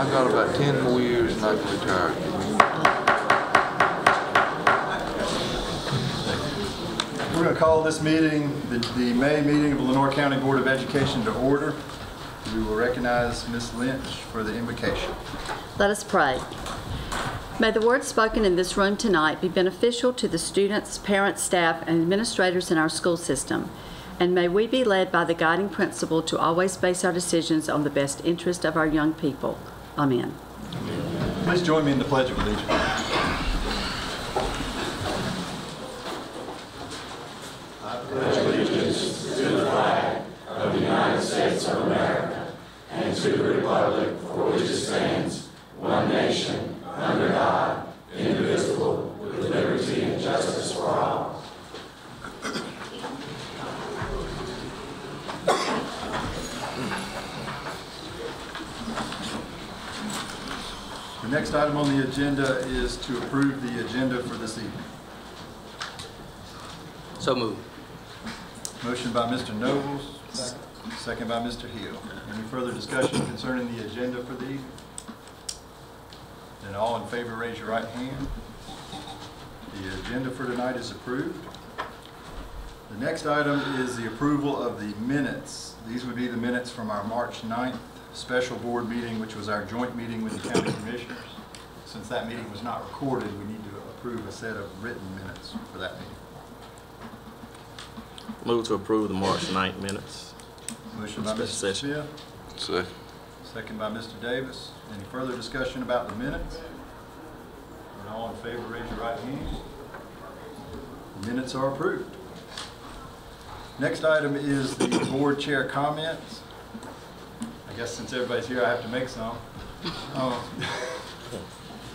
I got about 10 more years and I can retire. We're going to call this meeting, the May meeting of the Lenoir County Board of Education, to order. We will recognize Ms. Lynch for the invocation. Let us pray. May the words spoken in this room tonight be beneficial to the students, parents, staff, and administrators in our school system. And may we be led by the guiding principle to always base our decisions on the best interest of our young people. Amen. Please join me in the Pledge of Allegiance. I pledge allegiance to the flag of the United States of America and to the republic for which it stands, one nation, under God, indivisible, with liberty and justice for all. The next item on the agenda is to approve the agenda for this evening. So moved. Motion by Mr. Nobles, second by Mr. Hill. Any further discussion concerning the agenda for the evening? Then all in favor, raise your right hand. The agenda for tonight is approved. The next item is the approval of the minutes. These would be the minutes from our March 9th special board meeting, which was our joint meeting with the county commissioners. Since that meeting was not recorded, we need to approve a set of written minutes for that meeting. Move to approve the March 9th minutes. Motion by Mr. Smith. Second by Mr. Davis. Any further discussion about the minutes? And all in favor, raise your right hand. The minutes are approved. Next item is the board chair comments. I guess since everybody's here, I have to make some.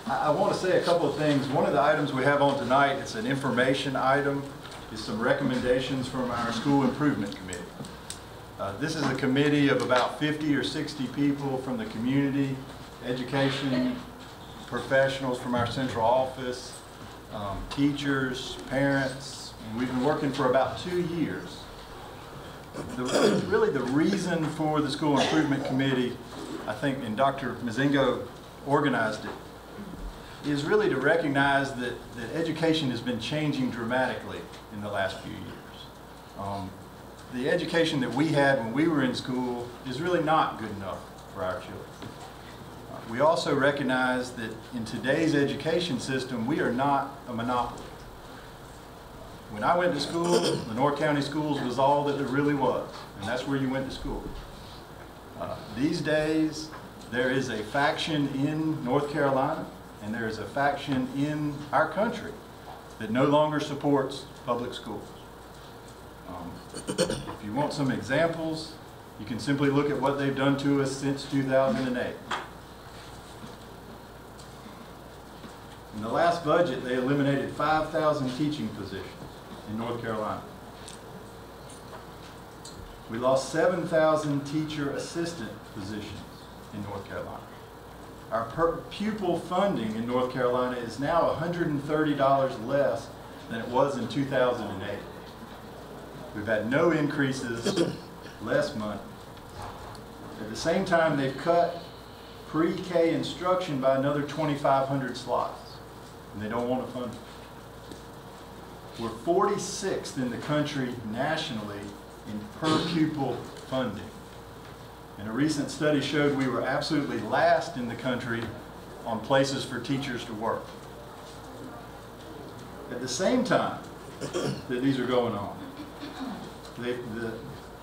I want to say a couple of things. One of the items we have on tonight, it's an information item, is some recommendations from our school improvement committee. This is a committee of about 50 or 60 people from the community, education professionals from our central office, teachers, parents, and we've been working for about 2 years. Really the reason for the school improvement committee, I think, and Dr. Mazingo organized it, is really to recognize that education has been changing dramatically in the last few years. The education that we had when we were in school is really not good enough for our children. We also recognize that in today's education system, we are not a monopoly. When I went to school, Lenoir County Schools was all that there really was, and that's where you went to school. These days, there is a faction in North Carolina, and there is a faction in our country that no longer supports public schools. If you want some examples, you can simply look at what they've done to us since 2008. In the last budget, they eliminated 5,000 teaching positions in North Carolina. We lost 7,000 teacher assistant positions in North Carolina. Our per pupil funding in North Carolina is now $130 less than it was in 2008. We've had no increases, less money. At the same time, they've cut pre-K instruction by another 2,500 slots, and they don't want to fund it. We're 46th in the country nationally in per pupil funding. And a recent study showed we were absolutely last in the country on places for teachers to work. At the same time that these are going on,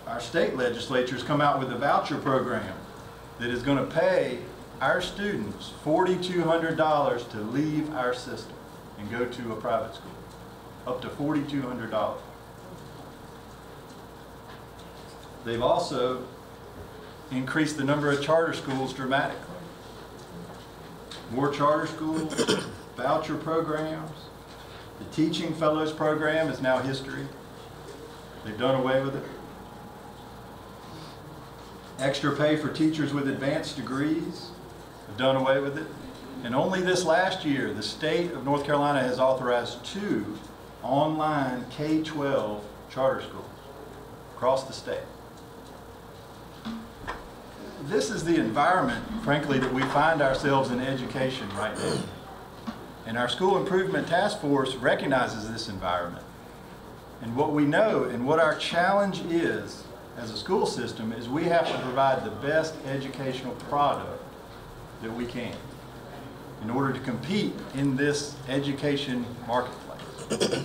our state legislatures come out with a voucher program that is going to pay our students $4,200 to leave our system and go to a private school. Up to $4,200. They've also increased the number of charter schools dramatically. More charter schools, voucher programs. The Teaching Fellows program is now history. They've done away with it. Extra pay for teachers with advanced degrees, have done away with it. And only this last year, the state of North Carolina has authorized 2 online K-12 charter schools across the state. this is the environment, frankly, that we find ourselves in education right now. And our School Improvement Task Force recognizes this environment. And what we know and what our challenge is as a school system is we have to provide the best educational product that we can in order to compete in this education marketplace.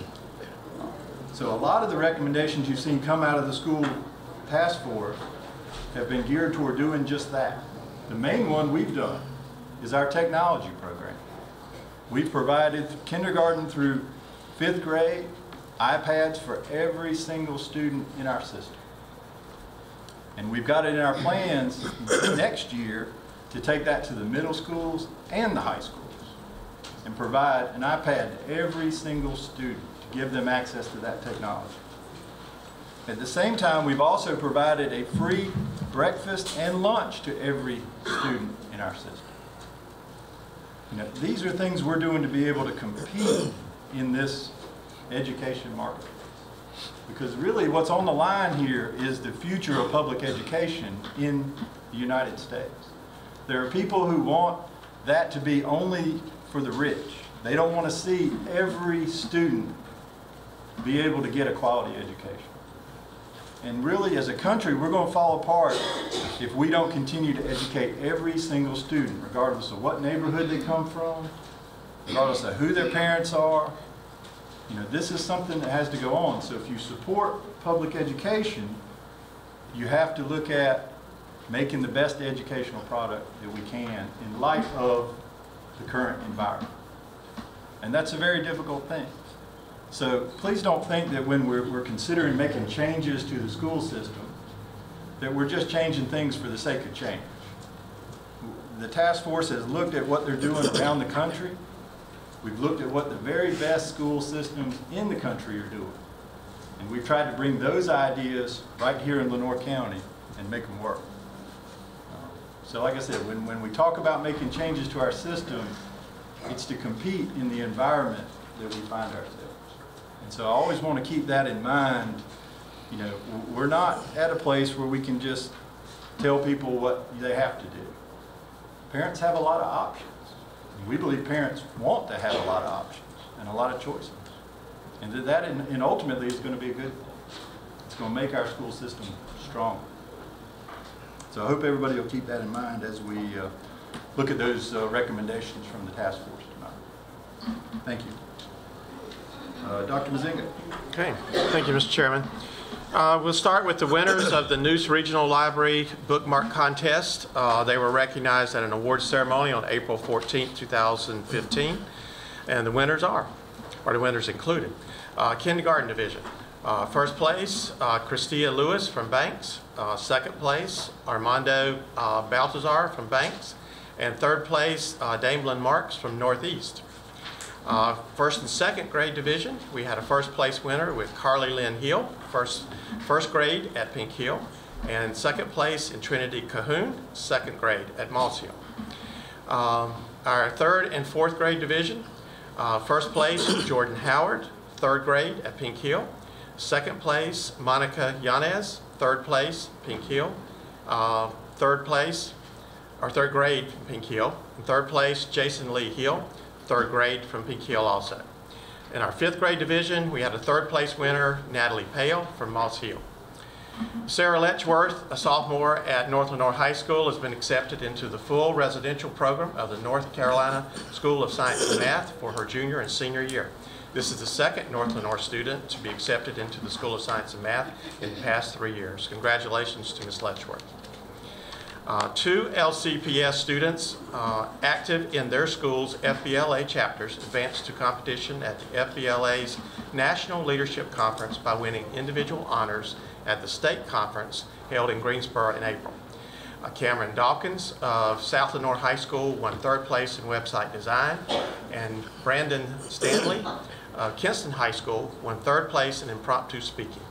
So a lot of the recommendations you've seen come out of the School Task Force have been geared toward doing just that. The main one we've done is our technology program. We've provided kindergarten through 5th grade iPads for every single student in our system. And we've got it in our plans next year to take that to the middle schools and the high schools and provide an iPad to every single student to give them access to that technology. At the same time, we've also provided a free breakfast and lunch to every student in our system. You know, these are things we're doing to be able to compete in this education market. Because really what's on the line here is the future of public education in the United States. There are people who want that to be only for the rich. They don't want to see every student be able to get a quality education. And really, as a country, we're going to fall apart if we don't continue to educate every single student, regardless of what neighborhood they come from, regardless of who their parents are. You know, this is something that has to go on. So if you support public education, you have to look at making the best educational product that we can in light of the current environment. And that's a very difficult thing. So please don't think that when we're considering making changes to the school system, that we're just changing things for the sake of change. The task force has looked at what they're doing around the country. We've looked at what the very best school systems in the country are doing. And we've tried to bring those ideas right here in Lenoir County and make them work. So like I said, when we talk about making changes to our system, it's to compete in the environment that we find ourselves. And so I always want to keep that in mind. You know, we're not at a place where we can just tell people what they have to do. Parents have a lot of options. We believe parents want to have a lot of options and a lot of choices. And that and ultimately is going to be a good thing. It's going to make our school system stronger. So I hope everybody will keep that in mind as we look at those recommendations from the task force tonight. Thank you. Dr. Mazinga. Okay, thank you, Mr. Chairman. We'll start with the winners of the Neuse Regional Library Bookmark Contest. They were recognized at an awards ceremony on April 14, 2015. And the winners the winners included. Kindergarten Division. First place, Christia Lewis from Banks. Second place, Armando Baltazar from Banks. And third place, Damblin Marks from Northeast. First and second grade division, we had a first place winner with Carly Lynn Hill, first grade at Pink Hill, and second place in Trinity Cahoon, second grade at Moss Hill. Our third and fourth grade division, first place Jordan Howard, third grade at Pink Hill. Second place Monica Yanez, third place Pink Hill. Third grade from Pink Hill. And third place Jason Lee Hill, third grade from Pink Hill also. In our fifth grade division, we had a third place winner, Natalie Pale from Moss Hill. Sarah Letchworth, a sophomore at North Lenoir High School, has been accepted into the full residential program of the North Carolina School of Science and Math for her junior and senior year. This is the second North Lenoir student to be accepted into the School of Science and Math in the past 3 years. Congratulations to Ms. Letchworth. Two LCPS students active in their school's FBLA chapters advanced to competition at the FBLA's National Leadership Conference by winning individual honors at the state conference held in Greensboro in April. Cameron Dawkins of South Lenoir High School won third place in website design, and Brandon Stanley of Kinston High School won third place in impromptu speaking.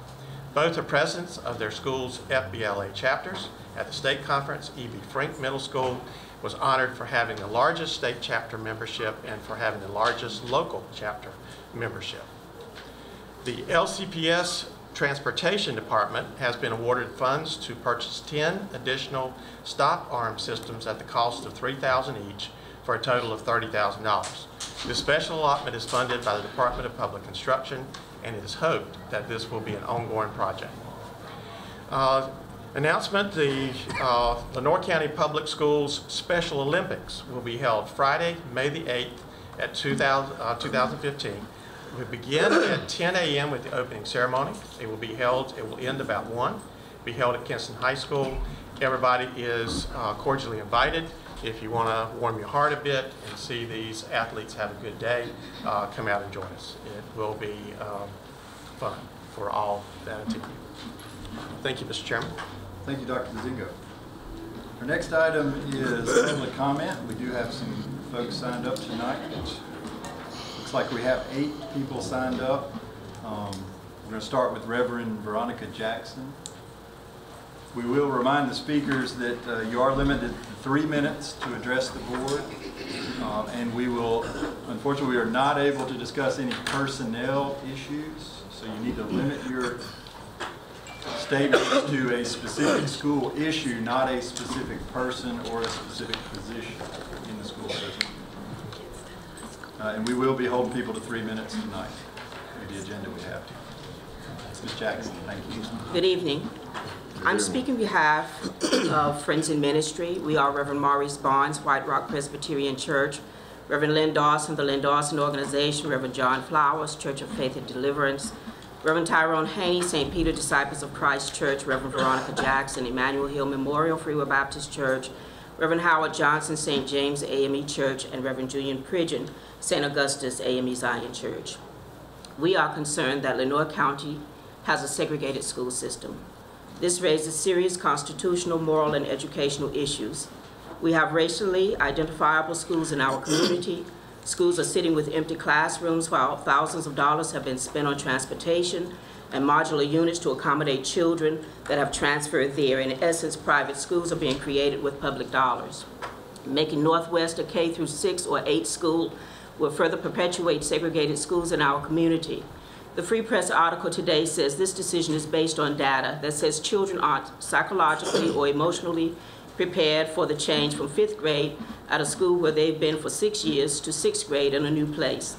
Both are presidents of their school's FBLA chapters. At the state conference, E.B. Frink Middle School was honored for having the largest state chapter membership and for having the largest local chapter membership. The LCPS Transportation Department has been awarded funds to purchase 10 additional stop arm systems at the cost of $3,000 each for a total of $30,000. This special allotment is funded by the Department of Public Instruction, and it is hoped that this will be an ongoing project. Announcement, the Lenoir County Public Schools Special Olympics will be held Friday, May the 8th at 2015. We begin at 10 a.m. with the opening ceremony. It will end about 1. Be held at Kinston High School. Everybody is cordially invited. If you want to warm your heart a bit and see these athletes have a good day, come out and join us. It will be fun for all that attend. Thank you, Mr. Chairman. Thank you, Dr. Bazingo. Our next item is public comment. We do have some folks signed up tonight. Looks like we have 8 people signed up. We're going to start with Reverend Veronica Jackson. We will remind the speakers that you are limited to 3 minutes to address the board. And we will, unfortunately, we are not able to discuss any personnel issues. So you need to limit your statements to a specific school issue, not a specific person or a specific position in the school system. And we will be holding people to 3 minutes tonight with the agenda we have. Ms. Jackson, thank you. Good evening. I'm speaking on behalf of Friends in Ministry. We are Reverend Maurice Barnes, White Rock Presbyterian Church, Reverend Lynn Dawson, the Lynn Dawson Organization, Reverend John Flowers, Church of Faith and Deliverance, Reverend Tyrone Haney, St. Peter Disciples of Christ Church, Reverend Veronica Jackson, Emmanuel Hill Memorial Freeway Baptist Church, Reverend Howard Johnson, St. James AME Church, and Reverend Julian Pridgeon, St. Augustus AME Zion Church. We are concerned that Lenoir County has a segregated school system. This raises serious constitutional, moral, and educational issues. We have racially identifiable schools in our community. Schools are sitting with empty classrooms while thousands of dollars have been spent on transportation and modular units to accommodate children that have transferred there. In essence, private schools are being created with public dollars. Making Northwest a K through 6 or 8 school will further perpetuate segregated schools in our community. The Free Press article today says this decision is based on data that says children aren't psychologically or emotionally prepared for the change from 5th grade at a school where they've been for 6 years to 6th grade in a new place.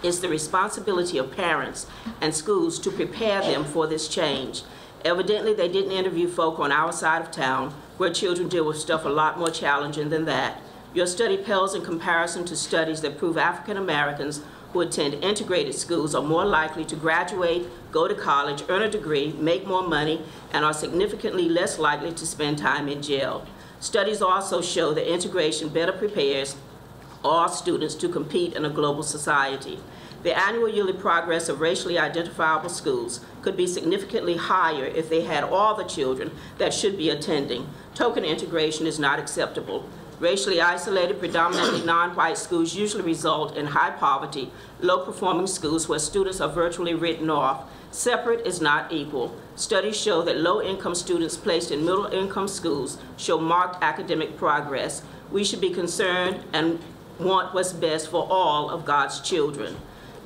It's the responsibility of parents and schools to prepare them for this change. Evidently, they didn't interview folk on our side of town where children deal with stuff a lot more challenging than that. Your study pales in comparison to studies that prove African Americans who attend integrated schools are more likely to graduate, go to college, earn a degree, make more money, and are significantly less likely to spend time in jail. Studies also show that integration better prepares all students to compete in a global society. The annual yearly progress of racially identifiable schools could be significantly higher if they had all the children that should be attending. Token integration is not acceptable. Racially isolated, predominantly non-white schools usually result in high poverty, low-performing schools where students are virtually written off. Separate is not equal. Studies show that low-income students placed in middle-income schools show marked academic progress. We should be concerned and want what's best for all of God's children.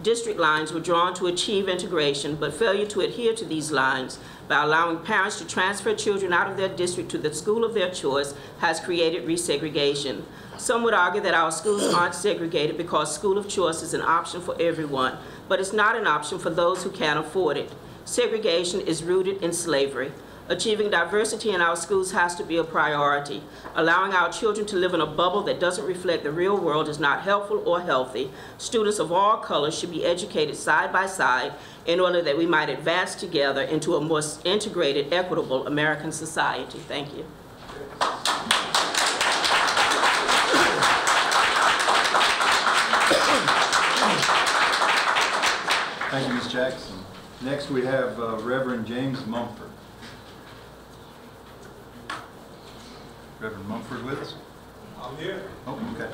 District lines were drawn to achieve integration, but failure to adhere to these lines by allowing parents to transfer children out of their district to the school of their choice has created resegregation. Some would argue that our schools aren't segregated because school of choice is an option for everyone, but it's not an option for those who can't afford it. Segregation is rooted in slavery. Achieving diversity in our schools has to be a priority. Allowing our children to live in a bubble that doesn't reflect the real world is not helpful or healthy. Students of all colors should be educated side by side in order that we might advance together into a more integrated, equitable American society. Thank you. Thank you, Ms. Jackson. Next, we have Reverend James Mumford. Reverend Mumford with us? I'm here. Oh, okay.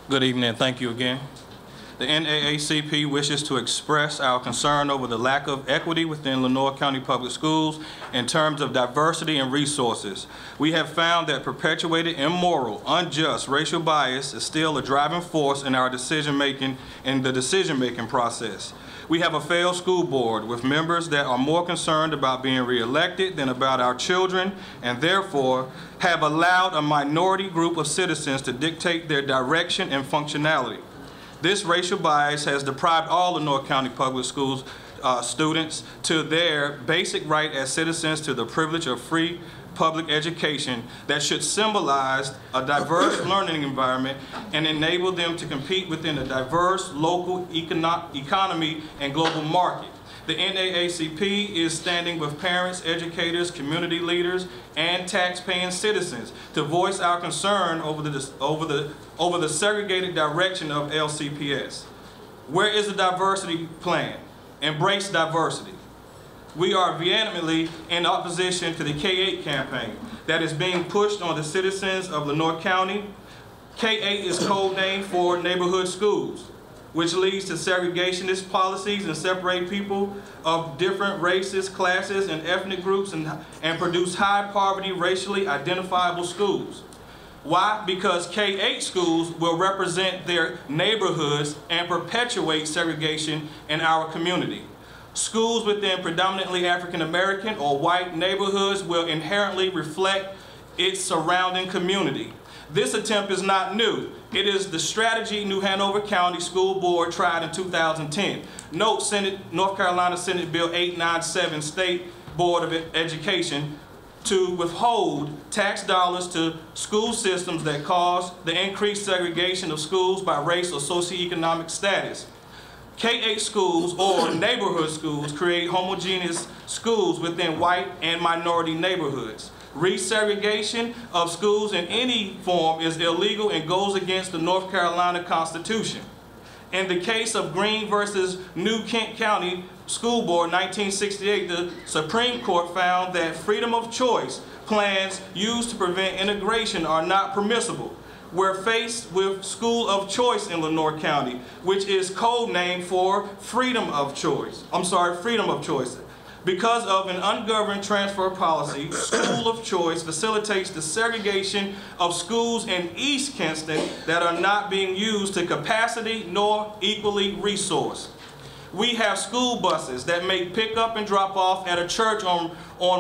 Good evening, and thank you again. the NAACP wishes to express our concern over the lack of equity within Lenoir County Public Schools in terms of diversity and resources. We have found that perpetuated immoral, unjust racial bias is still a driving force in our decision-making process. We have a failed school board with members that are more concerned about being reelected than about our children, and therefore have allowed a minority group of citizens to dictate their direction and functionality. This racial bias has deprived all Lenoir County Public Schools students to their basic right as citizens to the privilege of free public education that should symbolize a diverse learning environment and enable them to compete within a diverse local economy and global market. The NAACP is standing with parents, educators, community leaders, and tax-paying citizens to voice our concern over the segregated direction of LCPS. Where is the diversity plan? Embrace diversity. We are vehemently in opposition to the K-8 campaign that is being pushed on the citizens of Lenoir County. K-8 is code name for neighborhood schools, which leads to segregationist policies and separate people of different races, classes, and ethnic groups and produce high poverty, racially identifiable schools. Why? Because K-8 schools will represent their neighborhoods and perpetuate segregation in our community. Schools within predominantly African American or white neighborhoods will inherently reflect its surrounding community. This attempt is not new. It is the strategy New Hanover County School Board tried in 2010. Note North Carolina Senate Bill 897 State Board of Education to withhold tax dollars to school systems that cause the increased segregation of schools by race or socioeconomic status. K-8 schools or neighborhood schools create homogeneous schools within white and minority neighborhoods. Resegregation of schools in any form is illegal and goes against the North Carolina Constitution. In the case of Green versus New Kent County School Board 1968, the Supreme Court found that freedom of choice plans used to prevent integration are not permissible. We're faced with school of choice in Lenoir County, which is code name for freedom of choice. Freedom of choice. Because of an ungoverned transfer policy, school of choice facilitates the segregation of schools in East Kinston that are not being used to capacity nor equally resourced. We have school buses that make pick up and drop off at a church on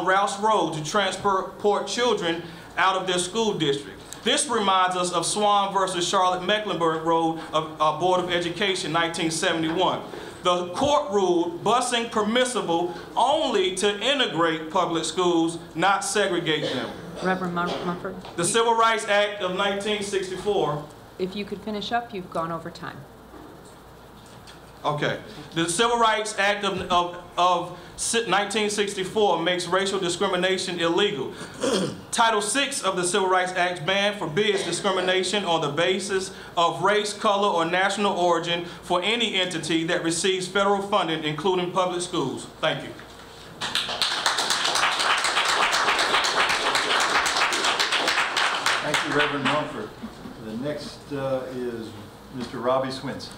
Rouse Road to transport children out of their school district. This reminds us of Swan versus Charlotte Mecklenburg Road of Board of Education, 1971. The court ruled busing permissible only to integrate public schools, not segregate them. Reverend Mumford. The Civil Rights Act of 1964. If you could finish up, you've gone over time. Okay. The Civil Rights Act of 1964 makes racial discrimination illegal. Title VI of the Civil Rights Act forbids discrimination on the basis of race, color, or national origin for any entity that receives federal funding, including public schools. Thank you. Thank you, Reverend Mumford. The next is Mr. Robbie Swinson.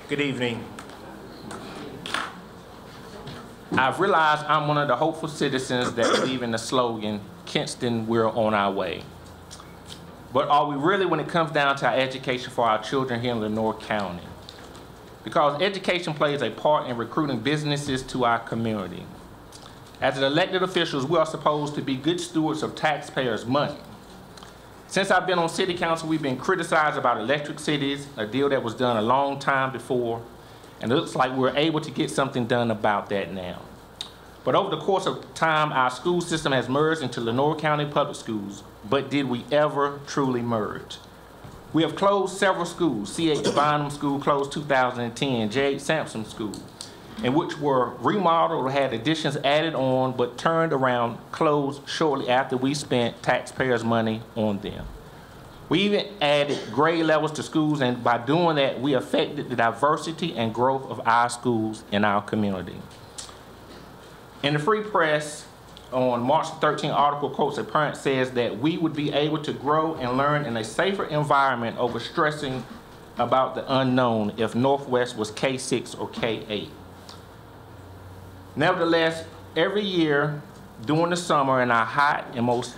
Good evening. I've realized I'm one of the hopeful citizens that believe in the slogan, Kinston, we're on our way. But are we really when it comes down to our education for our children here in Lenoir County? Because education plays a part in recruiting businesses to our community. As elected officials, we are supposed to be good stewards of taxpayers' money. Since I've been on city council, we've been criticized about electric cities, a deal that was done a long time before, and it looks like we're able to get something done about that now. But over the course of time, our school system has merged into Lenoir County Public Schools, but did we ever truly merge? We have closed several schools. C.H. Bynum School closed 2010, J.H. Sampson School, in which were remodeled or had additions added on, but turned around, closed shortly after we spent taxpayers' money on them. We even added grade levels to schools, and by doing that, we affected the diversity and growth of our schools in our community. In the free press, on March 13 article quotes a parent says that we would be able to grow and learn in a safer environment over stressing about the unknown if Northwest was K-6 or K-8. Nevertheless, every year during the summer in our hot and most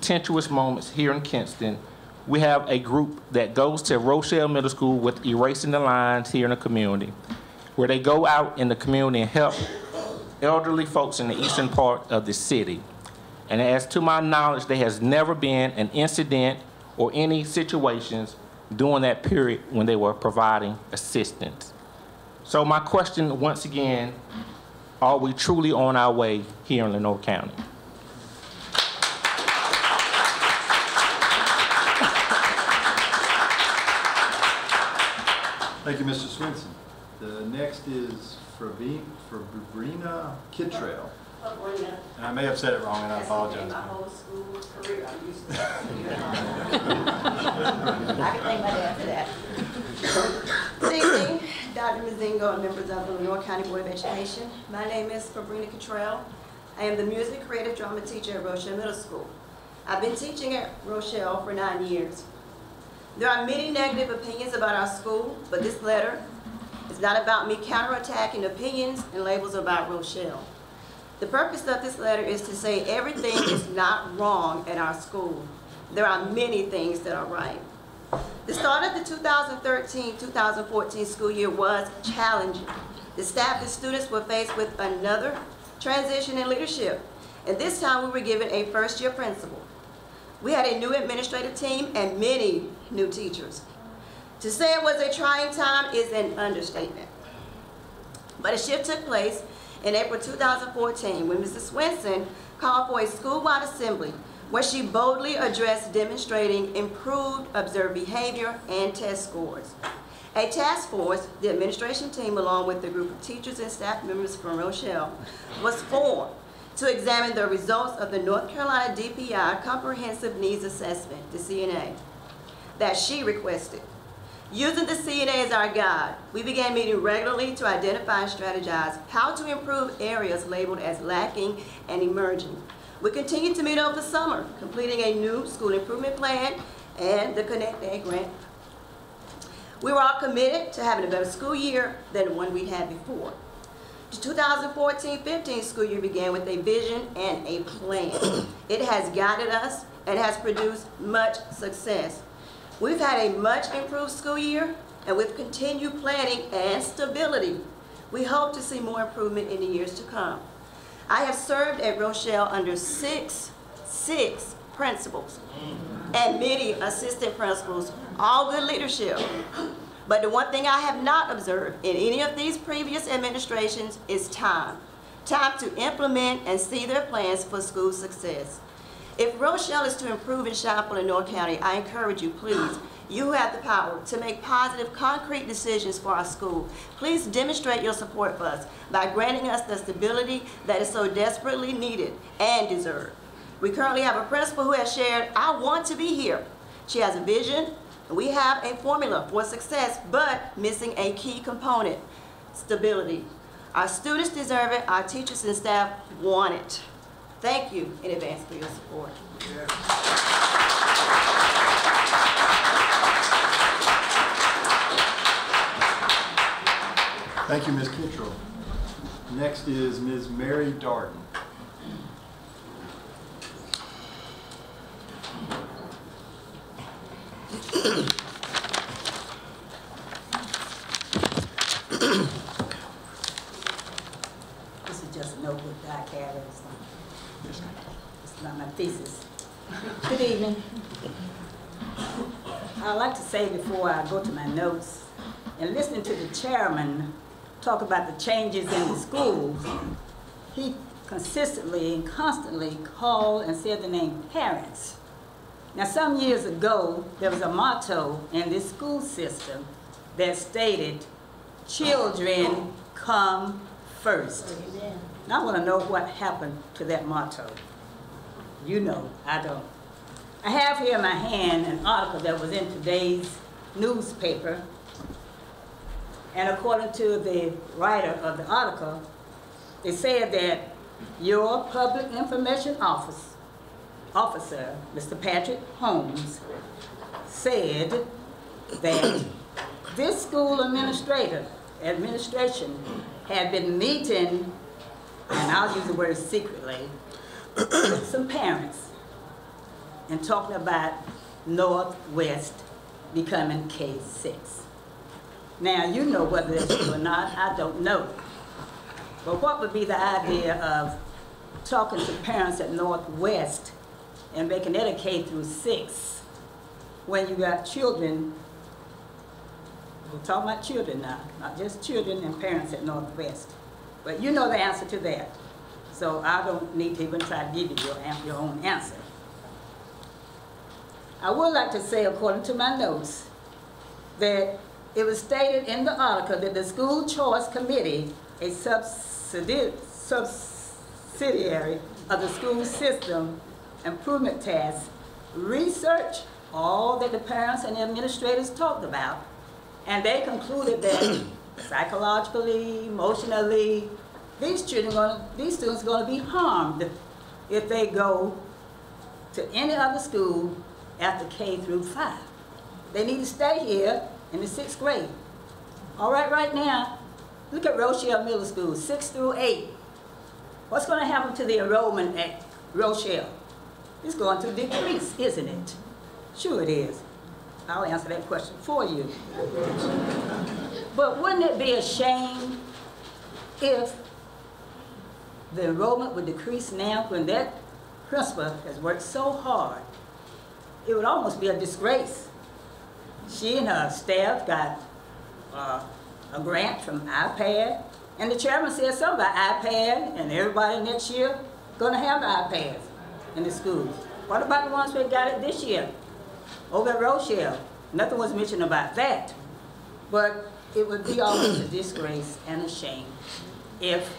tenuous moments here in Kinston, we have a group that goes to Rochelle Middle School with Erasing the Lines here in the community, where they go out in the community and help elderly folks in the eastern part of the city. And as to my knowledge, there has never been an incident or any situations during that period when they were providing assistance. So my question once again, are we truly on our way here in Lenoir County? Thank you, Mr. Swenson. The next is Fabrina Kittrell. And I may have said it wrong, and I apologize. My whole school career, I'm used to that. I can thank my dad for that. Good evening, Dr. Mazingo and members of the Lenoir County Board of Education. My name is Fabrina Kittrell. I am the music creative drama teacher at Rochelle Middle School. I've been teaching at Rochelle for 9 years. There are many negative opinions about our school, but this letter is not about me counterattacking opinions and labels about Rochelle. The purpose of this letter is to say everything is not wrong at our school. There are many things that are right. The start of the 2013-2014 school year was challenging. The staff and students were faced with another transition in leadership, and this time we were given a first-year principal. We had a new administrative team and many new teachers. To say it was a trying time is an understatement. But a shift took place in April 2014 when Mrs. Swenson called for a school-wide assembly where she boldly addressed demonstrating improved observed behavior and test scores. A task force, the administration team along with a group of teachers and staff members from Rochelle, was formed to examine the results of the North Carolina DPI Comprehensive Needs Assessment, the CNA, that she requested. Using the CNA as our guide, we began meeting regularly to identify and strategize how to improve areas labeled as lacking and emerging. We continued to meet over the summer, completing a new school improvement plan and the Connect Ed grant. We were all committed to having a better school year than the one we had before. The 2014-15 school year began with a vision and a plan. It has guided us and has produced much success. We've had a much improved school year, and with continued planning and stability, we hope to see more improvement in the years to come. I have served at Rochelle under six principals and many assistant principals, all good leadership. But the one thing I have not observed in any of these previous administrations is time. Time to implement and see their plans for school success. If Rochelle is to improve and shine for Lenoir County, I encourage you, please, you have the power to make positive, concrete decisions for our school. Please demonstrate your support for us by granting us the stability that is so desperately needed and deserved. We currently have a principal who has shared, I want to be here. She has a vision, and we have a formula for success, but missing a key component, stability. Our students deserve it, our teachers and staff want it. Thank you in advance for your support. Thank you, Ms. Kittrell. Next is Ms. Mary Darden. This is just a notebook that I carry. It's not my thesis. Good evening. I'd like to say before I go to my notes, and listening to the chairman talk about the changes in the schools, he consistently and constantly called and said the name parents. Now, some years ago, there was a motto in this school system that stated, children come first. Amen. Now, I want to know what happened to that motto. You know, I don't. I have here in my hand an article that was in today's newspaper. And according to the writer of the article, it said that Your public information officer, Mr. Patrick Holmes, said that this school administration had been meeting, and I'll use the word secretly, with some parents and talking about Northwest becoming K-6. Now, you know whether that's true or not, I don't know. But what would be the idea of talking to parents at Northwest and making it a K through 6 when you got children? We're talking about children now, not just children and parents at Northwest. But you know the answer to that. So I don't need to even try to give you your own answer. I would like to say, according to my notes, that it was stated in the article that the School Choice Committee, a subsidiary of the School System Improvement Task, researched all that the parents and the administrators talked about, and they concluded that psychologically, emotionally, these students are going to be harmed if they go to any other school after K through 5. They need to stay here in the 6th grade. All right now, look at Rochelle Middle School, 6 through 8. What's going to happen to the enrollment at Rochelle? It's going to decrease, isn't it? Sure it is. I'll answer that question for you. But wouldn't it be a shame if the enrollment would decrease now when that principal has worked so hard? It would almost be a disgrace. She and her staff got a grant from iPad, and the chairman said something about iPad, and everybody next year gonna have iPads in the schools. What about the ones who got it this year? Over at Rochelle, nothing was mentioned about that. But it would be almost a disgrace and a shame if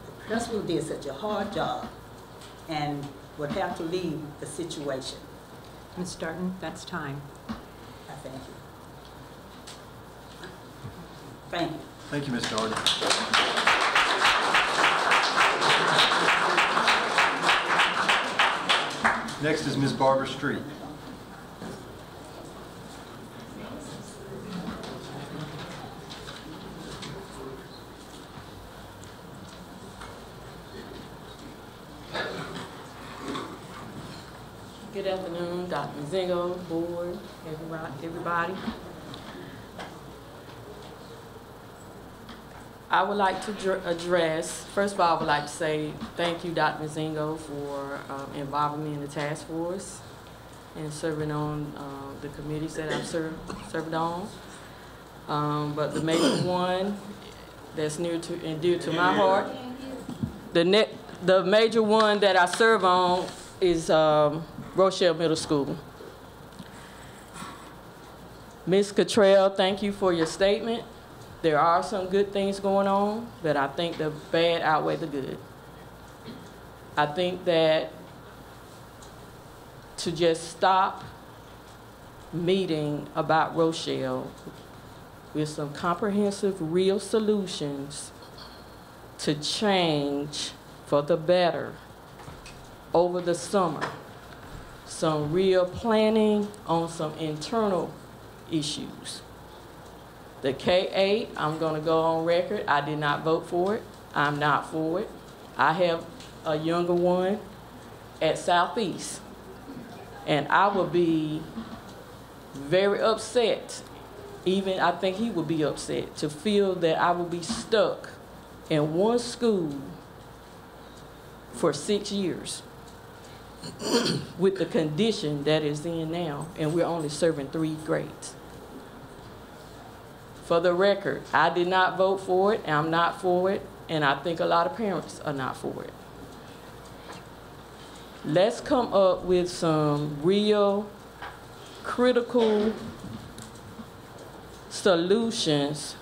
the principal did such a hard job and would have to leave the situation. Ms. Darton, that's time. I thank you. Thank you. Thank you, Ms. Darden. Next is Ms. Barbara Street. Good afternoon, Dr. Mazingo, board, everybody. I would like to address, first of all, I would like to say thank you, Dr. Mazingo, for involving me in the task force and serving on the committees that I've served on. But the major one that's near to and dear to my heart, the major one that I serve on is Rochelle Middle School. Ms. Cottrell, thank you for your statement. There are some good things going on, but I think the bad outweigh the good. I think that to just stop meeting about Rochelle with some comprehensive, real solutions to change for the better over the summer. Some real planning on some internal issues. The K-8, I'm going to go on record, I did not vote for it. I'm not for it. I have a younger one at Southeast, and I would be very upset, even I think he would be upset, to feel that I would be stuck in one school for 6 years with the condition that is in now, and we're only serving 3 grades. For the record, I did not vote for it, and I'm not for it, and I think a lot of parents are not for it. Let's come up with some real critical solutions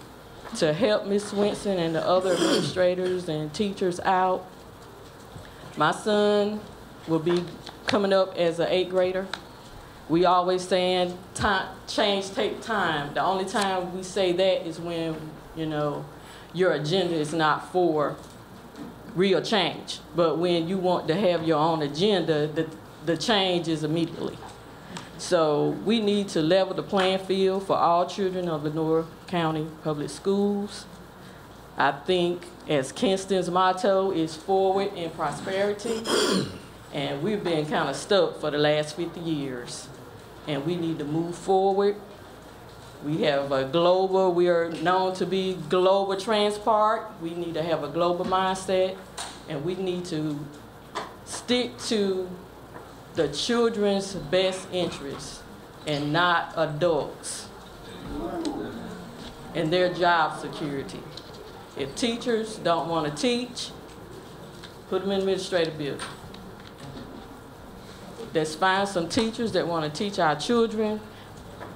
to help Ms. Swenson and the other administrators and teachers out. My son will be coming up as an 8th grader. We always saying change take time. The only time we say that is when, you know, your agenda is not for real change. But when you want to have your own agenda, the change is immediately. So we need to level the playing field for all children of Lenoir County Public Schools. I think, as Kinston's motto is forward in prosperity, and we've been kind of stuck for the last 50 years. And we need to move forward. We have a global, we are known to be global transport. We need to have a global mindset, and we need to stick to the children's best interests and not adults and their job security. If teachers don't want to teach, put them in administrative building. Let's find some teachers that want to teach our children,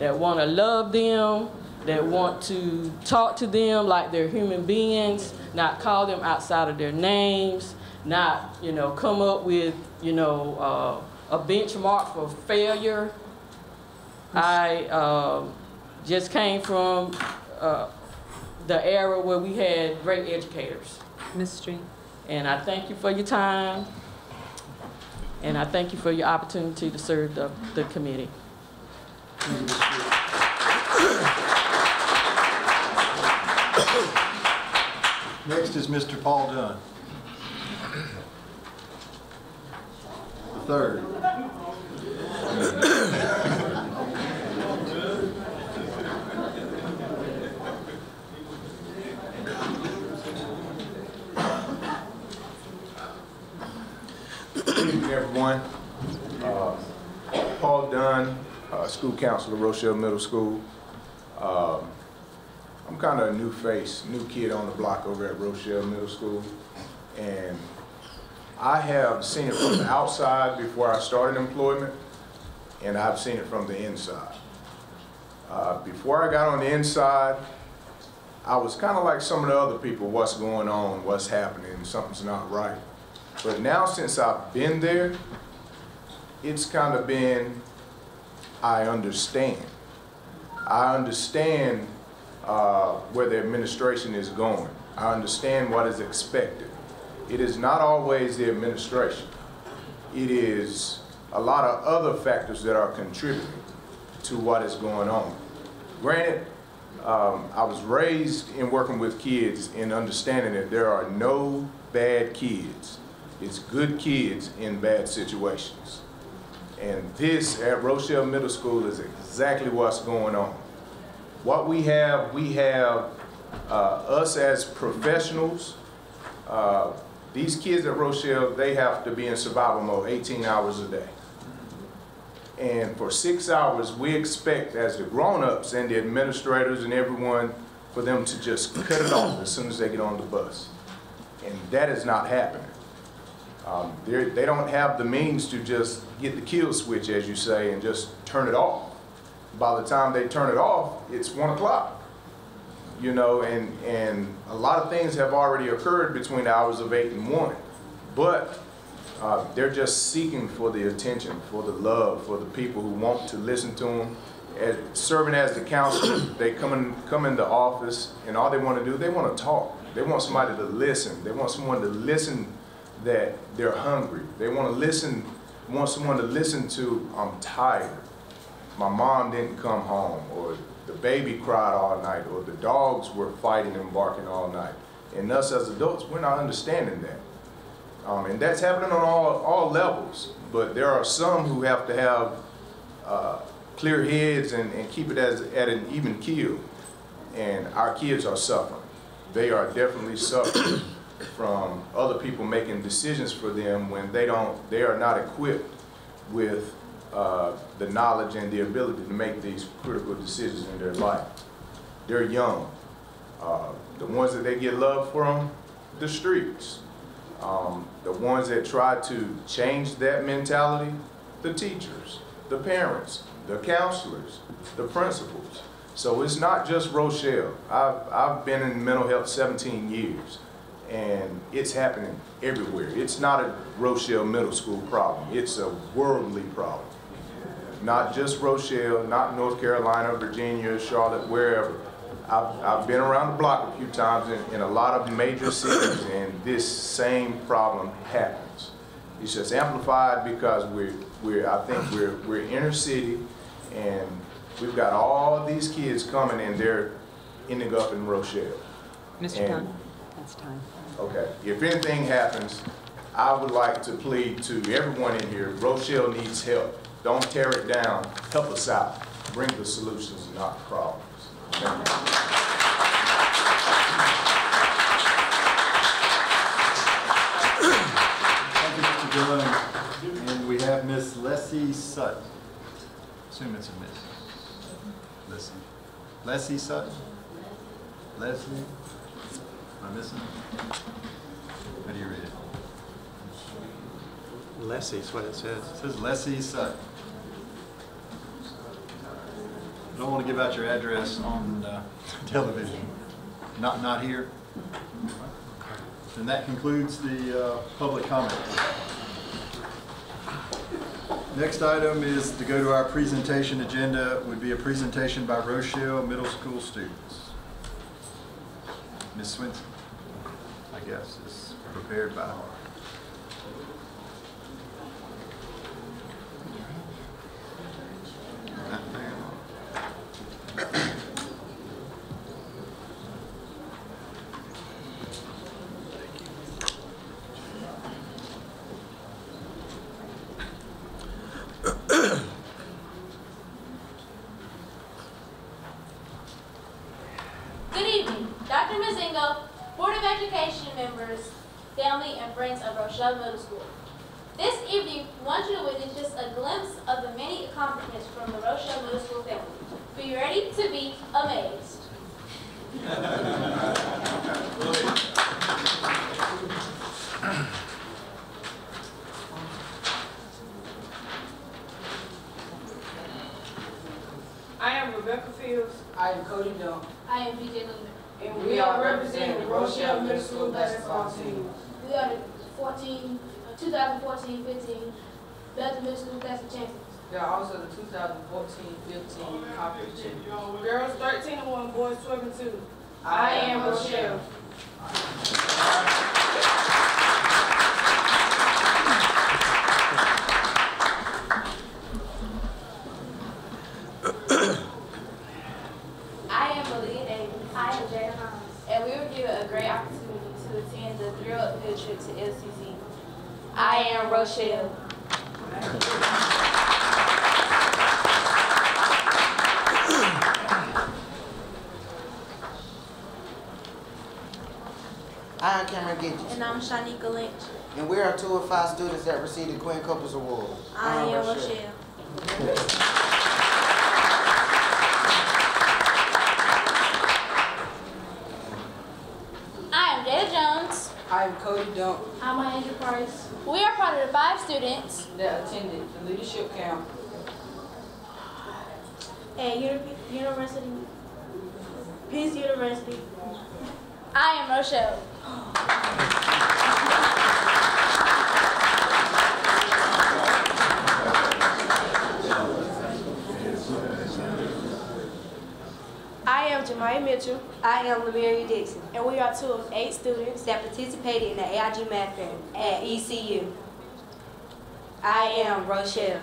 that want to love them, that want to talk to them like they're human beings, not call them outside of their names, not, you know, come up with, you know, a benchmark for failure. I just came from the era where we had great educators. Ms. Street. And I thank you for your time, and I thank you for your opportunity to serve the committee. Next is Mr. Paul Dunn. The third. Good evening, everyone. Paul Dunn, school counselor at Rochelle Middle School. I'm kind of a new face, new kid on the block over at Rochelle Middle School, and I have seen it from the outside before I started employment, and I've seen it from the inside. Before I got on the inside, I was kind of like some of the other people, what's going on, what's happening, something's not right. But now since I've been there, it's kind of been, I understand. I understand where the administration is going. I understand what is expected. It is not always the administration. It is a lot of other factors that are contributing to what is going on. Granted, I was raised in working with kids and understanding that there are no bad kids. It's good kids in bad situations. And this at Rochelle Middle School is exactly what's going on. What we have us as professionals. These kids at Rochelle, they have to be in survival mode 18 hours a day. And for 6 hours, we expect as the grown-ups and the administrators and everyone for them to just cut it off as soon as they get on the bus. And that is not happening. They don't have the means to just get the kill switch, as you say, and just turn it off. By the time they turn it off, it's 1 o'clock. You know, and a lot of things have already occurred between the hours of 8 and 1. But they're just seeking for the attention, for the love, for the people who want to listen to them. Serving as the counselor, they come in the office, and all they want to do, they want to talk. They want somebody to listen. They want someone to listen that they're hungry. They want someone to listen to, I'm tired. My mom didn't come home, or the baby cried all night, or the dogs were fighting and barking all night. And us as adults, we're not understanding that. And that's happening on all levels. But there are some who have to have clear heads and keep it at an even keel. And our kids are suffering. They are definitely suffering from other people making decisions for them when they are not equipped with the knowledge and the ability to make these critical decisions in their life. They're young. The ones that they get love from, the streets. The ones that try to change that mentality, the teachers, the parents, the counselors, the principals. So it's not just Rochelle. I've been in mental health 17 years. And it's happening everywhere. It's not a Rochelle Middle School problem. It's a worldly problem. Not just Rochelle, not North Carolina, Virginia, Charlotte, wherever. I've been around the block a few times in a lot of major cities, and this same problem happens. It's just amplified because I think we're inner city, and we've got all these kids coming, and they're ending up in Rochelle. Mr. Dunn, that's time. Okay, if anything happens, I would like to plead to everyone in here, Rochelle needs help. Don't tear it down, help us out. Bring the solutions, not the problems. Thank you. Thank you, Mr. Dillon. And we have Miss Leslie Sutton. Assume it's a miss. Leslie. Leslie Sutton? Leslie? Am I missing? How do you read it? Leslie is what it says. It says Leslie Sutton. I don't want to give out your address on television. Not here. And that concludes the public comment. Next item is to go to our presentation agenda. It would be a presentation by Rochelle Middle School students. Ms. Swinson, I guess, is prepared by heart. Good evening, Dr. Mazingo, Board of Education members, family, and friends of Rochelle Middle School. This evening, we want you to witness just a glimpse of the many accomplishments from the Rochelle Middle School family. Be ready to be amazed. I am Rebecca Fields. I am Cody Dunn. I am BJ Lunar. And we are representing the Rochelle Middle School basketball team. We are the 2014-15 Belton Middle School Class of Champions. They are also the 2014-15 conference champions. Girls 13-1, boys 12-2. I am Rochelle. I am Malia Davis. I am Jada Hines. And we were given a great opportunity to attend the thrill field trip to LCC. I am Rochelle. I am Cameron Gidges. And I'm Shanika Lynch. And we are 2 of 5 students that received the Quinn Coppers Award. I am Rochelle. I am Jada Jones. I am Cody Dunn. I'm Andrew Price. We are part of the 5 students That attended the leadership camp at Peace University. I am Rochelle. I am Jemiah Mitchell. I am Lemuria Dixon. And we are 2 of 8 students That participated in the AIG Math Fair at ECU. I am Rochelle.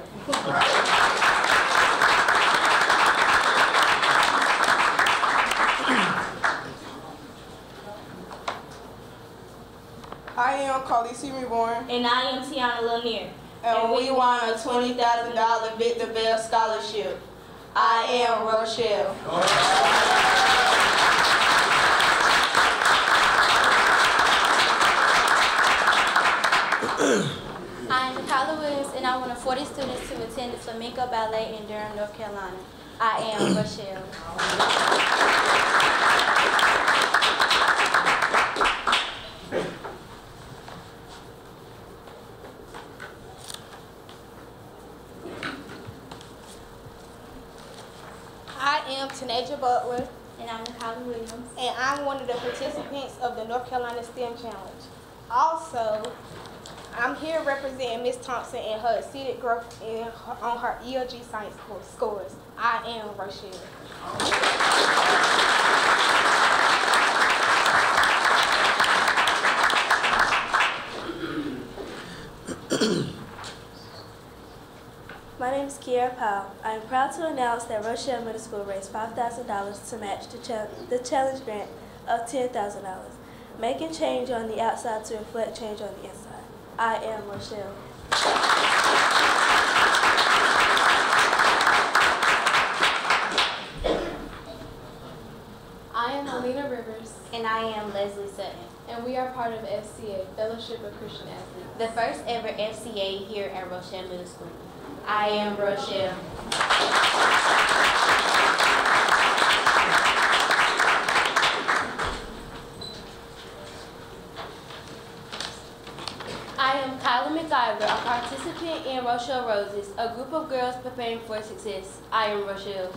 I am Khaleesi Reborn. And I am Tiana Lanier. And we won a $20,000 Victor Bell Scholarship. I am Rochelle. I am Kyla Williams, and I'm one of 40 students to attend the Flamenco Ballet in Durham, North Carolina. I am Rochelle. I am Tanaja Butler, And I'm Kyla Williams. and I'm one of the participants of the North Carolina STEM Challenge. Also, I'm here representing Ms. Thompson and her exceeded growth on her ELG science scores. I am Rochelle. is Kiara Powell. I am proud to announce that Rochelle Middle School raised $5,000 to match the challenge grant of $10,000, making change on the outside to reflect change on the inside. I am Rochelle. I am Alina Rivers. And I am Leslie Sutton. And we are part of FCA, Fellowship of Christian Athletes. The first ever FCA here at Rochelle Middle School. I am Rochelle. I am Kyla McIver, a participant in Rochelle Roses, a group of girls preparing for success. I am Rochelle.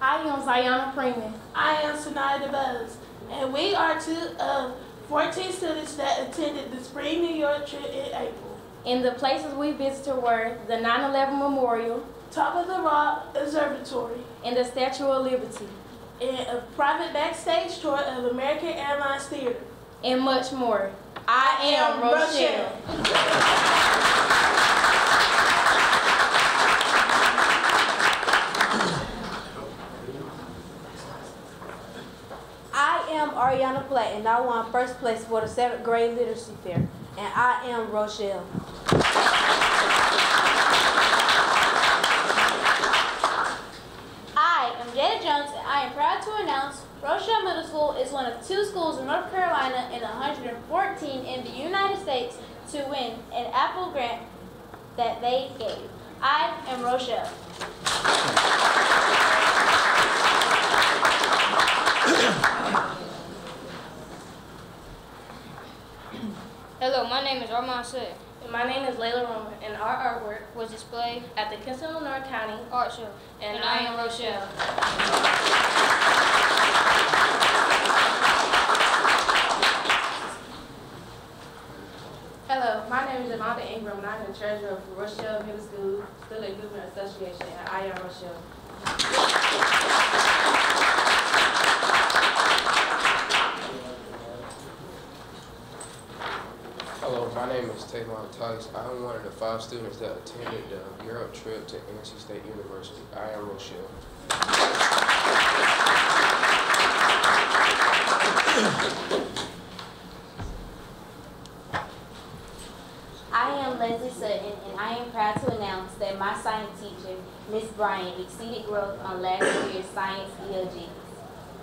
I am Ziona Freeman. I am Sanaya DeBose, and we are two of 14 students that attended the Spring New York trip in April. And the places we visited were the 9/11 Memorial, Top of the Rock Observatory, and the Statue of Liberty, and a private backstage tour of American Airlines Theater, and much more. I am Rochelle. I am Ariana Platt, and I won first place for the 7th grade literacy fair. And I am Rochelle. I am Jada Jones, and I am proud to announce Rochelle Middle School is one of 2 schools in North Carolina and 114 in the United States to win an Apple grant that they gave. I am Rochelle. Hello, my name is Armand Say. And my name is Layla Roman, and our artwork was displayed at the Kinston Lenore County Art Show. And I am Rochelle. Hello, my name is Amanda Ingram, and I'm the treasurer of Rochelle Middle School Student Movement Association, and I am Rochelle. Hello, my name is Taylon Tice. I'm one of the 5 students that attended the Europe trip to NC State University. I am Rochelle. I am Leslie Sutton, and I am proud to announce that my science teacher, Ms. Bryant, exceeded growth on last year's science ELG.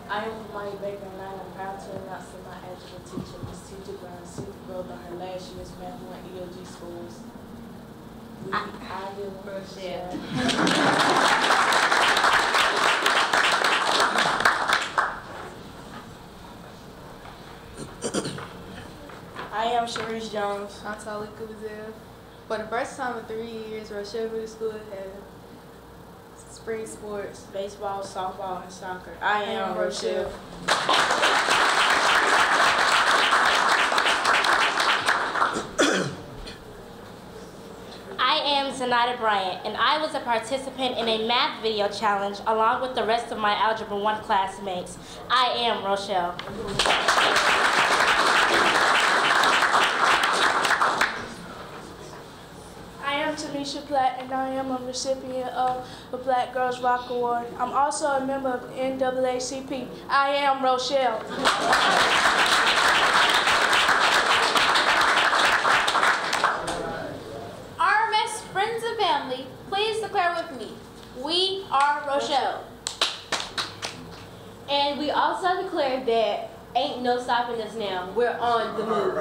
I am Maya Baker, and I am proud to announce that my algebra teacher, Ms. T.J. Brown, exceeded growth on her last year's Math 1 ELG scores. I am Rochelle. I am Sharice Jones. I'm Talika Bazell. For the first time in 3 years, Rochelle Middle School had spring sports, baseball, softball, and soccer. I am Rochelle. I am Zenaida Bryant, and I was a participant in a math video challenge along with the rest of my Algebra 1 classmates. I am Rochelle. I am Tanisha Platt, and I am a recipient of the Black Girls Rock Award. I'm also a member of NAACP. I am Rochelle. RMS friends and family, please declare with me, we are Rochelle. And we also declare that ain't no stopping us now. We're on the move.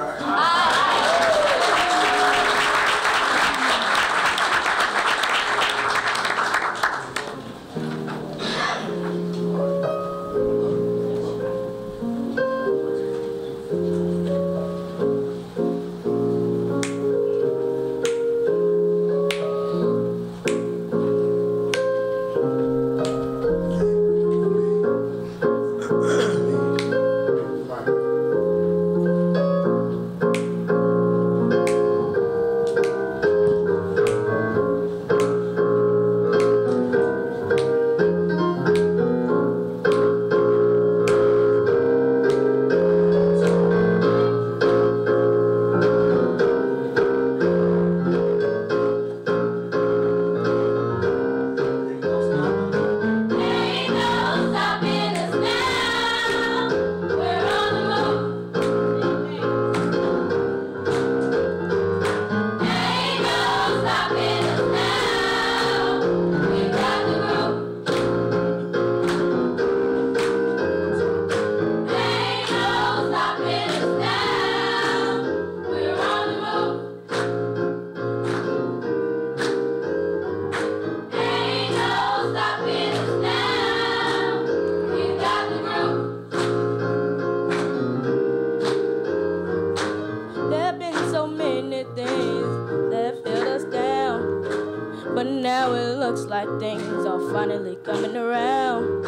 but now it looks like things are finally coming around.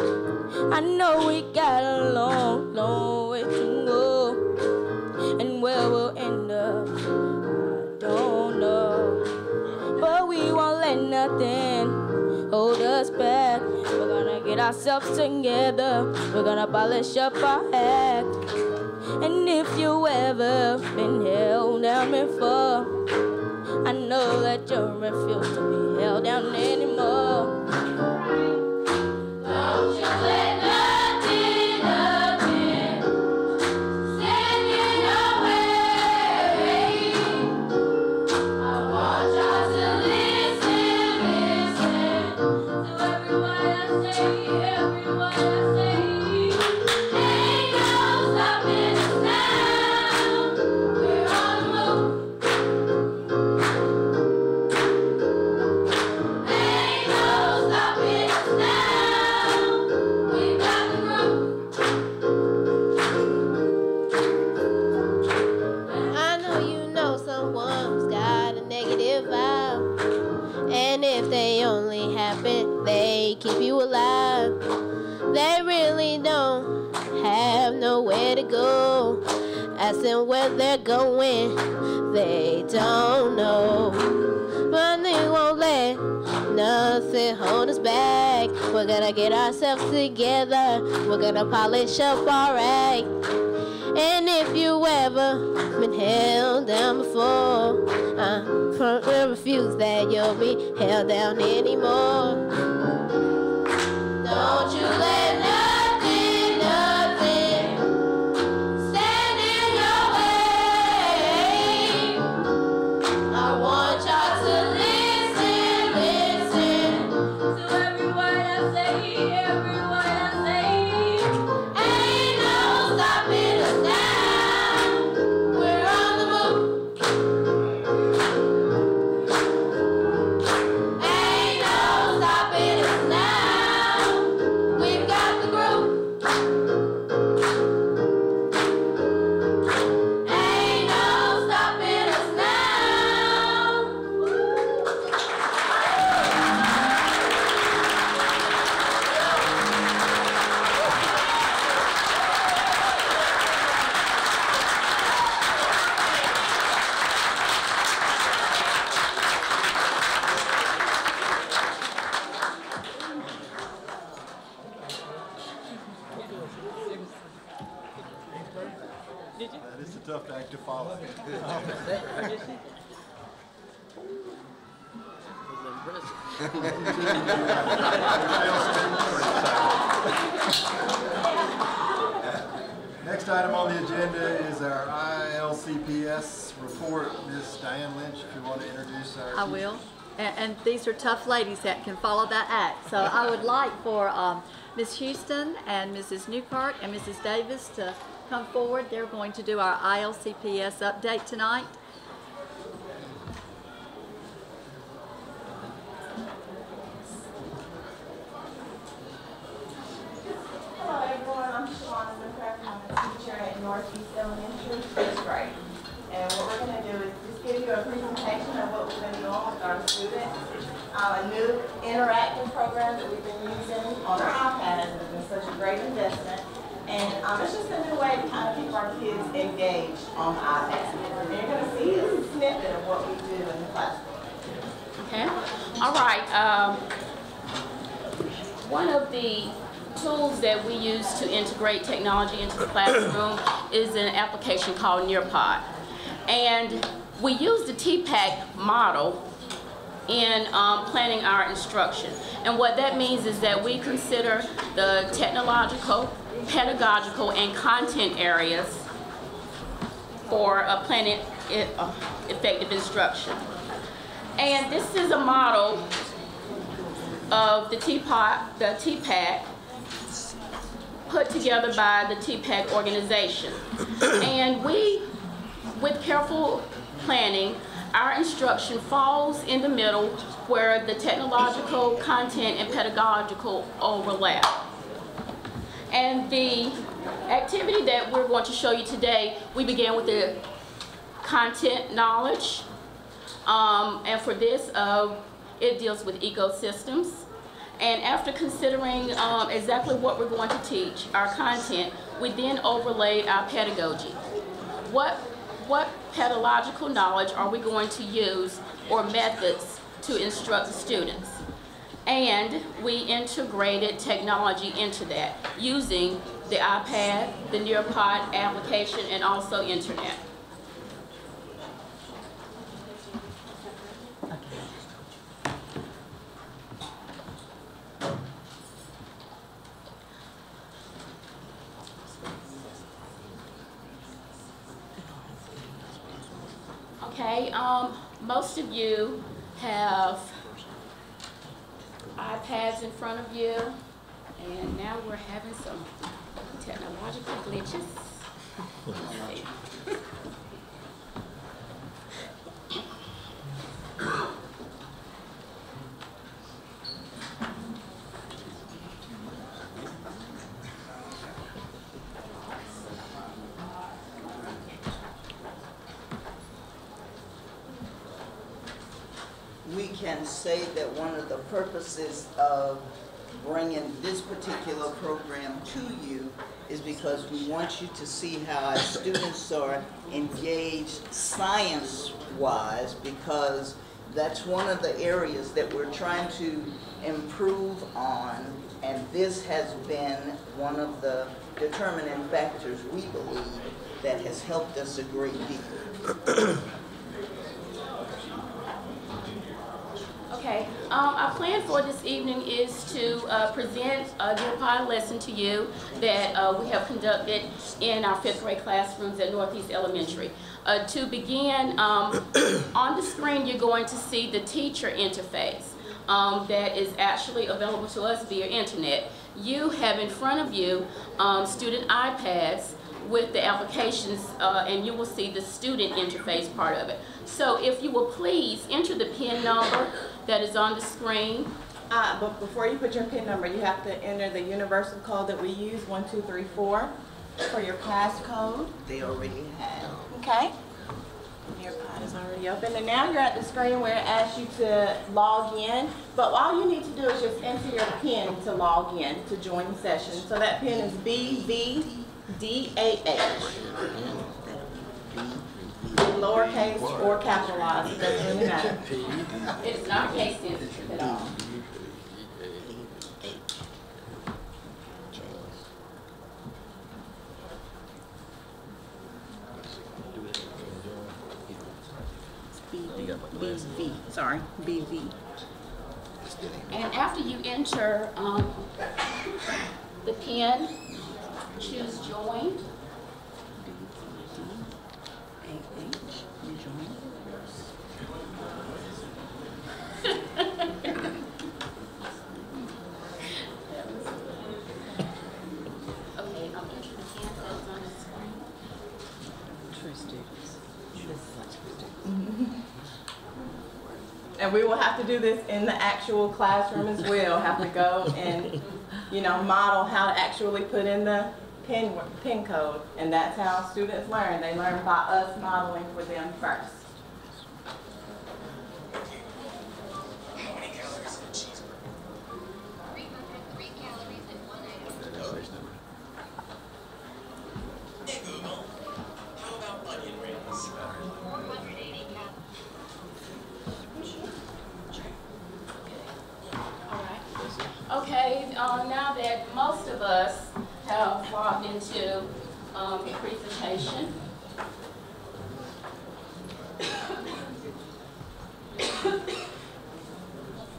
I know we got a long, long way to go, and where we'll end up, I don't know. But we won't let nothing hold us back. We're gonna get ourselves together. We're gonna polish up our act. And if you ever been held down before, I know that you refuse to be held down anymore. Don't you let nothing, nothing stand in your way. I want y'all to listen, listen to every word I say, every word I say. Ain't no stopping us now. We're on the move. Ain't no stopping us now. We got the groove. I know you know someone who's got a negative vibe, and if they only happen, they keep you alive. They really don't have nowhere to go. Ask them where they're going, they don't know. But they won't let nothing hold us back. We're gonna get ourselves together. We're gonna polish up our act. And if you ever been held down before, I refuse that you'll be held down anymore. Don't you let nothing, nothing stand in your way. I want y'all to listen, listen to every word I say, every word I say. Ain't no stopping us now. We're on the move. Ain't no stopping us now. We've got the groove. Ain't no stopping us now. That is a tough act to follow. Next item on the agenda is our ILCPS report. Ms. Diane Lynch, if you want to introduce our I will. And these are tough ladies that can follow that act. So I would like for Ms. Houston and Mrs. Newkirk and Mrs. Davis to come forward. They're going to do our ILCPS update tonight. Hello everyone, I'm Shalana Newkirk. I'm a teacher at Northeast Elementary, 6th grade. And what we're going to do is just give you a presentation of what we've been doing with our students. A new interactive program that we've been using on our iPads has been such a great investment. And it's just a new way to kind of keep our kids engaged on the iPad. And you're going to see a snippet of what we do in the classroom. Okay. All right. One of the tools that we use to integrate technology into the classroom is an application called Nearpod. And we use the TPAC model in planning our instruction. And what that means is that we consider the technological, pedagogical, and content areas for planning effective instruction. And this is a model of the TPAC put together by the TPAC organization. And we, with careful planning, our instruction falls in the middle where the technological, content, and pedagogical overlap. And the activity that we're going to show you today, we began with the content knowledge. And for this, It deals with ecosystems. And after considering exactly what we're going to teach, our content, we then overlaid our pedagogy. What pedagogical knowledge are we going to use or methods to instruct the students? And we integrated technology into that using the iPad, the Nearpod application, and also internet. Okay, most of you have iPads in front of you, and now we're having some technological glitches. We can say that one of the purposes of bringing this particular program to you is because we want you to see how our students are engaged science-wise, because that's one of the areas that we're trying to improve on, and this has been one of the determining factors, we believe, that has helped us a great deal. Okay, our plan for this evening is to present a Nearpod lesson to you that we have conducted in our 5th grade classrooms at Northeast Elementary. To begin, on the screen you're going to see the teacher interface that is actually available to us via internet. You have in front of you student iPads with the applications, and you will see the student interface part of it. So if you will please enter the PIN number that is on the screen. But before you put your PIN number, you have to enter the universal code that we use, 1234, for your class code. They already have. Okay. Your pod is already open, and now you're at the screen where it asks you to log in. But all you need to do is just enter your PIN to log in to join the session. So that PIN is BVDAH. Lowercase or capitalized, it doesn't really matter. It's not case sensitive at all. BV, sorry, BV. And after you enter the PIN, choose join. And we will have to do this in the actual classroom as well. Have to go and, model how to actually put in the PIN code. And that's how students learn. They learn by us modeling for them first. Okay, now that most of us have logged into the presentation,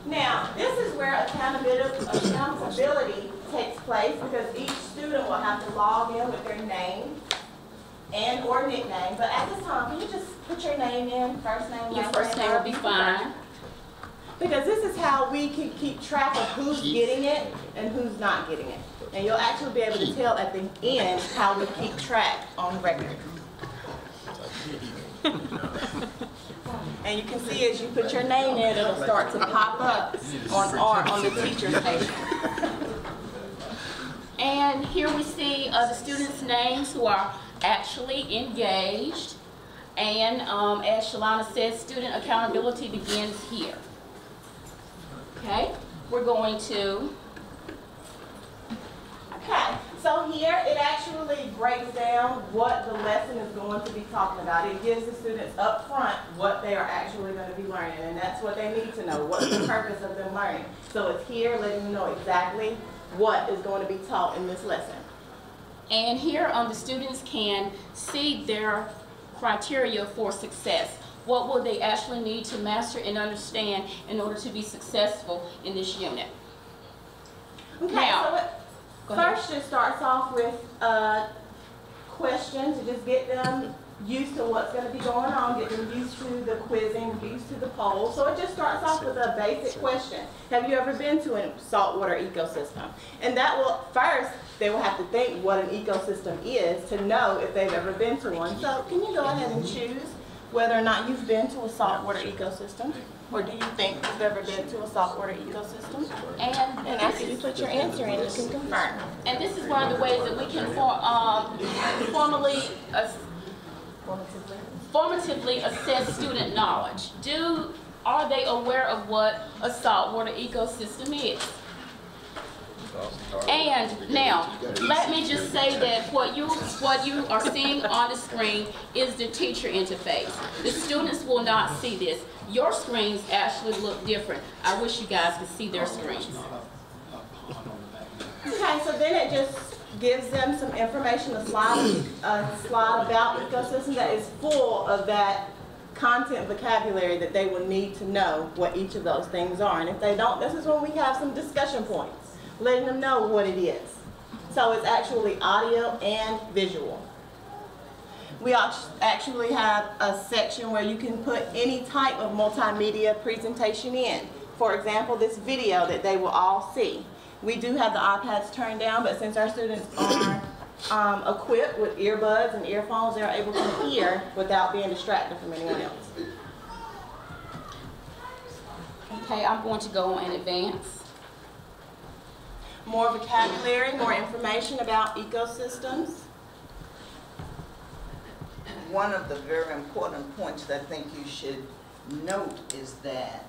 now, this is where accountability takes place, because each student will have to log in with their name and or nickname. But at this time, can you just put your name in, first name, your first name will be fine. Because this is how we can keep track of who's getting it and who's not getting it. And you'll actually be able to tell at the end how we keep track on record. And you can see as you put your name in, it'll start to pop up on the teacher's page. And here we see the students' names who are actually engaged. And as Shalana said, student accountability begins here. Okay, we're going to. Okay, so here it actually breaks down what the lesson is going to be talking about. It gives the students up front what they are actually going to be learning, and that's what they need to know. What's the purpose of them learning? So it's here letting them know exactly what is going to be taught in this lesson. And here the students can see their criteria for success. What will they actually need to master and understand in order to be successful in this unit? Okay, Now, so first it starts off with questions to just get them used to what's going to be going on, get them used to the quizzing, used to the polls. So it just starts off with a basic question. Have you ever been to a saltwater ecosystem? And that will, first, they will have to think what an ecosystem is to know if they've ever been to one. So can you go ahead and choose whether or not you've been to a saltwater ecosystem? Or do you think you've ever been to a saltwater ecosystem? And after you put your answer in, you can confirm. And this is one of the ways that we can formatively assess student knowledge. Are they aware of what a saltwater ecosystem is? And now, let me just say that what you are seeing on the screen is the teacher interface. The students will not see this. Your screens actually look different. I wish you guys could see their screens. Okay, so then it just gives them some information, a slide about ecosystems that is full of that content vocabulary that they will need to know what each of those things are. And if they don't, this is when we have some discussion points, letting them know what it is. So it's actually audio and visual. We actually have a section where you can put any type of multimedia presentation in. For example, this video that they will all see. We do have the iPads turned down, but since our students are equipped with earbuds and earphones, they're able to hear without being distracted from anyone else. Okay, I'm going to go in advance. More vocabulary, more information about ecosystems. One of the very important points that I think you should note is that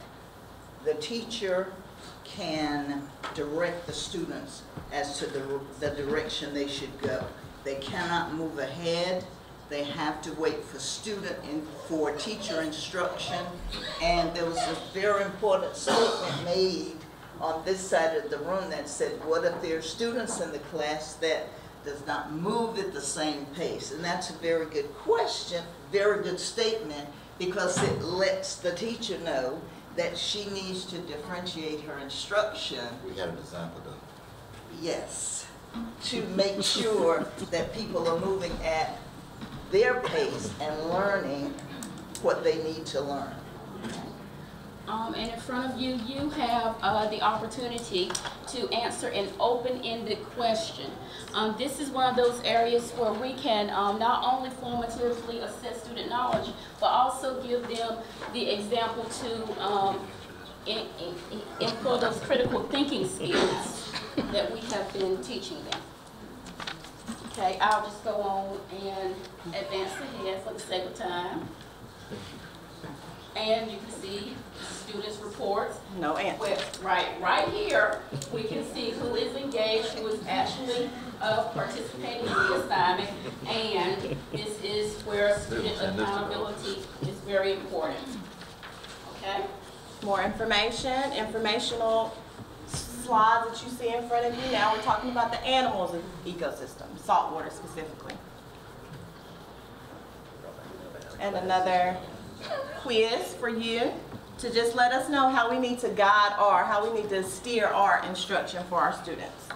the teacher can direct the students as to the direction they should go. They cannot move ahead. They have to wait for teacher instruction. And there was a very important statement made on this side of the room that said, what if there are students in the class that does not move at the same pace? And that's a very good question, very good statement, because it lets the teacher know that she needs to differentiate her instruction. We had an example though. Yes, to make sure that people are moving at their pace and learning what they need to learn. And in front of you, you have the opportunity to answer an open-ended question. This is one of those areas where we can not only formatively assess student knowledge, but also give them the example to employ those critical thinking skills that we have been teaching them. Okay, I'll just go on and advance ahead for the sake of time. And you can see students' reports. No answer. Right here, we can see who is engaged, who is actually participating in the assignment, and this is where student accountability is very important. Okay? More information, informational slides that you see in front of you. Now we're talking about the animals of ecosystems, saltwater specifically. And another quiz for you to just let us know how we need to guide how we need to steer our instruction for our students.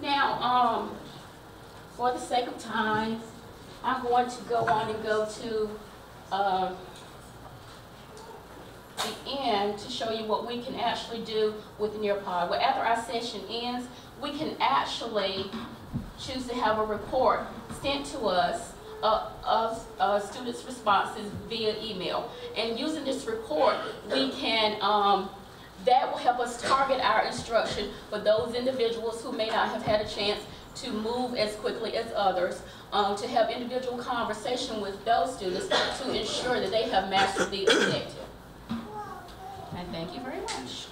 Now, for the sake of time, I'm going to go on and go to the end to show you what we can actually do with Nearpod. Well, after our session ends, we can actually choose to have a report sent to us of students' responses via email. And using this report, we can, that will help us target our instruction for those individuals who may not have had a chance to move as quickly as others, to have individual conversation with those students to ensure that they have mastered the objective. And Thank you very much.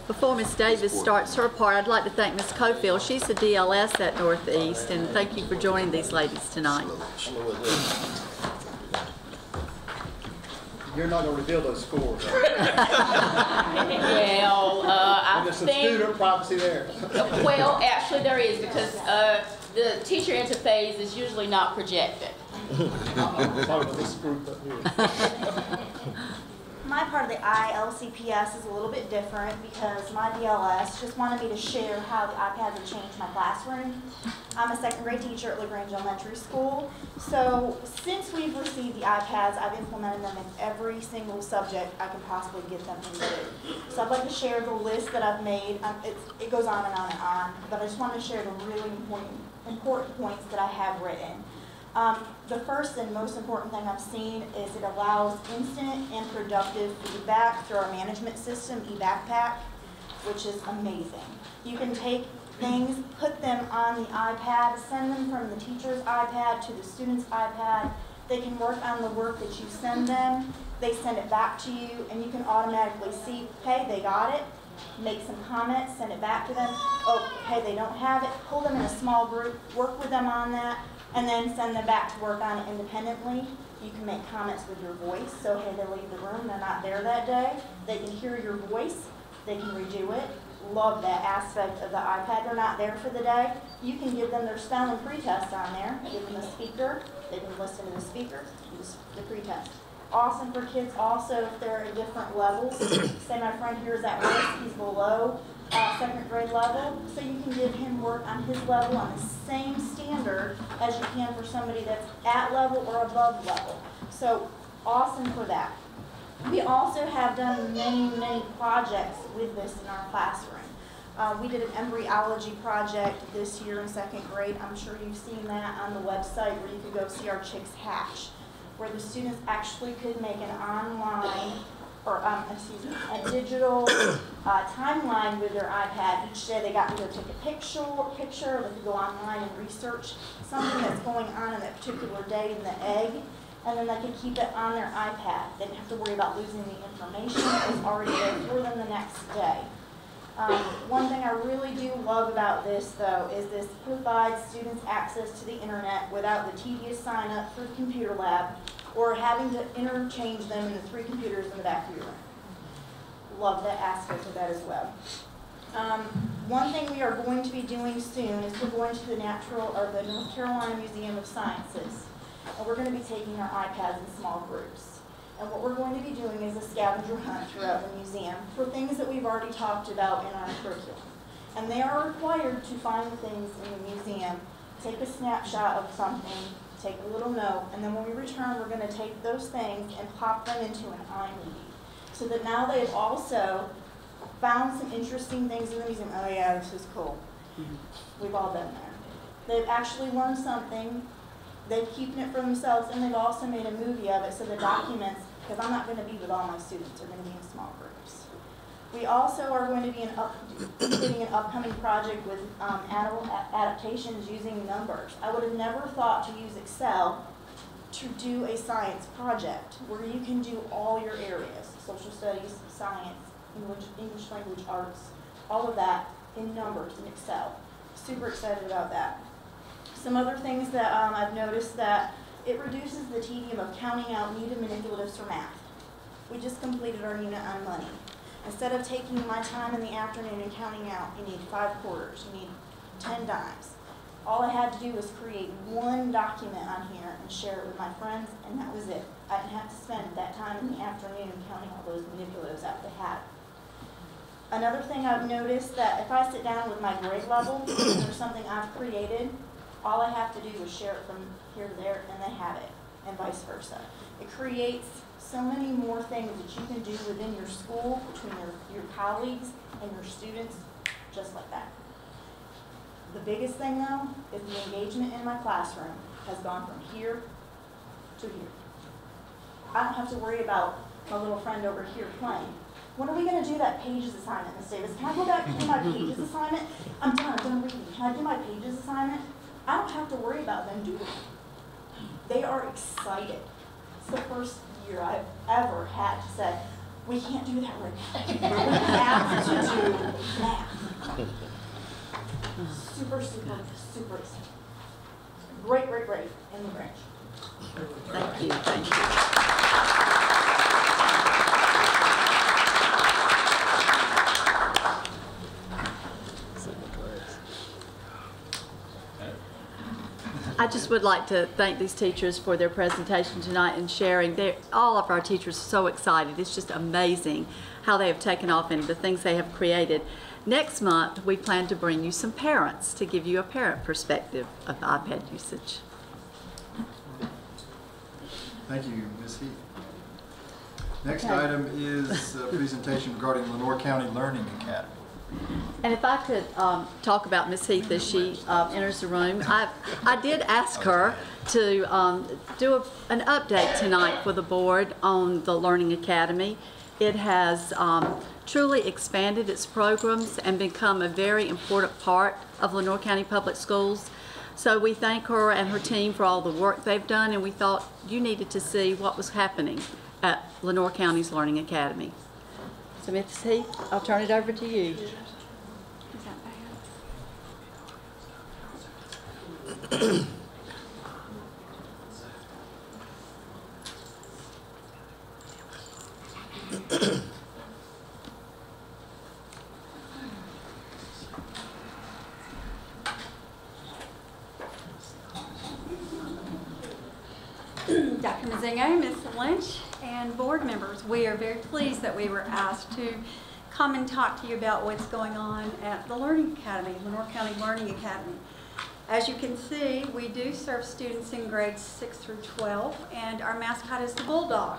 Before Ms. Davis starts her part, I'd like to thank Ms. Cofield. She's the DLS at Northeast, and thank you for joining these ladies tonight. You're not going to reveal those scores. Well, I and there's some think, student privacy there. well, actually there is, because the teacher interface is usually not projected. This group up here. My part of the ILCPS is a little bit different because my DLS just wanted me to share how the iPads have changed my classroom. I'm a second grade teacher at LaGrange Elementary School. So since we've received the iPads, I've implemented them in every single subject I can possibly get them into. So I'd like to share the list that I've made. It goes on and on and on, but I just want to share the really important points that I have written. The first and most important thing I've seen is it allows instant and productive feedback through our management system, eBackpack, which is amazing. You can take things, put them on the iPad, send them from the teacher's iPad to the student's iPad. They can work on the work that you send them. They send it back to you, and you can automatically see, hey, they got it. Make some comments, send it back to them. Oh, hey, they don't have it. Pull them in a small group, work with them on that, and then send them back to work on it independently. You can make comments with your voice. So, hey, they leave the room, they're not there that day. They can hear your voice. They can redo it. Love that aspect of the iPad. They're not there for the day. You can give them their spelling pretest on there. Give them a speaker. They can listen to the speaker, the pretest. Awesome for kids also if they're at different levels. Say my friend here is at risk, he's below second grade level, so you can give him work on his level on the same standard as you can for somebody that's at level or above level. So awesome for that. We also have done many projects with this in our classroom. We did an embryology project this year in second grade. I'm sure you've seen that on the website where you could go see our chicks hatch, where the students actually could make an online, or a digital timeline with their iPad. Each day they got to go take a picture, they could go online and research something that's going on in that particular day in the egg, and then they could keep it on their iPad. They didn't have to worry about losing the information. It was already there for them the next day. One thing I really do love about this, though, is this provides students access to the internet without the tedious sign up for the computer lab or having to interchange them in the 3 computers in the back of your room. Love that aspect of that as well. One thing we are going to be doing soon is we're going to the North Carolina Museum of Sciences, and we're going to be taking our iPads in small groups. And what we're going to be doing is a scavenger hunt throughout the museum for things that we've already talked about in our curriculum. And they are required to find things in the museum, take a snapshot of something, take a little note, and then when we return, we're going to take those things and pop them into an iMovie. So that now they've also found some interesting things in the museum. Oh yeah, this is cool. We've all been there. They've actually learned something. They're keeping it for themselves, and they've also made a movie of it, so the documents, because I'm not going to be with all my students, they're going to be in small groups. We also are going to be doing an upcoming project with adaptations using numbers. I would have never thought to use Excel to do a science project where you can do all your areas, social studies, science, English language arts, all of that in numbers in Excel. Super excited about that. Some other things that I've noticed that it reduces the tedium of counting out needed manipulatives for math. We just completed our unit on money. Instead of taking my time in the afternoon and counting out, you need 5 quarters, you need 10 dimes. All I had to do was create one document on here and share it with my friends, and that was it. I didn't have to spend that time in the afternoon counting all those manipulatives out the hat. Another thing I've noticed that if I sit down with my grade level, and there's something I've created, all I have to do is share it from here to there, and they have it, and vice versa. It creates so many more things that you can do within your school, between your colleagues and your students, just like that. The biggest thing, though, is the engagement in my classroom has gone from here to here. I don't have to worry about my little friend over here playing. When are we going to do that pages assignment, Ms. Davis? Can I go back to do my pages assignment? I'm done reading. Can when I do my pages assignment, I don't have to worry about them doing it. They are excited. It's the first year I've ever had to say, we can't do that right now. We have to do math. Super excited. Great in the branch. Thank you, thank you. I just would like to thank these teachers for their presentation tonight and sharing. All of our teachers are so excited. It's just amazing how they have taken off and the things they have created. Next month, we plan to bring you some parents to give you a parent perspective of iPad usage. Thank you, Ms. Heath. Next item is a presentation regarding Lenoir County Learning Academy. And if I could talk about Ms. Heath as she enters the room, I did ask her to do an update tonight for the board on the Learning Academy. It has truly expanded its programs and become a very important part of Lenoir County Public Schools. So we thank her and her team for all the work they've done, and we thought you needed to see what was happening at Lenoir County's Learning Academy. So Ms. Heath, I'll turn it over to you. Dr. Mazingo, Ms. Lynch, and board members, we are very pleased that we were asked to come and talk to you about what's going on at the Learning Academy, Lenoir County Learning Academy. As you can see, we do serve students in grades 6 through 12, and our mascot is the bulldog.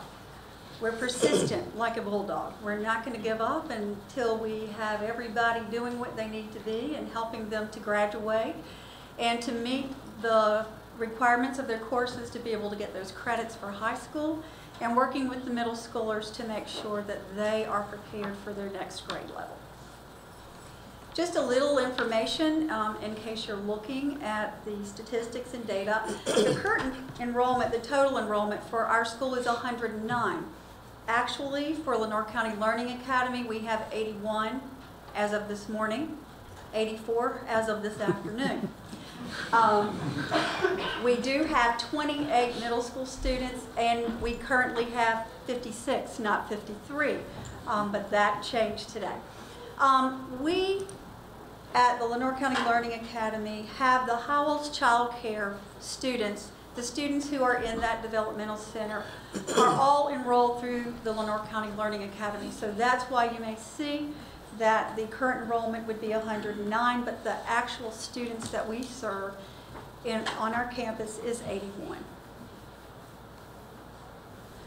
We're persistent like a bulldog. We're not going to give up until we have everybody doing what they need to be and helping them to graduate and to meet the requirements of their courses to be able to get those credits for high school, and working with the middle schoolers to make sure that they are prepared for their next grade level. Just a little information in case you're looking at the statistics and data. The current enrollment, the total enrollment for our school is 109. Actually, for Lenoir County Learning Academy, we have 81 as of this morning, 84 as of this afternoon. We do have 28 middle school students, and we currently have 56, not 53, but that changed today. We at the Lenoir County Learning Academy have the Howells Child Care students, the students who are in that developmental center, are all enrolled through the Lenoir County Learning Academy. So that's why you may see that the current enrollment would be 109, but the actual students that we serve on our campus is 81.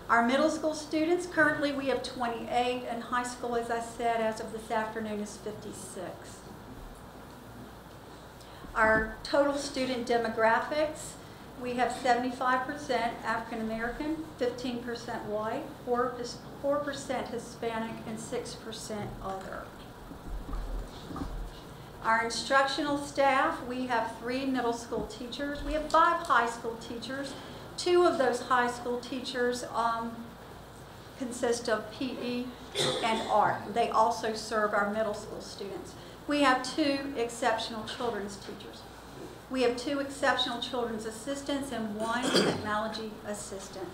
Our middle school students, currently we have 28, and high school, as I said, as of this afternoon is 56. Our total student demographics, we have 75% African American, 15% white, 4% Hispanic, and 6% other. Our instructional staff, we have 3 middle school teachers. We have 5 high school teachers. 2 of those high school teachers consist of PE and art. They also serve our middle school students. We have 2 exceptional children's teachers. We have 2 exceptional children's assistants and 1 technology assistant.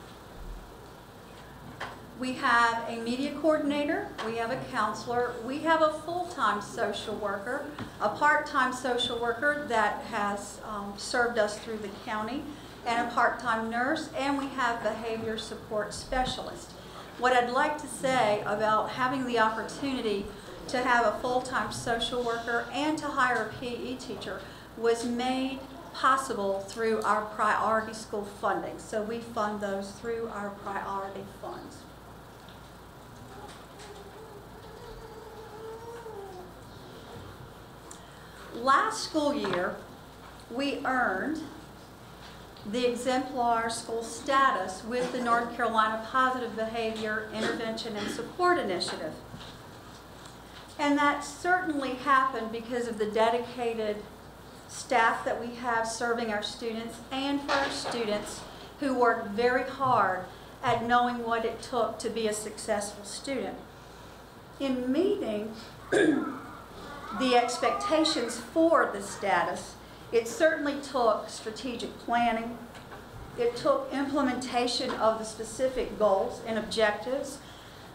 We have a media coordinator, we have a counselor, we have a full-time social worker, a part-time social worker that has served us through the county, and a part-time nurse, and we have behavior support specialist. What I'd like to say about having the opportunity to have a full-time social worker and to hire a PE teacher was made possible through our priority school funding. So we fund those through our priority funds. Last school year, we earned the exemplar school status with the North Carolina Positive Behavior Intervention and Support Initiative. And that certainly happened because of the dedicated staff that we have serving our students, and for our students who work very hard at knowing what it took to be a successful student. In meeting the expectations for the status, it certainly took strategic planning. It took implementation of the specific goals and objectives,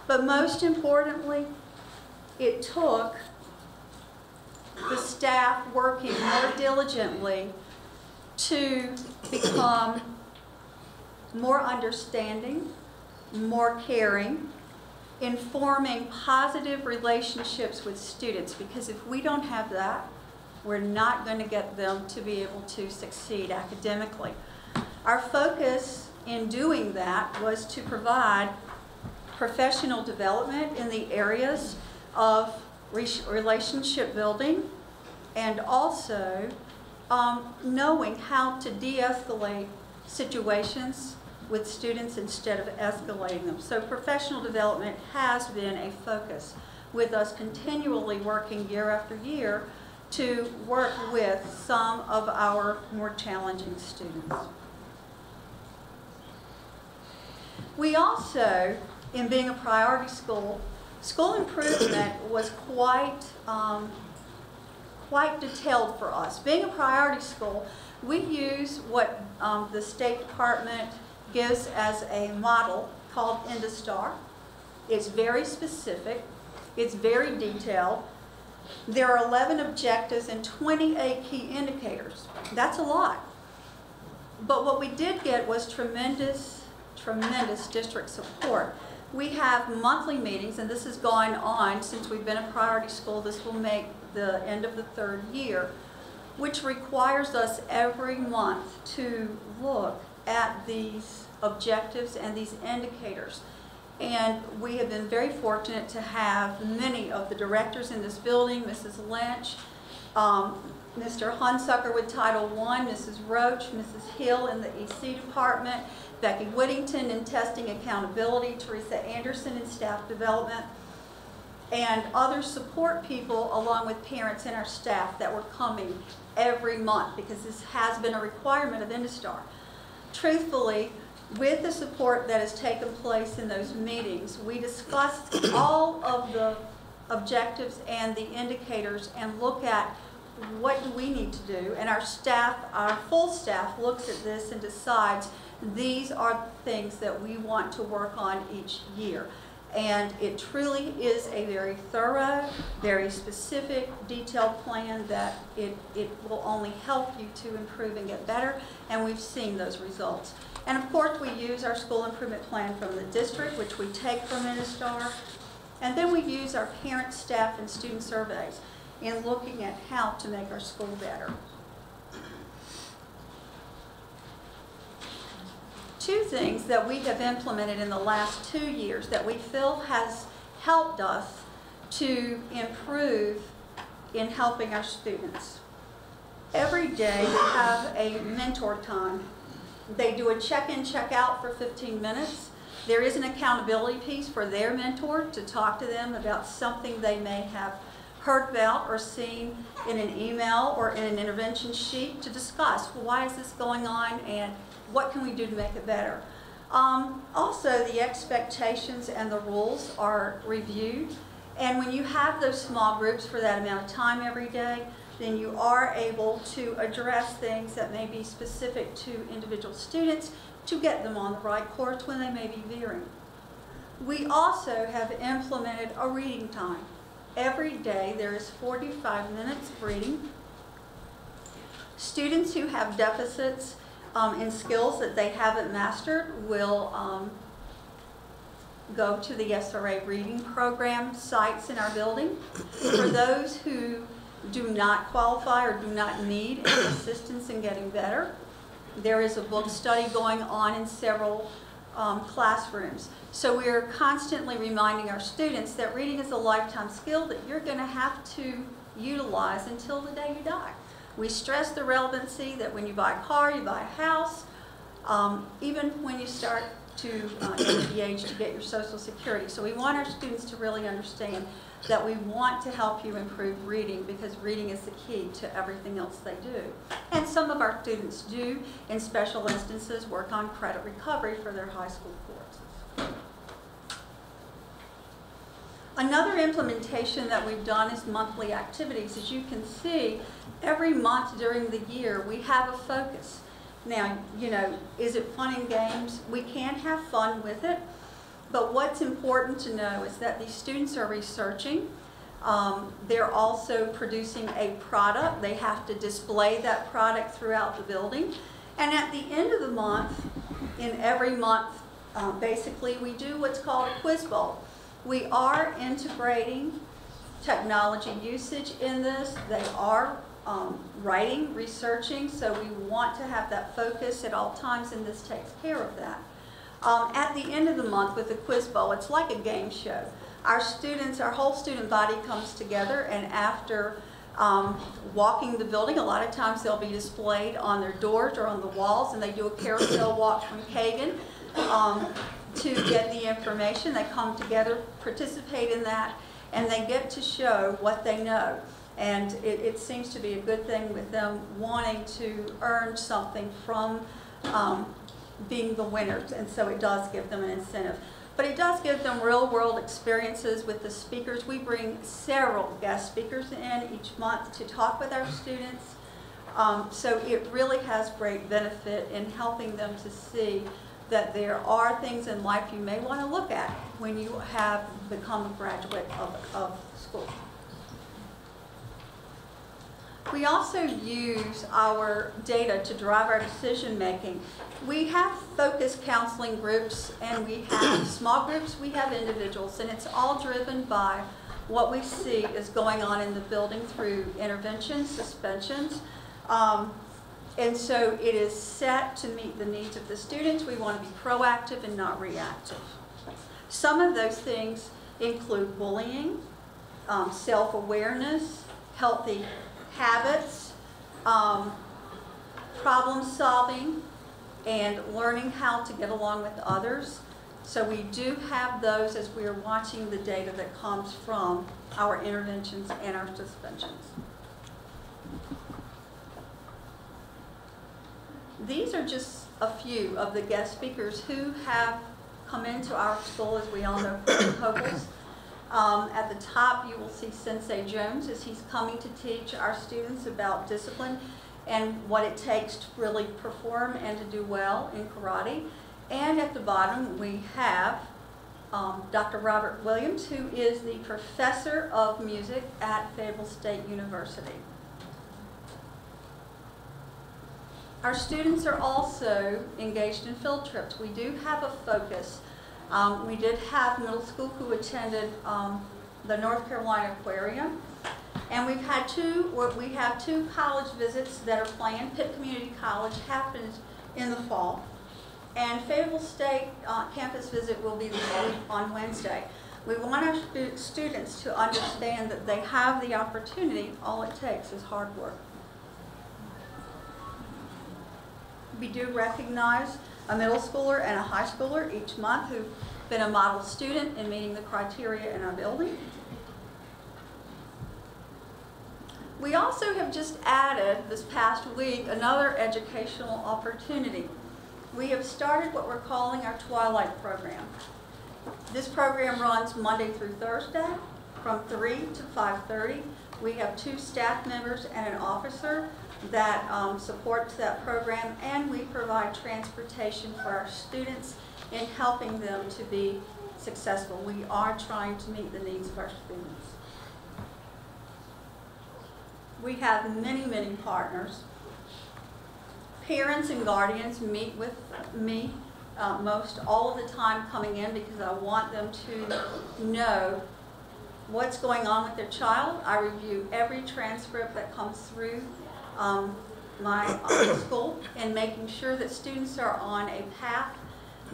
but most importantly, it took the staff working more diligently to become more understanding, more caring, informing positive relationships with students, because if we don't have that, we're not going to get them to be able to succeed academically. Our focus in doing that was to provide professional development in the areas of relationship building, and also knowing how to de-escalate situations with students instead of escalating them. So professional development has been a focus, with us continually working year after year to work with some of our more challenging students. We also, in being a priority school, school improvement was quite detailed for us. Being a priority school, we use what the State Department gives as a model called IndiSTAR. It's very specific. It's very detailed. There are 11 objectives and 28 key indicators. That's a lot. But what we did get was tremendous district support. We have monthly meetings, and this has gone on since we've been a priority school. This will make the end of the 3rd year, which requires us every month to look at these objectives and these indicators. And we have been very fortunate to have many of the directors in this building, Mrs. Lynch, Mr. Hunsucker with Title I, Mrs. Roach, Mrs. Hill in the EC department, Becky Whittington in testing accountability, Teresa Anderson in staff development, and other support people along with parents and our staff that were coming every month, because this has been a requirement of IndiSTAR. Truthfully, with the support that has taken place in those meetings, we discussed all of the objectives and the indicators and look at what do we need to do, and our staff, our full staff, looks at this and decides these are the things that we want to work on each year. And it truly is a very thorough, very specific, detailed plan that it will only help you to improve and get better, and we've seen those results. And of course, we use our school improvement plan from the district, which we take from IndiSTAR, and then we use our parent, staff, and student surveys in looking at how to make our school better. Two things that we have implemented in the last 2 years that we feel has helped us to improve in helping our students. Every day we have a mentor time. They do a check-in, check-out for 15 minutes. There is an accountability piece for their mentor to talk to them about something they may have heard about or seen in an email or in an intervention sheet to discuss, well, why is this going on and what can we do to make it better? Also, the expectations and the rules are reviewed. And when you have those small groups for that amount of time every day, then you are able to address things that may be specific to individual students to get them on the right course when they may be veering. We also have implemented a reading time. Every day there is 45 minutes of reading. Students who have deficits in skills that they haven't mastered will go to the SRA reading program sites in our building. For those who do not qualify or do not need any assistance in getting better, there is a book study going on in several classrooms. So we are constantly reminding our students that reading is a lifetime skill that you're going to have to utilize until the day you die. We stress the relevancy that when you buy a car, you buy a house, even when you start to the age to get your Social Security. So we want our students to really understand that we want to help you improve reading, because reading is the key to everything else they do. And some of our students do, in special instances, work on credit recovery for their high school courses. Another implementation that we've done is monthly activities. As you can see, every month during the year we have a focus. Now, you know, is it fun and games? We can have fun with it, but what's important to know is that these students are researching. They're also producing a product. They have to display that product throughout the building. And at the end of the month, in every month, basically we do what's called a quiz bowl. We are integrating technology usage in this. They are writing, researching, so we want to have that focus at all times, and this takes care of that. At the end of the month with the quiz bowl, it's like a game show. Our students, our whole student body comes together, and after walking the building, a lot of times they'll be displayed on their doors or on the walls, and they do a carousel walk from Kagan to get the information. They come together, participate in that, and they get to show what they know. And it seems to be a good thing with them wanting to earn something from being the winners, and so it does give them an incentive. But it does give them real-world experiences with the speakers. We bring several guest speakers in each month to talk with our students. So it really has great benefit in helping them to see that there are things in life you may want to look at when you have become a graduate of school. We also use our data to drive our decision making. We have focused counseling groups, and we have small groups, we have individuals, and it's all driven by what we see is going on in the building through interventions, suspensions. And so it is set to meet the needs of the students. We want to be proactive and not reactive. Some of those things include bullying, self-awareness, healthy habits, problem solving, and learning how to get along with others. So we do have those as we are watching the data that comes from our interventions and our suspensions. These are just a few of the guest speakers who have come into our school, as we all know, from Hochul's. At the top, you will see Sensei Jones, as he's coming to teach our students about discipline and what it takes to really perform and to do well in karate. And at the bottom, we have Dr. Robert Williams, who is the professor of music at Fayetteville State University. Our students are also engaged in field trips. We do have a focus. We did have middle school who attended the North Carolina Aquarium, and we have two college visits that are planned. Pitt Community College happens in the fall, and Fayetteville State campus visit will be on Wednesday. We want our students to understand that they have the opportunity. All it takes is hard work. We do recognize a middle schooler and a high schooler each month who've been a model student in meeting the criteria in our building. We also have just added this past week another educational opportunity. We have started what we're calling our Twilight program. This program runs Monday through Thursday from 3 to 5:30. We have 2 staff members and an officer that supports that program, and we provide transportation for our students in helping them to be successful. We are trying to meet the needs of our students. We have many, many partners. Parents and guardians meet with me most all of the time coming in, because I want them to know what's going on with their child. I review every transcript that comes through my school, and making sure that students are on a path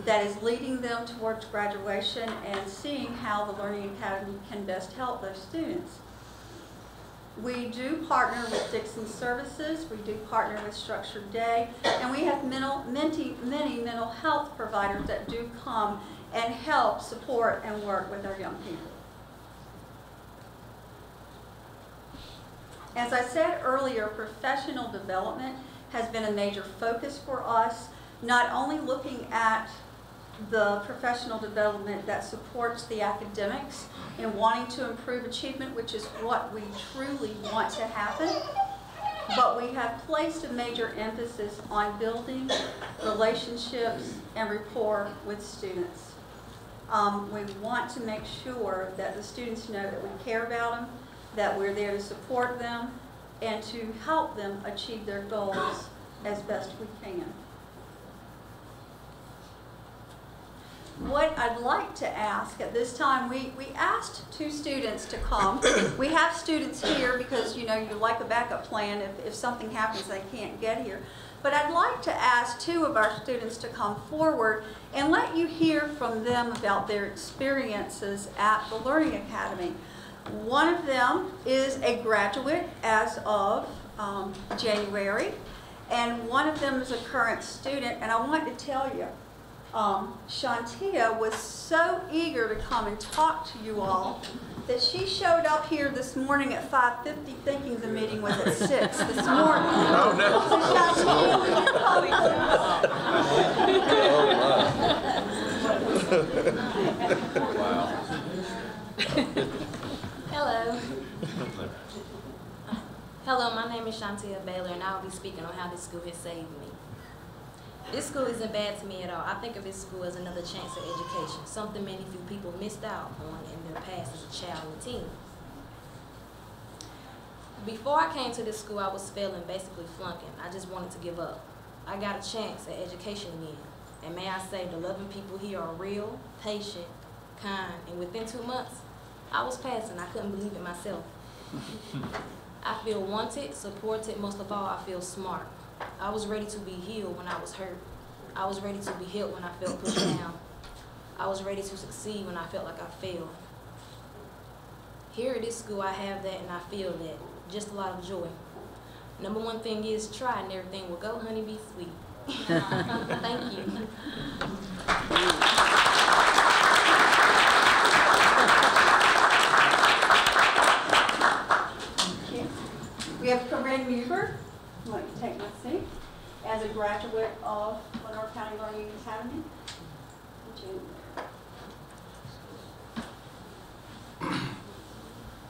that is leading them towards graduation, and seeing how the Learning Academy can best help those students. We do partner with Dixon Services, we do partner with Structured Day, and we have many mental health providers that do come and help support and work with our young people. As I said earlier, professional development has been a major focus for us, not only looking at the professional development that supports the academics and wanting to improve achievement, which is what we truly want to happen, but we have placed a major emphasis on building relationships and rapport with students. We want to make sure that the students know that we care about them, that we're there to support them, and to help them achieve their goals as best we can. What I'd like to ask at this time, we asked 2 students to come. We have students here because, you know, you like a backup plan if something happens they can't get here. But I'd like to ask 2 of our students to come forward and let you hear from them about their experiences at the Learning Academy. One of them is a graduate as of January, and one of them is a current student. And I want to tell you, Shantia was so eager to come and talk to you all that she showed up here this morning at 5:50 thinking the meeting was at 6 this morning. Oh, no. So Shantia, would you come Hello. Hello, my name is Shantia Baylor, and I will be speaking on how this school has saved me. This school isn't bad to me at all. I think of this school as another chance at education, something many few people missed out on in their past as a child and teen. Before I came to this school, I was failing, basically flunking. I just wanted to give up. I got a chance at education again, and may I say the loving people here are real, patient, kind, and within 2 months, I was passing. I couldn't believe it myself. I feel wanted, supported, most of all, I feel smart. I was ready to be healed when I was hurt. I was ready to be healed when I felt pushed down. I was ready to succeed when I felt like I failed. Here at this school, I have that and I feel that. Just a lot of joy. Number one thing is try and everything will go, honey, be sweet. Thank you. We have Corinne Muber, who would like to take my seat, as a graduate of Lenore County Learning Academy.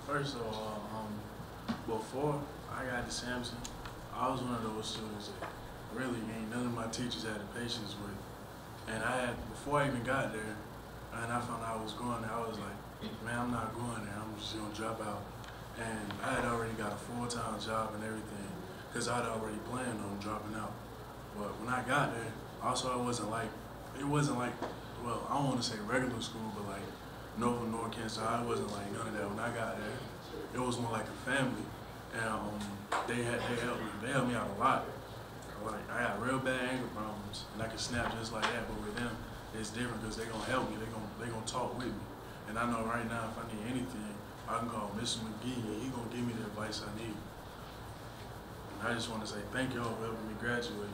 First of all, before I got to Samson, I was one of those students that really ain't none of my teachers had the patience with. And before I even got there, and I found out I was going there, I was like, man, I'm not going there, I'm just gonna drop out. And I had already got a full-time job and everything, because I'd already planned on dropping out. But when I got there, also it wasn't like, well, I don't want to say regular school, but like Nova, North Kansas, it wasn't like none of that. When I got there, it was more like a family. And they helped me out a lot. Like, I got real bad anger problems, and I can snap just like that, but with them, it's different because they're gonna help me, they're gonna talk with me. And I know right now, if I need anything, I can call Mr. McGee, and he's gonna give me the advice I need. And I just want to say thank y'all for helping me graduate.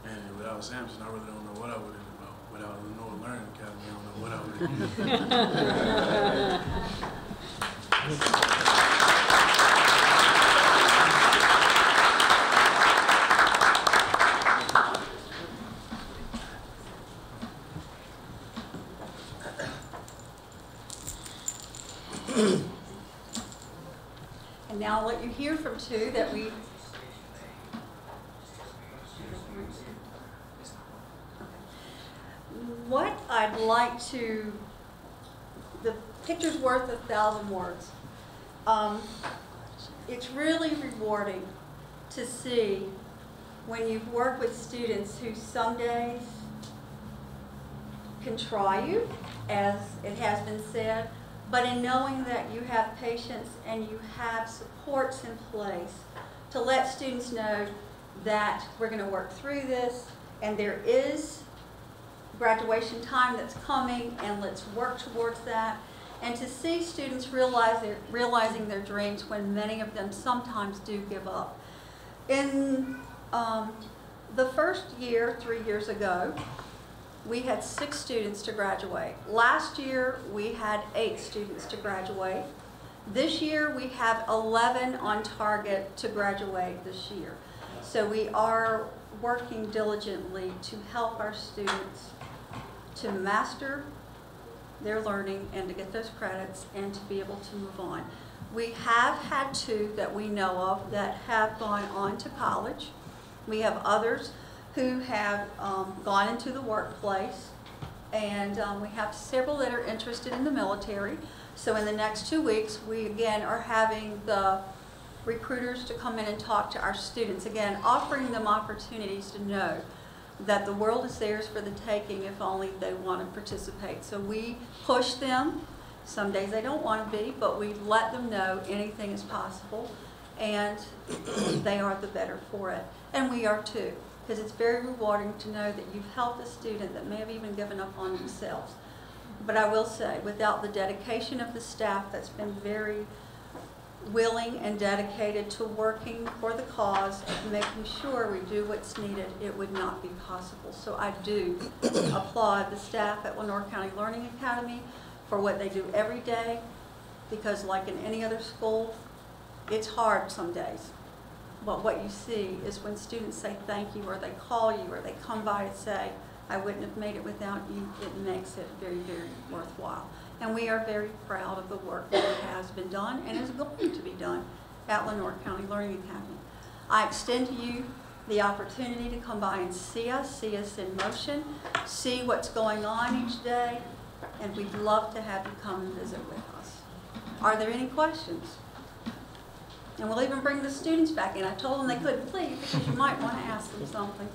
And without Samson, I really don't know what I would have done. Without Lenore Learning Academy, I don't know what I would have done. And now I'll let you hear from 2 that we... What I'd like to... The picture's worth 1,000 words. It's really rewarding to see when you've worked with students who some days can try you, as it has been said, but in knowing that you have patience and you have supports in place to let students know that we're going to work through this and there is graduation time that's coming and let's work towards that. and to see students realizing their dreams when many of them sometimes do give up. In the first year, 3 years ago, we had 6 students to graduate. Last year, we had 8 students to graduate. This year, we have 11 on target to graduate this year. So we are working diligently to help our students to master their learning and to get those credits and to be able to move on. We have had 2 that we know of that have gone on to college. We have others who have gone into the workplace, and we have several that are interested in the military. So in the next 2 weeks, we again are having the recruiters to come in and talk to our students, again offering them opportunities to know that the world is theirs for the taking if only they want to participate. So we push them. Some days they don't want to be, but we let them know anything is possible, and they are the better for it. And we are too, because it's very rewarding to know that you've helped a student that may have even given up on themselves. But I will say, without the dedication of the staff that's been very willing and dedicated to working for the cause of making sure we do what's needed, it would not be possible. So I do applaud the staff at Lenoir County Learning Academy for what they do every day, because like in any other school, it's hard some days. But what you see is when students say thank you, or they call you, or they come by and say, I wouldn't have made it without you, it makes it very, very worthwhile. And we are very proud of the work that has been done and is going to be done at Lenoir County Learning Academy. I extend to you the opportunity to come by and see us in motion, see what's going on each day, and we'd love to have you come and visit with us. Are there any questions? And we'll even bring the students back in. I told them they couldn't leave because you might want to ask them something.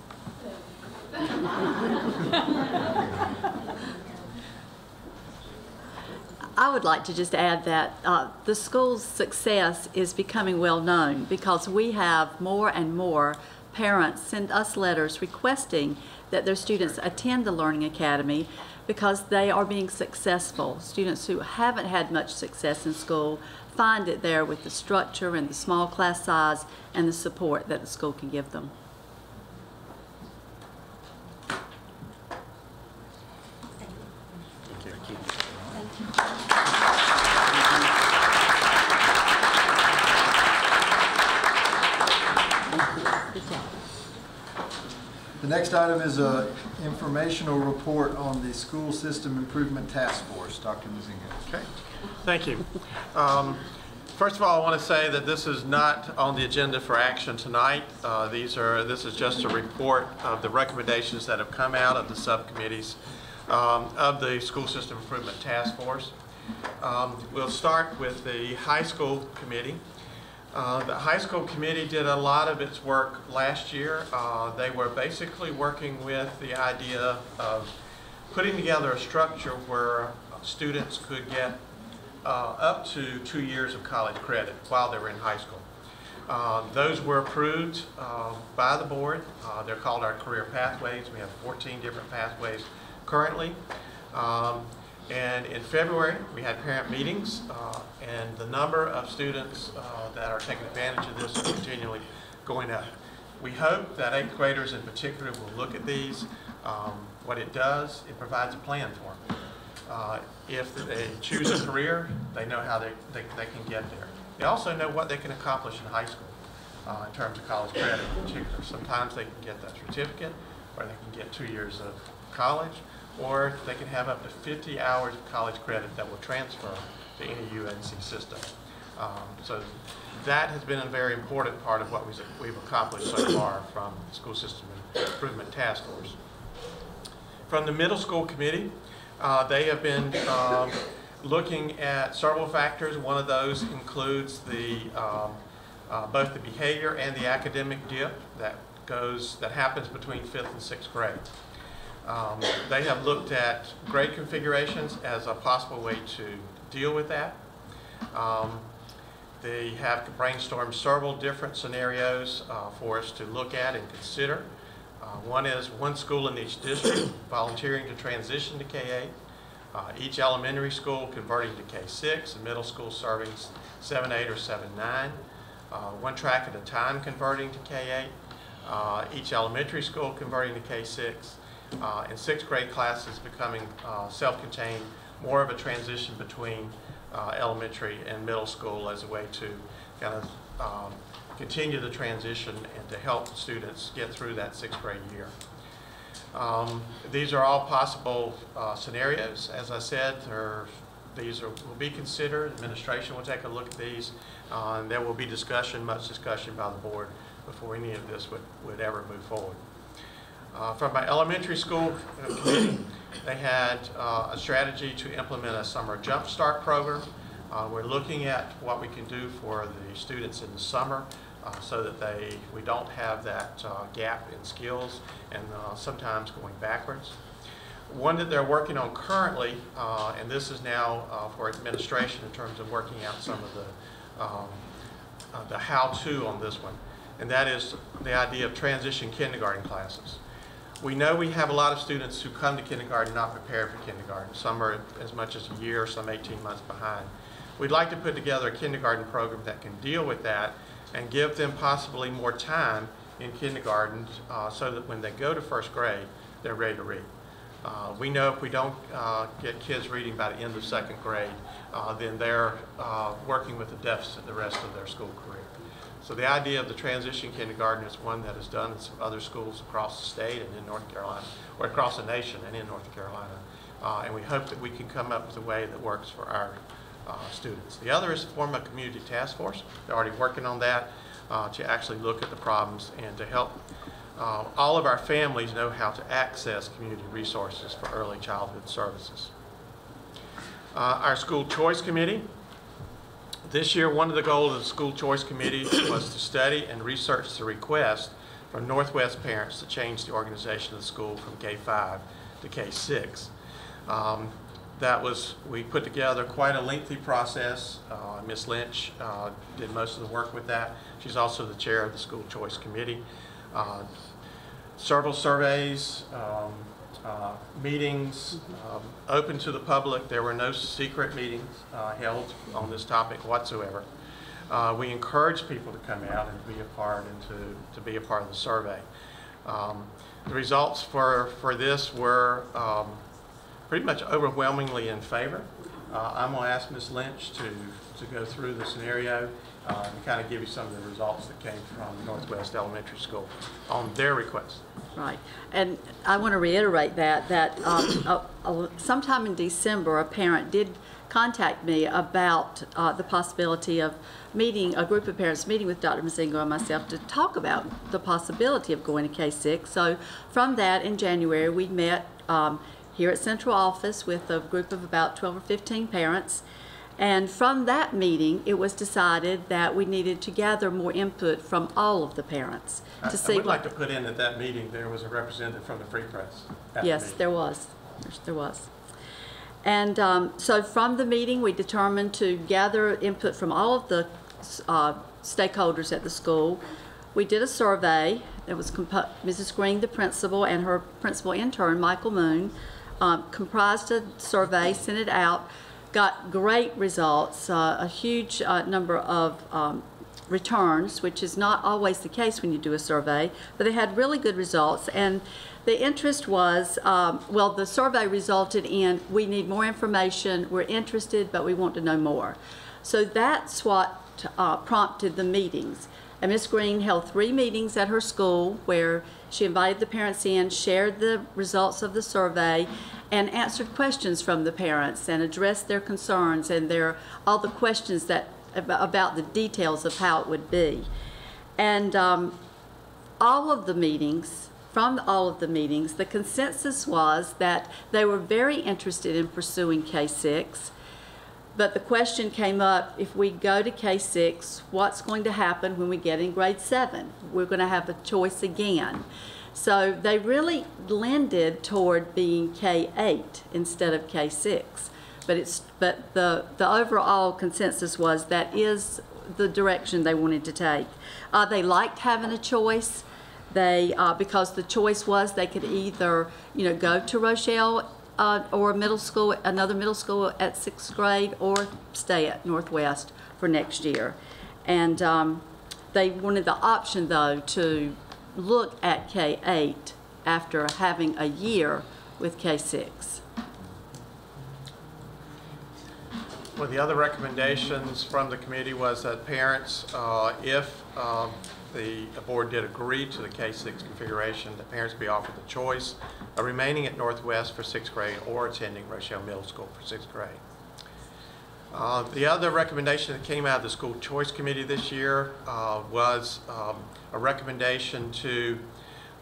I would like to just add that the school's success is becoming well known because we have more and more parents send us letters requesting that their students attend the Learning Academy because they are being successful. Students who haven't had much success in school find it there with the structure and the small class size and the support that the school can give them. The next item is an informational report on the School System Improvement Task Force. Dr. Muzinga. Okay, thank you. First of all, I want to say that this is not on the agenda for action tonight. This is just a report of the recommendations that have come out of the subcommittees of the School System Improvement Task Force. We'll start with the high school committee. The high school committee did a lot of its work last year. They were basically working with the idea of putting together a structure where students could get up to 2 years of college credit while they were in high school. Those were approved by the board. They're called our career pathways. We have 14 different pathways currently. And in February, we had parent meetings, and the number of students that are taking advantage of this is continually going up. We hope that 8th graders in particular will look at these. What it does, it provides a plan for them. If they choose a career, they know how they can get there. They also know what they can accomplish in high school in terms of college credit in particular. Sometimes they can get that certificate, or they can get 2 years of college, or they can have up to 50 hours of college credit that will transfer to any UNC system. So that has been a very important part of what we've accomplished so far from the School System Improvement Task Force. From the middle school committee, they have been looking at several factors. One of those includes both the behavior and the academic dip that happens between 5th and 6th grade. They have looked at grade configurations as a possible way to deal with that. They have brainstormed several different scenarios for us to look at and consider. One is one school in each district volunteering to transition to K-8. Each elementary school converting to K-6, and middle school serving 7-8 or 7-9. One track at a time converting to K-8. Each elementary school converting to K-6. And 6th grade classes becoming self-contained, more of a transition between elementary and middle school as a way to kind of continue the transition and to help students get through that 6th grade year. These are all possible scenarios. As I said, these will be considered. Administration will take a look at these, and there will be discussion, much discussion by the board before any of this would ever move forward. From my elementary school committee, they had a strategy to implement a summer jump start program. We're looking at what we can do for the students in the summer so that we don't have that gap in skills and sometimes going backwards. One that they're working on currently, and this is now for administration in terms of working out some of the how-to on this one, and that is the idea of transition kindergarten classes. We know we have a lot of students who come to kindergarten not prepared for kindergarten. Some are as much as a year, some 18 months behind. We'd like to put together a kindergarten program that can deal with that and give them possibly more time in kindergarten so that when they go to 1st grade, they're ready to read. We know if we don't get kids reading by the end of 2nd grade, then they're working with a deficit the rest of their school career. So the idea of the transition kindergarten is one that is done in some other schools across the state and in North Carolina, or across the nation and in North Carolina. And we hope that we can come up with a way that works for our students. The other is to form a community task force. They're already working on that to actually look at the problems and to help all of our families know how to access community resources for early childhood services. Our school choice committee. This year, one of the goals of the School Choice Committee was to study and research the request from Northwest parents to change the organization of the school from K-5 to K-6. We put together quite a lengthy process. Ms. Lynch did most of the work with that. She's also the chair of the School Choice Committee. Several surveys, meetings open to the public. There were no secret meetings held on this topic whatsoever. We encourage people to come out and be a part and to be a part of the survey. The results for this were pretty much overwhelmingly in favor. I'm going to ask Ms. Lynch to go through the scenario and kind of give you some of the results that came from Northwest Elementary School on their request. Right, and I want to reiterate that sometime in December, a parent did contact me about the possibility of a group of parents meeting with Dr. Mozingo and myself to talk about the possibility of going to K-6. So from that, in January, we met here at Central Office with a group of about 12 or 15 parents. And from that meeting, it was decided that we needed to gather more input from all of the parents. I would like to put in at that meeting there was a representative from the Free Press. Yes, there was. There was. And so from the meeting, we determined to gather input from all of the stakeholders at the school. We did a survey. It was Mrs. Green, the principal, and her principal intern, Michael Moon, comprised a survey, sent it out. Got great results, a huge number of returns, which is not always the case when you do a survey, but they had really good results. And the interest was, well, the survey resulted in, we need more information, we're interested, but we want to know more. So that's what prompted the meetings. And Ms. Green held 3 meetings at her school where she invited the parents in, shared the results of the survey, and answered questions from the parents and addressed their concerns and all the questions about the details of how it would be. And from all of the meetings, the consensus was that they were very interested in pursuing K-6, but the question came up, if we go to K-6, what's going to happen when we get in grade 7? We're going to have a choice again. So they really lended toward being K-8 instead of K-6. But the overall consensus was that is the direction they wanted to take. They liked having a choice. Because the choice was they could either go to Rochelle or middle school, another middle school at 6th grade, or stay at Northwest for next year. And they wanted the option, though, to look at K-8 after having a year with K-6. Well, the other recommendations from the committee was that parents, if the board did agree to the K-6 configuration, that parents be offered the choice of remaining at Northwest for 6th grade or attending Rochelle Middle School for 6th grade. The other recommendation that came out of the School Choice Committee this year was a recommendation to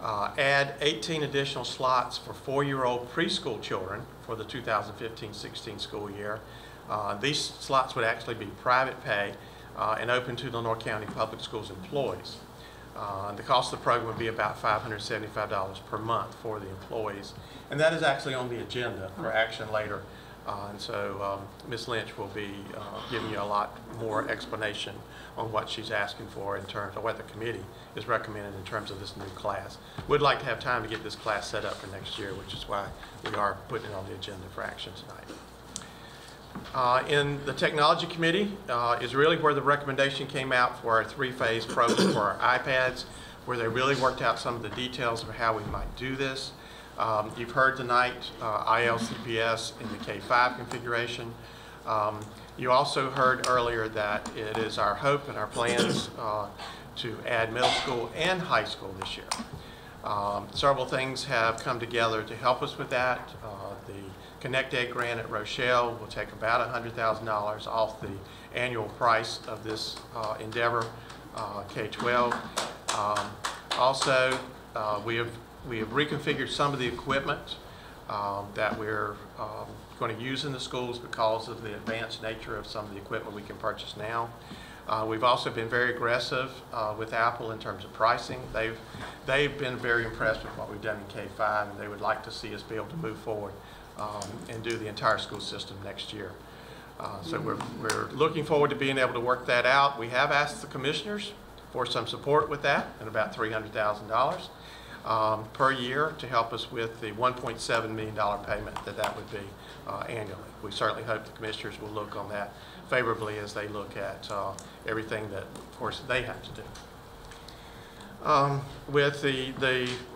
add 18 additional slots for 4-year-old preschool children for the 2015-16 school year. These slots would actually be private pay and open to the Lenore County Public Schools employees. The cost of the program would be about $575 per month for the employees. And that is actually on the agenda for action later. And so Ms. Lynch will be giving you a lot more explanation on what she's asking for in terms of what the committee is recommending in terms of this new class. We'd like to have time to get this class set up for next year, which is why we are putting it on the agenda for action tonight. In the Technology Committee is really where the recommendation came out for our 3-phase program for our iPads, where they really worked out some of the details of how we might do this. You've heard tonight ILCPS in the K-5 configuration. You also heard earlier that it is our hope and our plans to add middle school and high school this year. Several things have come together to help us with that. The Connect Ed grant at Rochelle will take about $100,000 off the annual price of this endeavor, K-12. Also, we have reconfigured some of the equipment that we're going to use in the schools because of the advanced nature of some of the equipment we can purchase now. We've also been very aggressive with Apple in terms of pricing. They've been very impressed with what we've done in K-5, and they would like to see us be able to move forward and do the entire school system next year. So we're looking forward to being able to work that out. We have asked the commissioners for some support with that, and about $300,000 per year to help us with the $1.7 million payment that would be annually. We certainly hope the commissioners will look on that favorably as they look at everything that, of course, they have to do.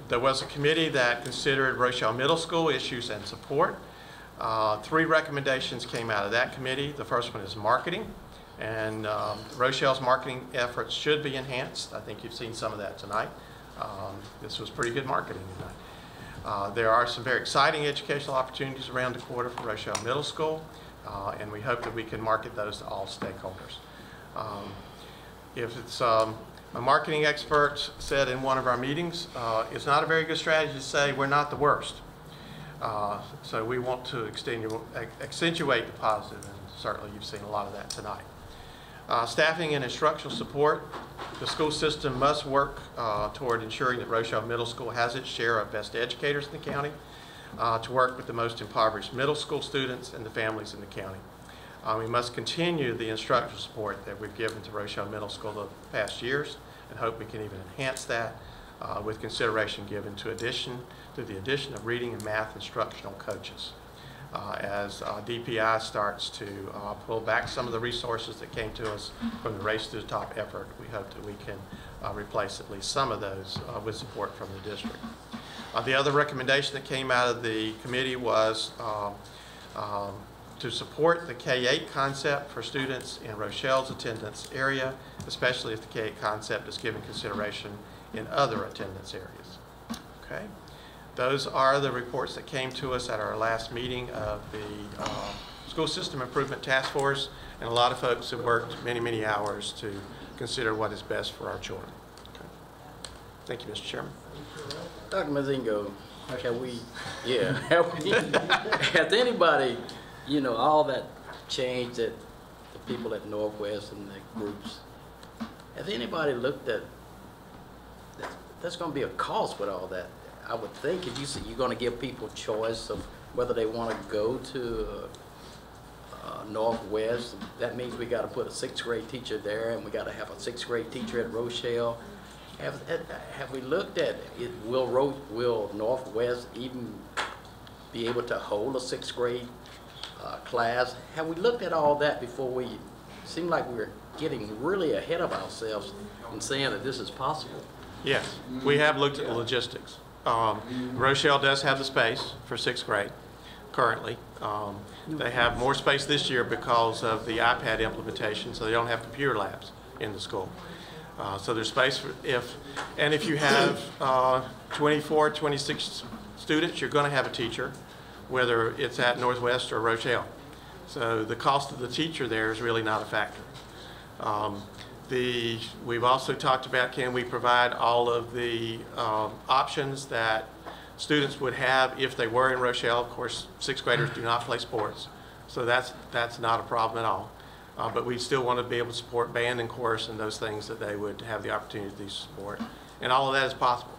There was a committee that considered Rochelle Middle School issues and support. 3 recommendations came out of that committee. The first one is marketing, and Rochelle's marketing efforts should be enhanced. I think you've seen some of that tonight. This was pretty good marketing tonight. There are some very exciting educational opportunities around the quarter for Rochelle Middle School, and we hope that we can market those to all stakeholders. If it's a marketing expert said in one of our meetings, it's not a very good strategy to say we're not the worst. So we want to accentuate the positive, and certainly you've seen a lot of that tonight. Staffing and instructional support. The school system must work toward ensuring that Rochelle Middle School has its share of best educators in the county to work with the most impoverished middle school students and the families in the county. We must continue the instructional support that we've given to Rochelle Middle School the past years and hope we can even enhance that with consideration given to the addition of reading and math instructional coaches. As DPI starts to pull back some of the resources that came to us from the Race to the Top effort, we hope that we can replace at least some of those with support from the district. The other recommendation that came out of the committee was to support the K-8 concept for students in Rochelle's attendance area, especially if the K-8 concept is given consideration in other attendance areas. Okay. Those are the reports that came to us at our last meeting of the School System Improvement Task Force, and a lot of folks have worked many, many hours to consider what is best for our children. Okay. Thank you, Mr. Chairman. Dr. Mazingo, has anybody, all that change that the people at Northwest and the groups, has anybody looked at, that's going to be a cost with all that? I would think if you're going to give people choice of whether they want to go to Northwest, that means we got to put a 6th grade teacher there, and we got to have a 6th grade teacher at Rochelle. Have we looked at it? Will Northwest even be able to hold a sixth grade class? Have we looked at all that before we seem like we're getting really ahead of ourselves and saying that this is possible? Yes, we have looked at the logistics. Rochelle does have the space for sixth grade currently. They have more space this year because of the iPad implementation, so they don't have computer labs in the school. So there's space for if you have 24, 26 students, you're going to have a teacher, whether it's at Northwest or Rochelle. So the cost of the teacher there is really not a factor. We've also talked about, can we provide all of the options that students would have if they were in Rochelle. Of course, sixth graders do not play sports, so that's not a problem at all. But we still want to be able to support band and chorus and those things that they would have the opportunity to support. And all of that is possible.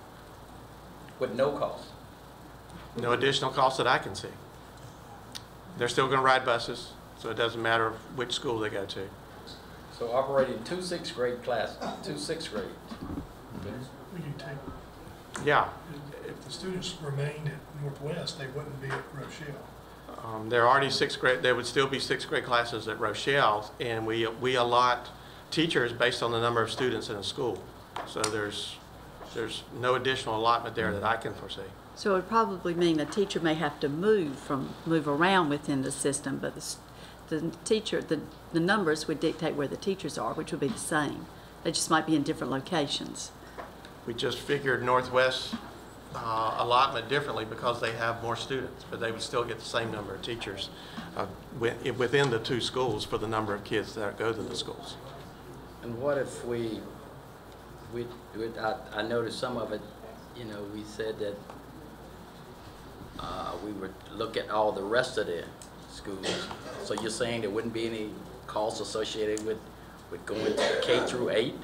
With no cost? No additional cost that I can see. They're still going to ride buses, so it doesn't matter which school they go to. So operating two sixth grade classes, two sixth grades. We can take. Yeah. If the students remained at Northwest, they wouldn't be at Rochelle. There are already sixth grade. There would still be sixth grade classes at Rochelle, and we allot teachers based on the number of students in a school. So there's no additional allotment there that I can foresee. So it would probably mean a teacher may have to move around within the system, but the numbers would dictate where the teachers are, which would be the same. They just might be in different locations. We just figured Northwest allotment differently because they have more students, but they would still get the same number of teachers within the two schools for the number of kids that go to the schools. And what if I noticed some of it, you know, we said that we would look at all the rest of the schools. So you're saying there wouldn't be any costs associated with going to K through 8?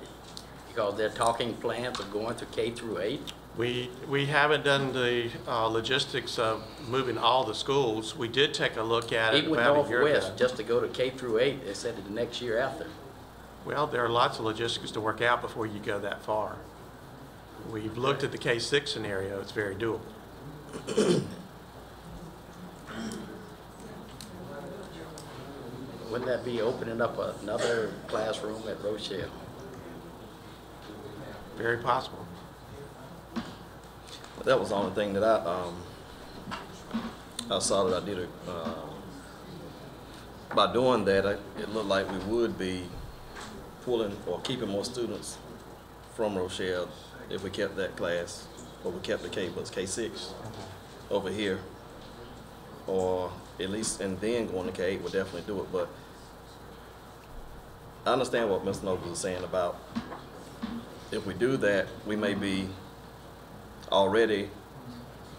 Because they're talking plans of going to K through 8? We haven't done the logistics of moving all the schools. We did take a look at it even with about a year ago. Northwest, just to go to K through 8, they said it the next year after. Well, there are lots of logistics to work out before you go that far. We've looked at the K-6 scenario. It's very doable. Wouldn't that be opening up another classroom at Rochelle? Very possible. That was the only thing that I saw that I did. By doing that, it looked like we would be pulling or keeping more students from Rochelle if we kept that class, or we kept the K6 over here, or at least, and then going to K8 would definitely do it. But I understand what Mr. Noble is saying about if we do that, we may be already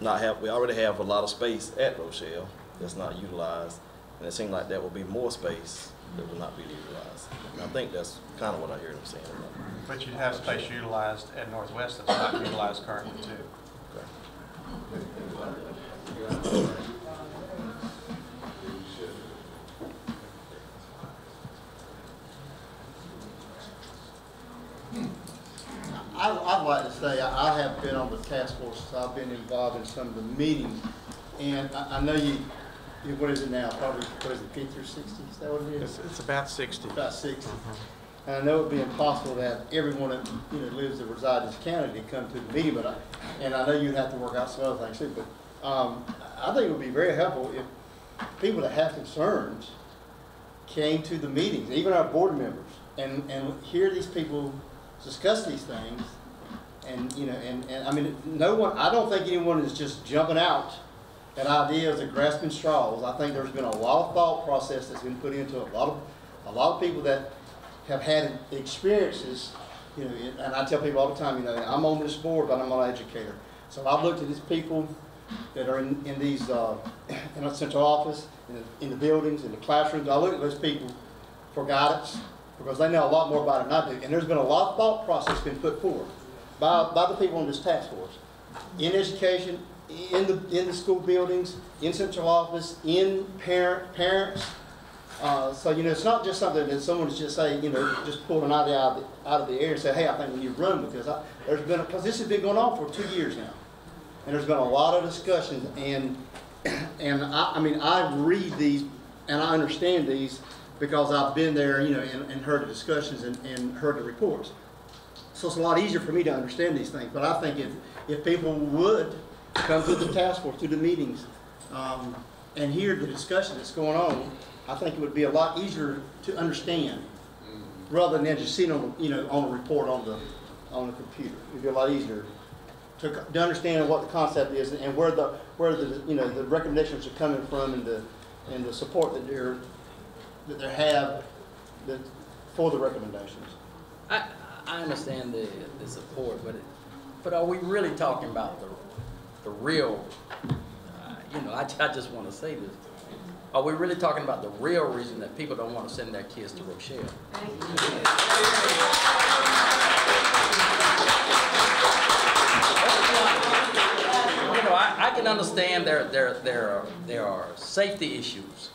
we already have a lot of space at Rochelle that's not utilized, and it seems like that will be more space that will not be utilized. And I think that's kind of what I hear them saying. But you'd have space utilized at Northwest that's not utilized currently too. Okay. I'd like to say I have been on the task force. I've been involved in some of the meetings, and I know what is it now? Probably, what is it, 50 or 60? Is that what it is? It's about 60. About 60. And I know it would be impossible to have everyone that lives or resides in this county to come to the meeting, but I know you'd have to work out some other things too. But I think it would be very helpful if people that have concerns came to the meetings, even our board members, and hear these people discuss these things, and I mean, I don't think anyone is just jumping out at ideas and grasping straws. I think there's been a lot of thought process that's been put into it. A lot of people that have had experiences, and I tell people all the time, I'm on this board, but I'm not an educator. So I've looked at these people that are in these in our central office, in the buildings, in the classrooms. I look at those people for guidance, because they know a lot more about it than I do. And there's been a lot of thought process been put forward by the people on this task force, in education, in the school buildings, in central office, in parents. So it's not just something that someone's just saying, just pull an idea out of the air and say, hey, I think we need to run with this. Because this has been going on for 2 years now, and there's been a lot of discussions, and And I mean, I read these and I understand these because I've been there, you know, and heard the discussions and heard the reports. So it's a lot easier for me to understand these things. But I think if people would come to the task force, to the meetings, and hear the discussion that's going on, I think it would be a lot easier to understand rather than just seeing on, you know, on a report on the computer. It'd be a lot easier to understand what the concept is and where the you know, the recommendations are coming from and the support that they have for the recommendations. I understand the support, but are we really talking about the real? You know, I just want to say this. Are we really talking about the real reason that people don't want to send their kids to Rochelle? You know, I can understand there are safety issues.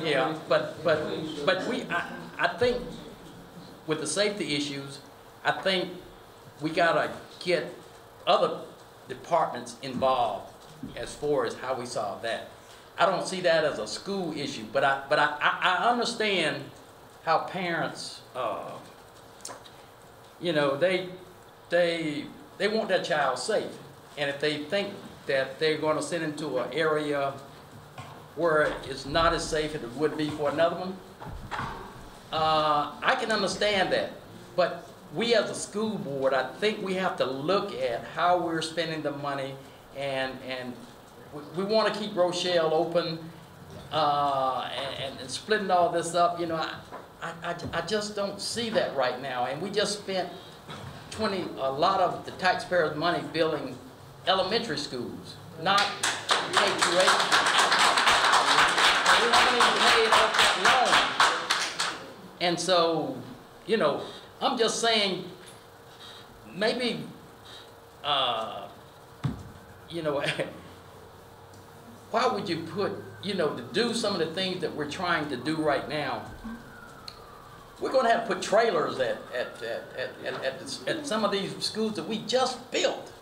Yeah, but I think with the safety issues, I think we gotta get other departments involved as far as how we solve that. I don't see that as a school issue, but I understand how parents, you know, they want their child safe, and if they think that they're going to send into an area where it's not as safe as it would be for another one, I can understand that, but we as a school board, I think we have to look at how we're spending the money, and we want to keep Rochelle open, and splitting all this up. You know, I just don't see that right now, and we just spent a lot of the taxpayers' money building elementary schools, not K-8. We haven't even paid off that loan, and so, you know, I'm just saying, maybe, you know, why would you put, you know, to do some of the things that we're trying to do right now, we're going to have to put trailers at some of these schools that we just built.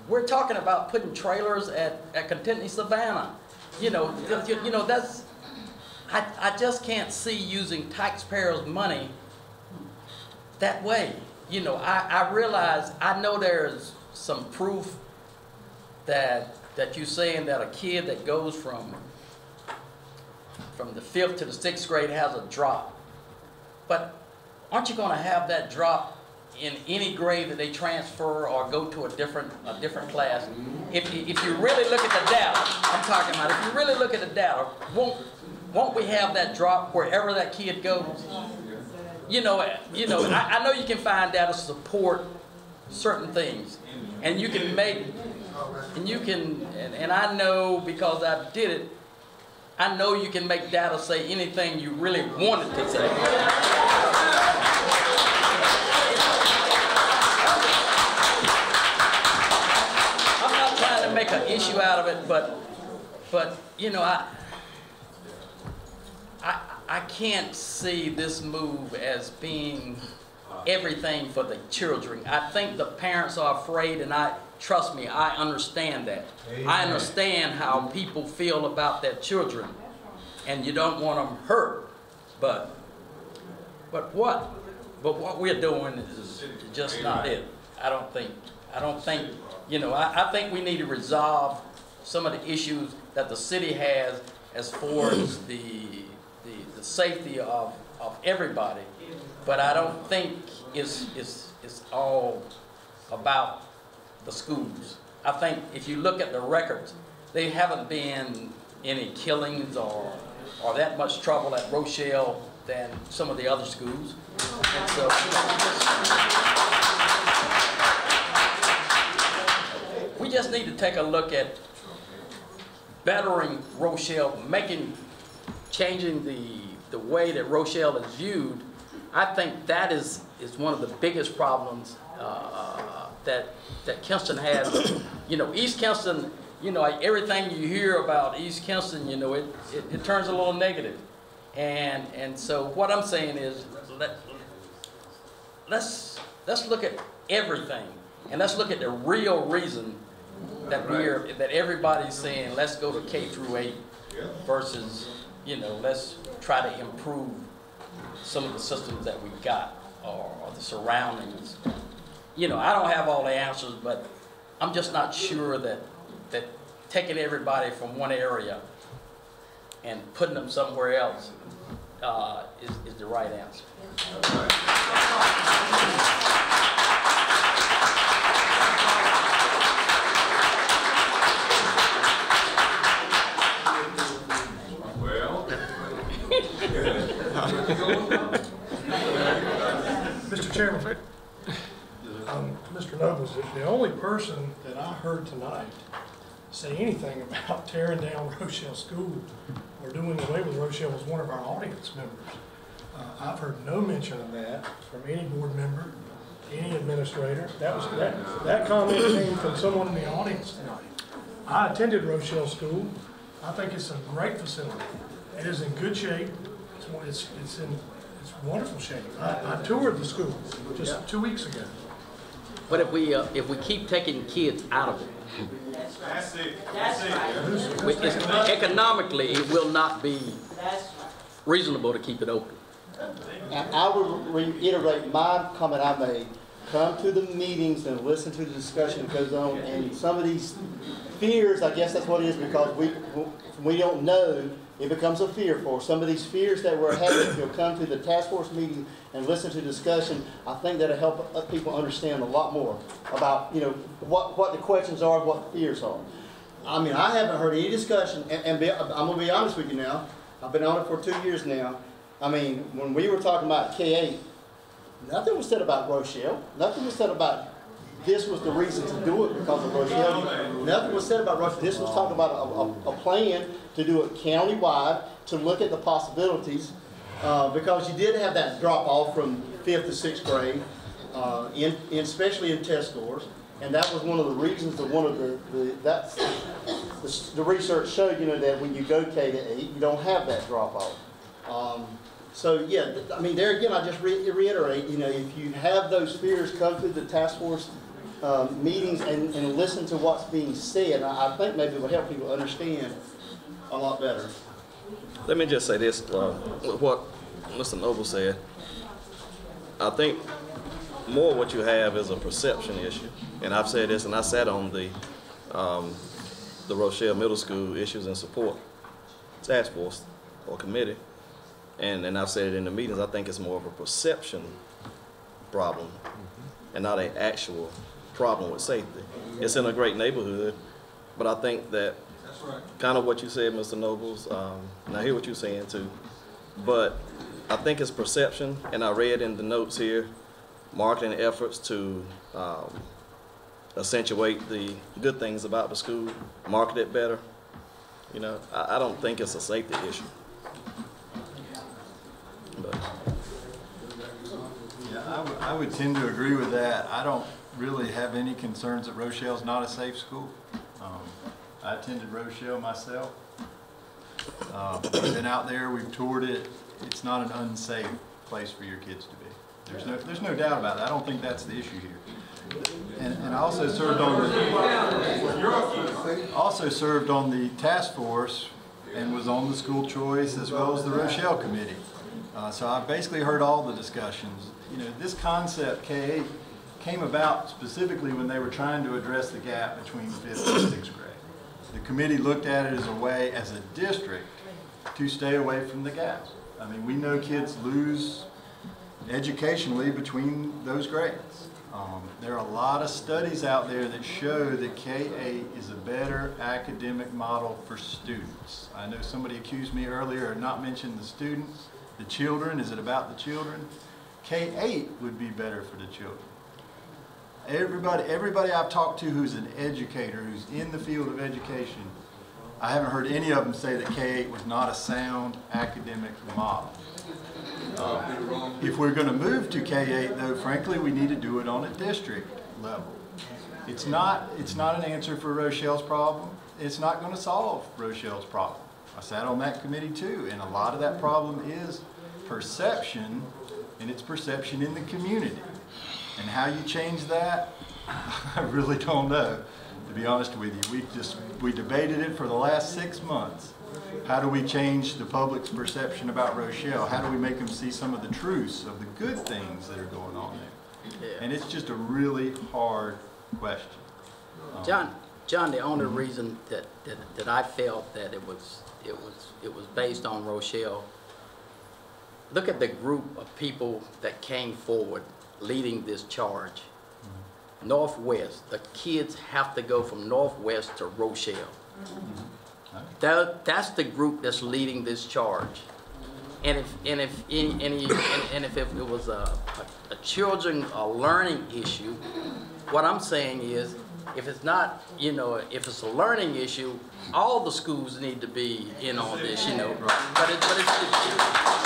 We're talking about putting trailers at Contentney Savannah. You know, that's, I just can't see using taxpayers' money that way. You know, I realize, I know there's some proof that you're saying that a kid that goes from the 5th to the 6th grade has a drop. But aren't you going to have that drop in any grade that they transfer or go to a different class? If you really look at the data, I'm talking about, if you really look at the data, won't we have that drop wherever that kid goes? You know, I know you can find data to support certain things, and you can make, and I know because I did it, I know you can make data say anything you really want it to say. I'm not trying to make an issue out of it, but you know, I can't see this move as being everything for the children. I think the parents are afraid, and trust me, I understand that. Amen. I understand how people feel about their children, and you don't want them hurt. But what we're doing is just not it. I don't think, you know, I think we need to resolve some of the issues that the city has as far as the safety of everybody. But I don't think it's all about the schools. I think if you look at the records, there haven't been any killings or that much trouble at Rochelle than some of the other schools. And so, we just need to take a look at bettering Rochelle, changing the way that Rochelle is viewed. I think that is one of the biggest problems that Kinston has. You know, East Kinston, you know, everything you hear about East Kinston, you know, it turns a little negative. And so what I'm saying is, let's look at everything. And let's look at the real reason that that everybody's saying, let's go to K through 8 versus, you know, let's try to improve some of the systems that we've got or the surroundings. You know, I don't have all the answers, but I'm just not sure that taking everybody from one area and putting them somewhere else is the right answer. Mr. Chairman, Mr. Nobles, the only person that I heard tonight say anything about tearing down Rochelle School or doing away with Rochelle was one of our audience members. I've heard no mention of that from any board member, any administrator. That comment came from someone in the audience tonight. I attended Rochelle School. I think it's a great facility. It is in good shape. It's in wonderful shape. I toured the school just 2 weeks ago. But if we keep taking kids out of it, economically it will not be reasonable to keep it open. And I would reiterate my comment I made. Come to the meetings and listen to the discussion that goes on. And some of these fears, I guess that's what it is, because we don't know. It becomes a fear for some of these fears that we're having. If you'll come to the task force meeting and listen to discussion, I think that'll help people understand a lot more about, you know, what the questions are, what the fears are. I mean, I haven't heard any discussion, and I'm going to be honest with you now. I've been on it for 2 years now. I mean, when we were talking about K-8, nothing was said about Rochelle. Nothing was said about this was the reason to do it because of Rochelle. Nothing was said about Rochelle. This was talking about a plan to do it countywide, to look at the possibilities, because you did have that drop off from 5th to 6th grade, especially in test scores, and that was one of the reasons that the research showed, you know, that when you go K to 8, you don't have that drop off. So yeah, I mean, there again, I just reiterate, you know, if you have those fears, come to the task force meetings and listen to what's being said. I think maybe it will help people understand a lot better. Let me just say this, what Mr. Noble said. I think more what you have is a perception issue. And I've said this, and I sat on the Rochelle Middle School Issues and Support Task Force or Committee. And I've said it in the meetings, I think it's more of a perception problem and not an actual problem with safety. It's in a great neighborhood, but I think that kind of what you said, Mr. Nobles, and I hear what you're saying too, but I think it's perception, and I read in the notes here, marketing efforts to accentuate the good things about the school, market it better. You know, I don't think it's a safety issue. Yeah, I would tend to agree with that. I don't really have any concerns that Rochelle's not a safe school. I attended Rochelle myself. We've been out there, we've toured it. It's not an unsafe place for your kids to be. There's no doubt about that. I don't think that's the issue here. And I also served on the task force and was on the school choice as well as the Rochelle committee. So I basically heard all the discussions. You know, this concept, K-8, came about specifically when they were trying to address the gap between 5th and 6th grade. The committee looked at it as a way, as a district, to stay away from the gaps. I mean, we know kids lose educationally between those grades. There are a lot of studies out there that show that K-8 is a better academic model for students. I know somebody accused me earlier of not mentioning the students. The children, is it about the children? K-8 would be better for the children. Everybody I've talked to who's an educator, who's in the field of education, I haven't heard any of them say that K-8 was not a sound academic model. If we're going to move to K-8, though, frankly, we need to do it on a district level. It's not an answer for Rochelle's problem. It's not going to solve Rochelle's problem. I sat on that committee too, and a lot of that problem is perception, and it's perception in the community. And how you change that, I really don't know, to be honest with you. We debated it for the last 6 months. How do we change the public's perception about Rochelle? How do we make them see some of the truths of the good things that are going on there? And it's just a really hard question. John, the only reason that I felt that it was based on Rochelle, look at the group of people that came forward leading this charge. Northwest, the kids have to go from Northwest to Rochelle. That's the group that's leading this charge. And if it was a children a learning issue, what I'm saying is, if it's not, if it's a learning issue, all the schools need to be in on this, But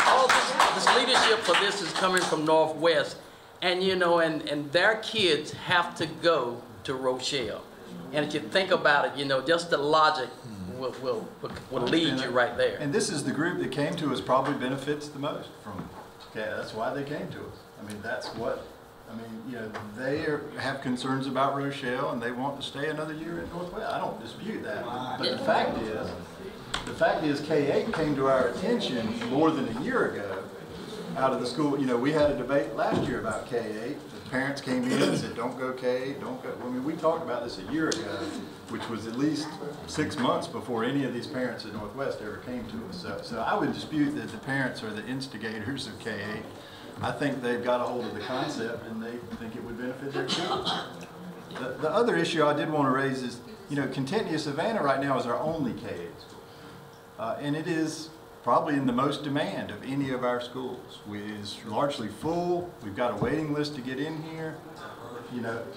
all this leadership for this is coming from Northwest, and and their kids have to go to Rochelle. And if you think about it, just the logic will lead you right there. And this is the group that came to us probably benefits the most from. That's why they came to us. I mean, they have concerns about Rochelle and they want to stay another year in Northwest. I don't dispute that. But the fact is K-8 came to our attention more than a year ago out of the school. We had a debate last year about K-8. The parents came in and said, don't go K-8, don't go. I mean, we talked about this a year ago, which was at least 6 months before any of these parents at Northwest ever came to us. So I would dispute that the parents are the instigators of K-8. I think they've got a hold of the concept and they think it would benefit their children. The other issue I did want to raise is, Contentia Savannah right now is our only K-8 school. And it is probably in the most demand of any of our schools. It's largely full. We've got a waiting list to get in here.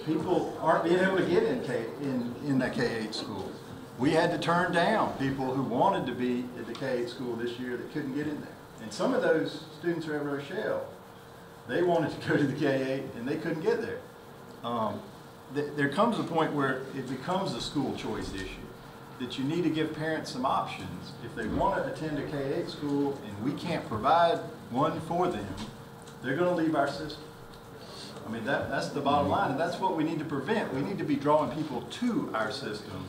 People aren't being able to get in that K-8 school. We had to turn down people who wanted to be at the K-8 school this year that couldn't get in there. And some of those students are at Rochelle. They wanted to go to the K-8 and they couldn't get there. There comes a point where it becomes a school choice issue, that you need to give parents some options. If they want to attend a K-8 school and we can't provide one for them, they're going to leave our system. I mean, that's the bottom line, and that's what we need to prevent. We need to be drawing people to our system,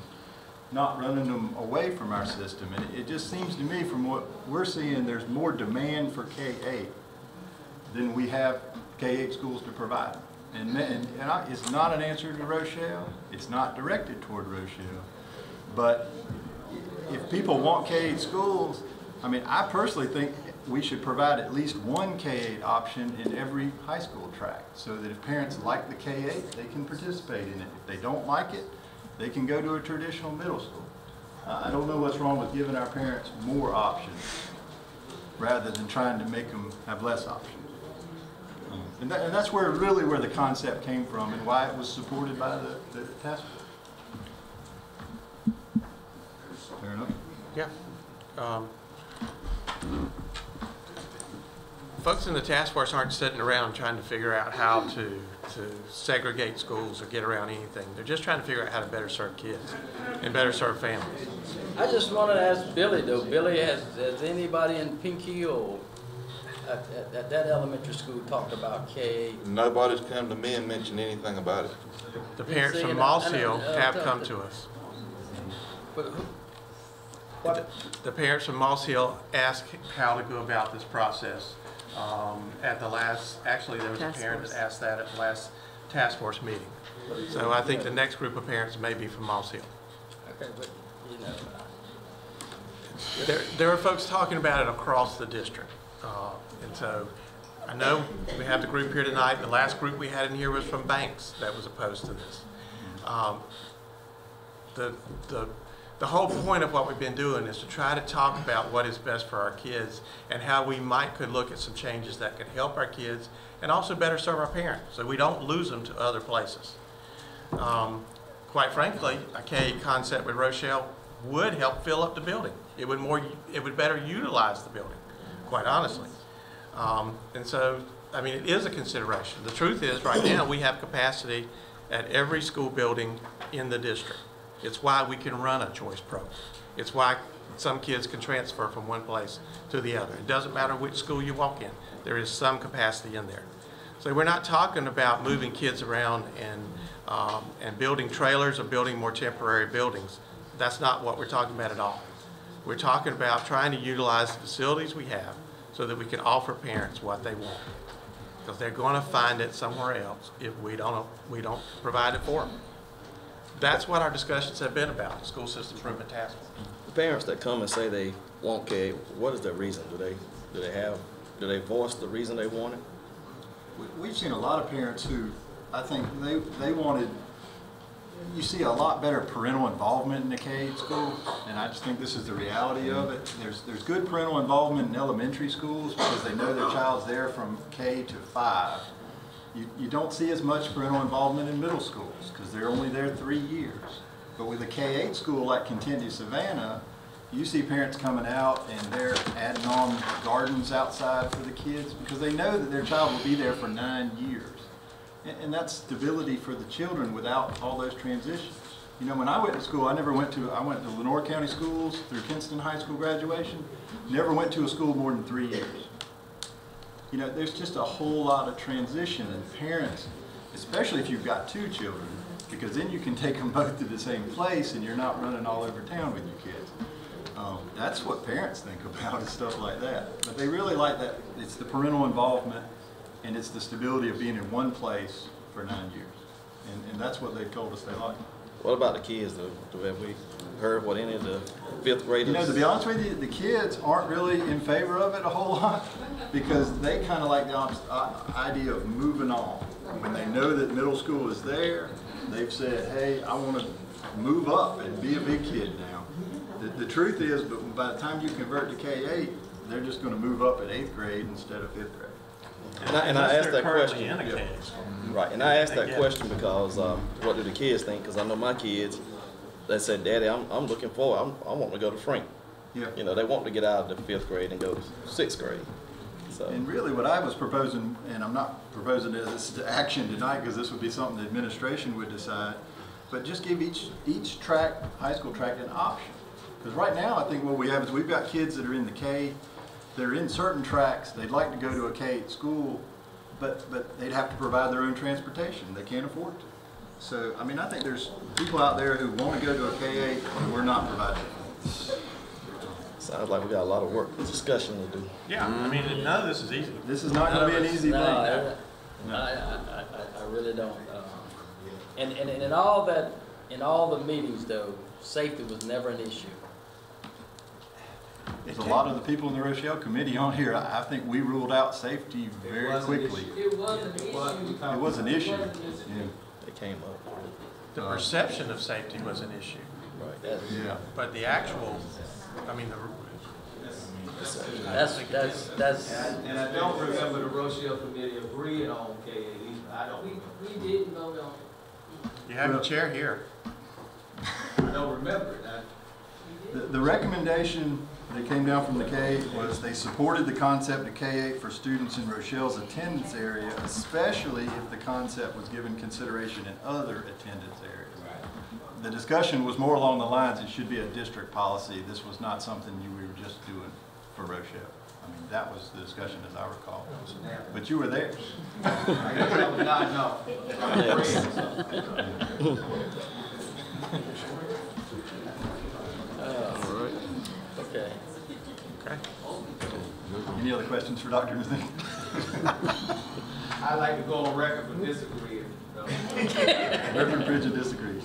not running them away from our system. And it just seems to me, from what we're seeing, there's more demand for K-8 than we have K-8 schools to provide. And it's not an answer to Rochelle. It's not directed toward Rochelle. But if people want K-8 schools, I mean, I personally think we should provide at least one K-8 option in every high school track, so that if parents like the K-8, they can participate in it. If they don't like it, they can go to a traditional middle school. I don't know what's wrong with giving our parents more options rather than trying to make them have less options. And that's really where the concept came from and why it was supported by the task force. Fair enough? Yeah. Folks in the task force aren't sitting around trying to figure out how to segregate schools or get around anything. They're just trying to figure out how to better serve kids and better serve families. I just wanted to ask Billy, though. Billy, has anybody in Pinky or at that elementary school talked about K-8? Nobody's come to me and mentioned anything about it. The parents from Moss Hill have come to us. The parents from Moss Hill asked how to go about this process. At the last, actually there was a parent that asked that at the last task force meeting. So I think the next group of parents may be from Moss Hill. Okay, but There are folks talking about it across the district. And so I know we have the group here tonight. The last group we had in here was from Banks that was opposed to this. The whole point of what we've been doing is to try to talk about what is best for our kids and how we could look at some changes that could help our kids and also better serve our parents so we don't lose them to other places. Quite frankly, a K-8 concept with Rochelle would help fill up the building. It would better utilize the building, quite honestly. And so, I mean, it is a consideration. The truth is, right now, we have capacity at every school building in the district. It's why we can run a choice program. It's why some kids can transfer from one place to the other. It doesn't matter which school you walk in. There is some capacity in there. So we're not talking about moving kids around and building trailers or building more temporary buildings. That's not what we're talking about at all. We're talking about trying to utilize the facilities we have so that we can offer parents what they want. Because they're going to find it somewhere else if we don't provide it for them. That's what our discussions have been about, the School System Improvement Task Force. The parents that come and say they want K, what is their reason? Do they voice the reason they want it? We've seen a lot of parents who, I think they wanted, you see a lot better parental involvement in the K-8 school, and I just think this is the reality of it. There's good parental involvement in elementary schools because they know their child's there from K to 5. You don't see as much parental involvement in middle schools because they're only there 3 years. But with a K-8 school like Contindy Savannah, you see parents coming out and they're adding on gardens outside for the kids because they know that their child will be there for 9 years. And that's stability for the children without all those transitions. You know, when I went to school, I went to Lenoir County schools through Kinston High School graduation. Never went to a school more than 3 years. You know, there's just a whole lot of transition, and parents, especially if you've got 2 children, because then you can take them both to the same place and you're not running all over town with your kids. That's what parents think about is stuff like that. But they really like that. It's the parental involvement and it's the stability of being in one place for 9 years. And that's what they've told us they like. What about the kids though? Have we heard what any of the 5th graders? You know, to be honest with you, the kids aren't really in favor of it a whole lot because they kind of like the idea of moving on. When they know that middle school is there, they've said, hey, I want to move up and be a big kid now. The truth is, but by the time you convert to K-8, they're just going to move up at 8th grade instead of 5th grade. And I asked that question. Right, and I asked that question because what do the kids think? Because I know my kids, they said, Daddy, I'm looking forward. I want to go to Frank. Yeah. You know, they want to get out of the 5th grade and go to 6th grade. So. And really what I was proposing, and I'm not proposing this to action tonight because this would be something the administration would decide, but just give each track, high school track, an option. Because right now, I think what we have is we've got kids that are in the K, they're in certain tracks, they'd like to go to a K-8 school, but they'd have to provide their own transportation. They can't afford to. So, I mean, I think there's people out there who want to go to a K-8 and we're not providing it. Sounds like we got a lot of work, discussion to do. Yeah, I mean, none of this is easy. This is not going to be an easy thing. I really don't. And in all the meetings though, safety was never an issue. There's a lot of the people in the Rochelle committee on here. I think we ruled out safety very quickly. It was an issue. It was an issue. Yeah. It came up. The perception of safety was an issue. Right. Yeah. But the actual, I mean, that's. And I don't remember the Rochelle committee agreeing on K-8 either. I don't. We didn't vote on it. You have a chair here. I don't remember it. The recommendation that came down from the K-8 was they supported the concept of K-8 for students in Rochelle's attendance area, especially if the concept was given consideration in other attendance areas. The discussion was more along the lines, it should be a district policy. This was not something we were just doing for Rochelle. I mean, that was the discussion as I recall. But you were there. Okay. Okay. Any other questions for Dr. Mazingo? I like to go on record for disagreeing. Reverend Bridget disagrees.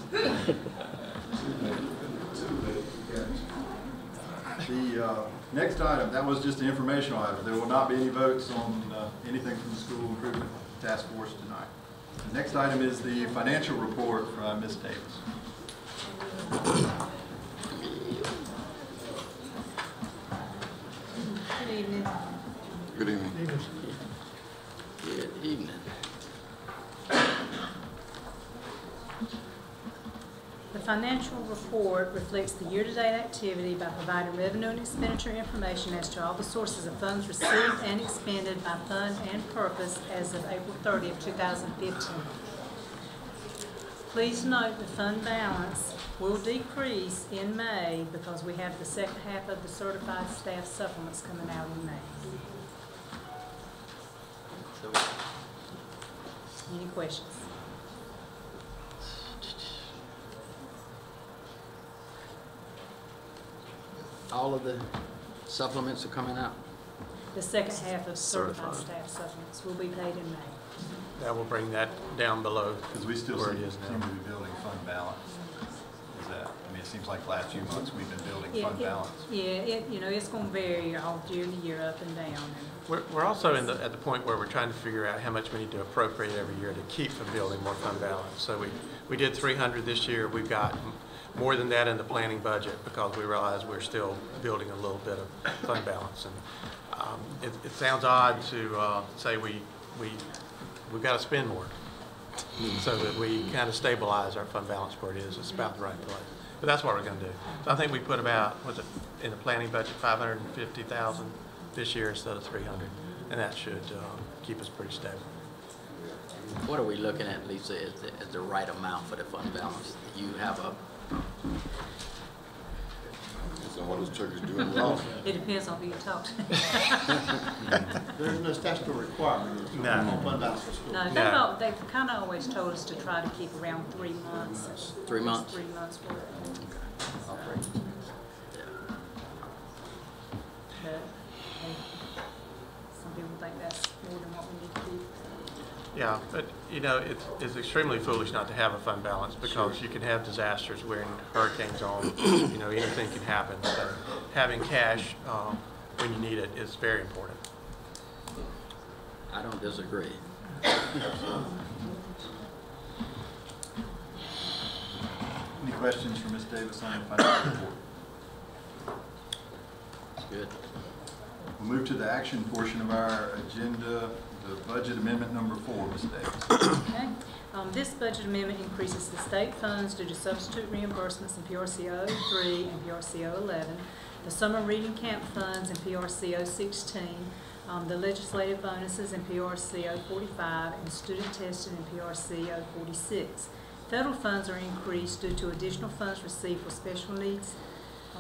The next item, that was just an informational item. There will not be any votes on anything from the School Improvement Task Force tonight. The next item is the financial report from Ms. Davis. Good evening. Good evening. Good evening. The financial report reflects the year-to-date activity by providing revenue and expenditure information as to all the sources of funds received and expended by fund and purpose as of April 30th, 2015. Please note the fund balance will decrease in May because we have the second half of the certified staff supplements coming out in May. Any questions? All of the supplements are coming out? The second half of certified Certified. staff supplements will be paid in May. That will bring that down below Because we still where seem it is to now. be building fund balance. Is that, I mean, it seems like last few months we've been building fund balance. It's going to vary all year to year, up and down. We're also at the point where we're trying to figure out how much we need to appropriate every year to keep from building more fund balance. So we did 300 this year. We've got more than that in the planning budget because we realize we're still building a little bit of fund balance. And it sounds odd to say we've got to spend more so that we kind of stabilize our fund balance where it is. It's about the right place. But that's what we're going to do. So I think we put about, in the planning budget, 550,000 this year instead of 300, and that should keep us pretty stable. What are we looking at, Lisa, as the right amount for the fund balance? You have a... So what is churches doing wrong? It depends on who you talk to. There's no statutory requirement on fund balance for school. No, they've kind of always told us to try to keep around 3 months. 3 months? 3 months worth. But some people think that's more than what we need to keep. Yeah, but it's extremely foolish not to have a fund balance because you can have disasters when hurricanes on, anything can happen. So having cash when you need it is very important. I don't disagree. Any questions for Ms. Davis on the financial report? Good. We'll move to the action portion of our agenda, the budget amendment number 4, Ms. Davis. Okay. This budget amendment increases the state funds due to substitute reimbursements in PRC 03 and PRC 011, the summer reading camp funds in PRC 016, the legislative bonuses in PRC 045, and student testing in PRC 046. Federal funds are increased due to additional funds received for special needs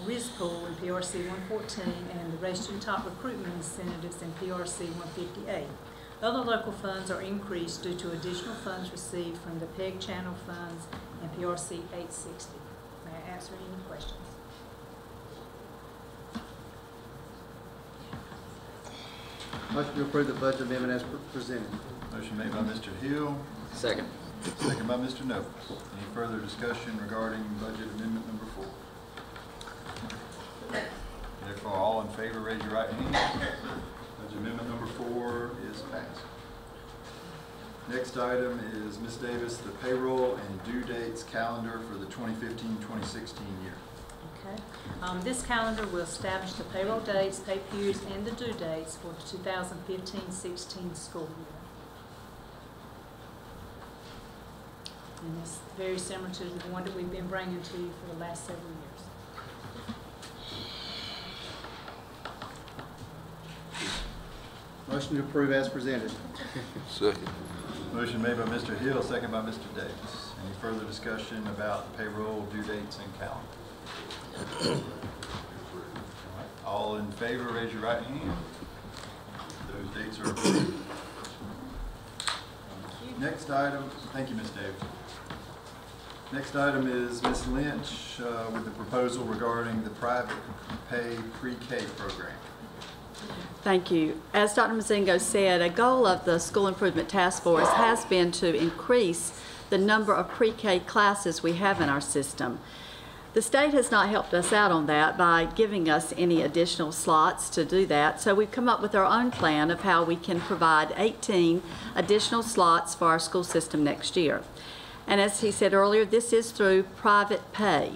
RIS pool in PRC 114 and the Race to the Top recruitment incentives in PRC 158. Other local funds are increased due to additional funds received from the PEG channel funds in PRC 860. May I answer any questions? Motion to approve the budget amendment as presented. Motion made by Mr. Hill. Second. Second by Mr. Nobles. Any further discussion regarding budget amendment number 4? Therefore, all in favor, raise your right hand. Budget amendment number 4 is passed. Next item is Ms. Davis, the payroll and due dates calendar for the 2015-2016 year. Okay. This calendar will establish the payroll dates, pay periods, and the due dates for the 2015-16 school year. And it's very similar to the one that we've been bringing to you for the last several years. Motion to approve as presented. Second. Motion made by Mr. Hill, second by Mr. Davis. Any further discussion about payroll, due dates, and calendar? All in favor, raise your right hand. Those dates are approved. Next item, thank you, Ms. Davis. Next item is Ms. Lynch with the proposal regarding the private pay pre-K program. Thank you. As Dr. Mazingo said, a goal of the School Improvement Task Force has been to increase the number of pre-K classes we have in our system. The state has not helped us out on that by giving us any additional slots to do that, so we've come up with our own plan of how we can provide 18 additional slots for our school system next year. And as he said earlier, this is through private pay.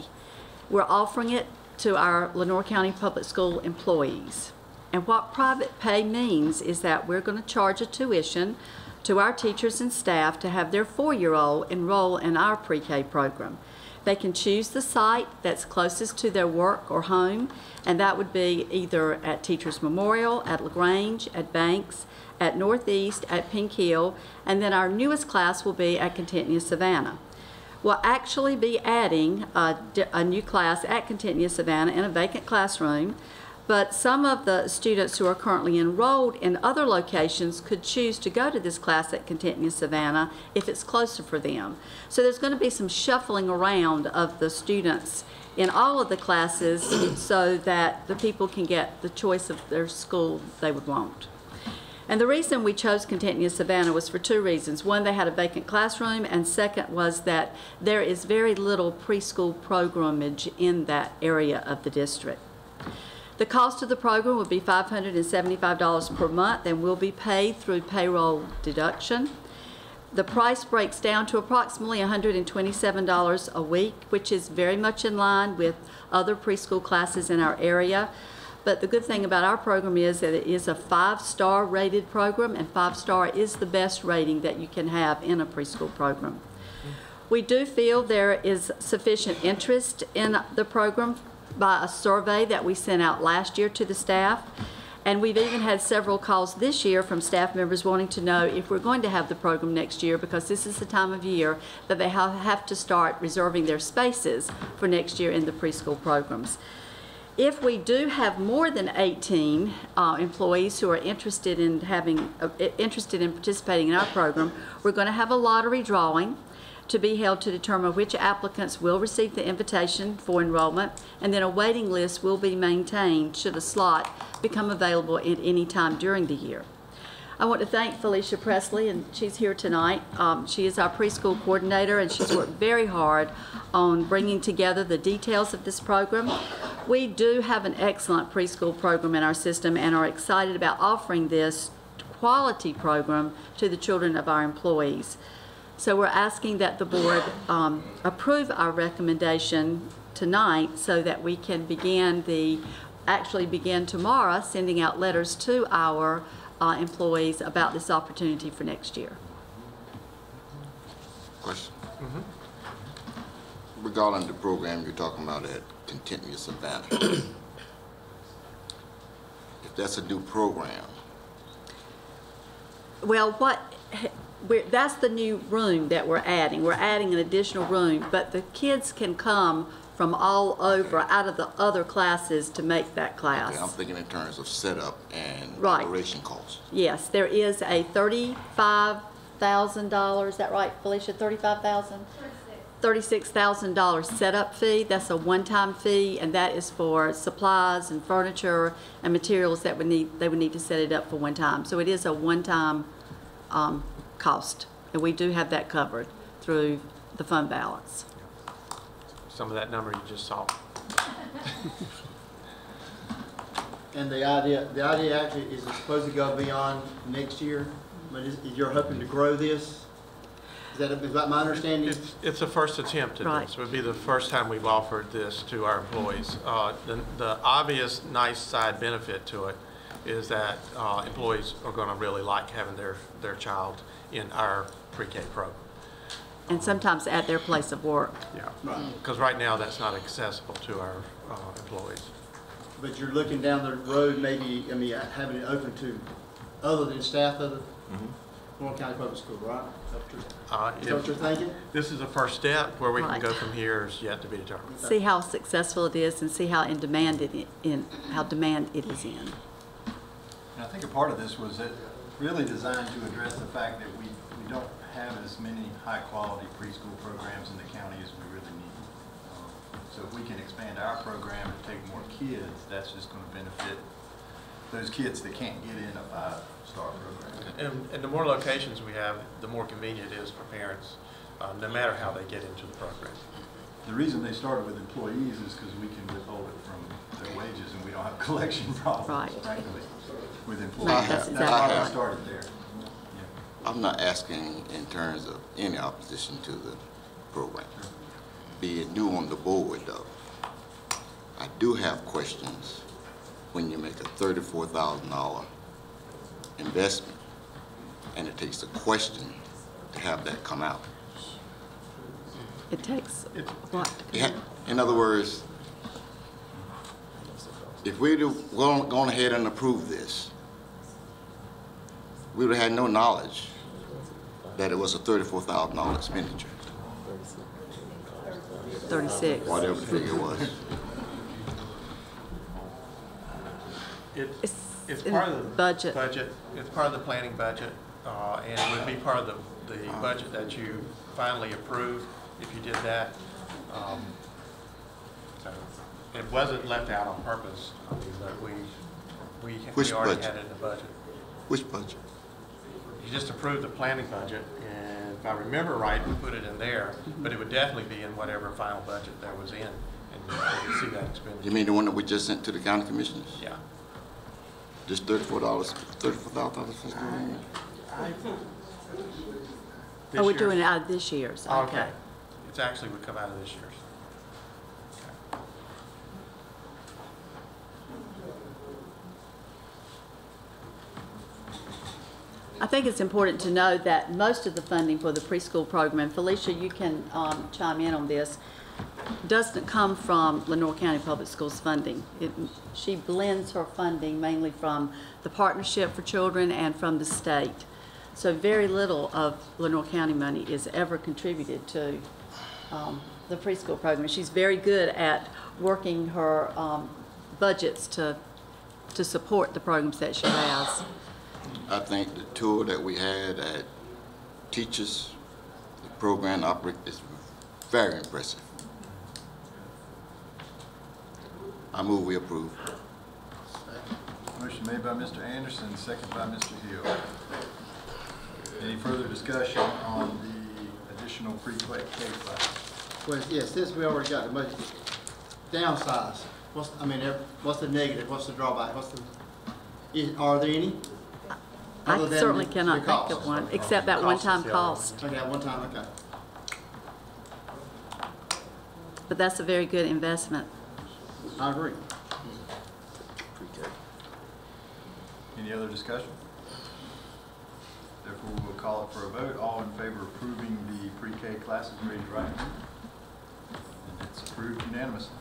We're offering it to our Lenoir County Public School employees. And what private pay means is that we're going to charge a tuition to our teachers and staff to have their 4-year-old enroll in our pre-K program. They can choose the site that's closest to their work or home, and that would be either at Teachers Memorial, at LaGrange, at Banks, at Northeast, at Pink Hill, and then our newest class will be at Contentnia Savannah. We'll actually be adding a new class at Contentnia Savannah in a vacant classroom But some of the students who are currently enrolled in other locations could choose to go to this class at Contentnia Savannah if it's closer for them. So there's going to be some shuffling around of the students in all of the classes so that the people can get the choice of their school they would want. And the reason we chose Contentnia Savannah was for two reasons. One, they had a vacant classroom, and second was that there is very little preschool programmage in that area of the district. The cost of the program would be $575 per month and will be paid through payroll deduction. The price breaks down to approximately $127 a week, which is very much in line with other preschool classes in our area. But the good thing about our program is that it is a 5-star rated program, and 5-star is the best rating that you can have in a preschool program. We do feel there is sufficient interest in the program by a survey that we sent out last year to the staff. And we've even had several calls this year from staff members wanting to know if we're going to have the program next year, because this is the time of year that they have to start reserving their spaces for next year in the preschool programs. If we do have more than 18 employees who are interested in participating in our program, we're going to have a lottery drawing to be held to determine which applicants will receive the invitation for enrollment, and then a waiting list will be maintained should a slot become available at any time during the year. I want to thank Felicia Presley, and she's here tonight. She is our preschool coordinator, and she's worked very hard on bringing together the details of this program. We do have an excellent preschool program in our system and are excited about offering this quality program to the children of our employees. So we're asking that the board approve our recommendation tonight so that we can actually begin tomorrow sending out letters to our employees about this opportunity for next year. Question. Regarding the program you're talking about at Contentnia Savannah, if that's a new program. Well, that's the new room that we're adding. We're adding an additional room, but the kids can come from all over out of the other classes to make that class. Okay, I'm thinking in terms of setup and right. operation costs. Yes, there is a $35,000, is that right, Felicia? $35,000? $36,000 setup fee. That's a one-time fee, and that is for supplies and furniture and materials that they would need to set it up for one time. So it is a one-time cost, and we do have that covered through the fund balance. Some of that number you just saw. And the idea actually is it's supposed to go beyond next year, but you're hoping to grow this? Is that my understanding? It's a first attempt at this. It would be the first time we've offered this to our employees. The obvious nice side benefit to it is that employees are going to really like having their child in our pre-K program. And sometimes at their place of work. Yeah, because right now that's not accessible to our employees. But you're looking down the road, maybe, having it open to other than staff of the Warren County Public School, right? Is that what you're thinking? This is a first step. Where we can go from here is yet to be determined. See how successful it is and see how demand it is in. And I think a part of this was really designed to address the fact that we don't have as many high-quality preschool programs in the county as we really need. So if we can expand our program and take more kids, that's just going to benefit those kids that can't get in a 5-star program. And the more locations we have, the more convenient it is for parents, no matter how they get into the program. The reason they started with employees is because we can withhold it from their wages and we don't have collection problems, frankly, with employees. That's why we started there. I'm not asking in terms of any opposition to the program. Being new on the board, though, I do have questions when you make a $34,000 investment and it takes a question to have that come out. It takes what? In other words, if we'd gone ahead and approved this, we would have had no knowledge that it was a $34,000 expenditure. 36. Whatever the figure was. It's part of the budget. It's part of the planning budget, and it would be part of the budget that you finally approve if you did that. So it wasn't left out on purpose, but we already had it in the budget. Which budget? You just approved the planning budget, and if I remember right, we put it in there, but it would definitely be in whatever final budget that was in, and you would see that expenditure. You mean the one that we just sent to the county commissioners? Yeah. Just $34 for school year? Oh, we're doing it out of this year's, okay. It actually would come out of this year's. Okay. I think it's important to know that most of the funding for the preschool program, and Felicia, you can chime in on this, doesn't come from Lenoir County Public Schools funding. She blends her funding mainly from the Partnership for Children and from the state. So very little of Lenoir County money is ever contributed to the preschool program. She's very good at working her budgets to support the programs that she has. I think the tour that we had at Teachers, the program is very impressive. I move we approve. Motion made by Mr. Anderson, second by Mr. Hill. Any further discussion on the additional pre-K class? Well, yes, since we already got the budget downsized, what's the negative, what's the drawback, are there any? I certainly cannot think of one, except that one-time cost. Okay, one time, okay. But that's a very good investment. I agree. Any other discussion? Therefore, we'll call it for a vote. All in favor of approving the pre-K classes, raise your right hand. And it's approved unanimously.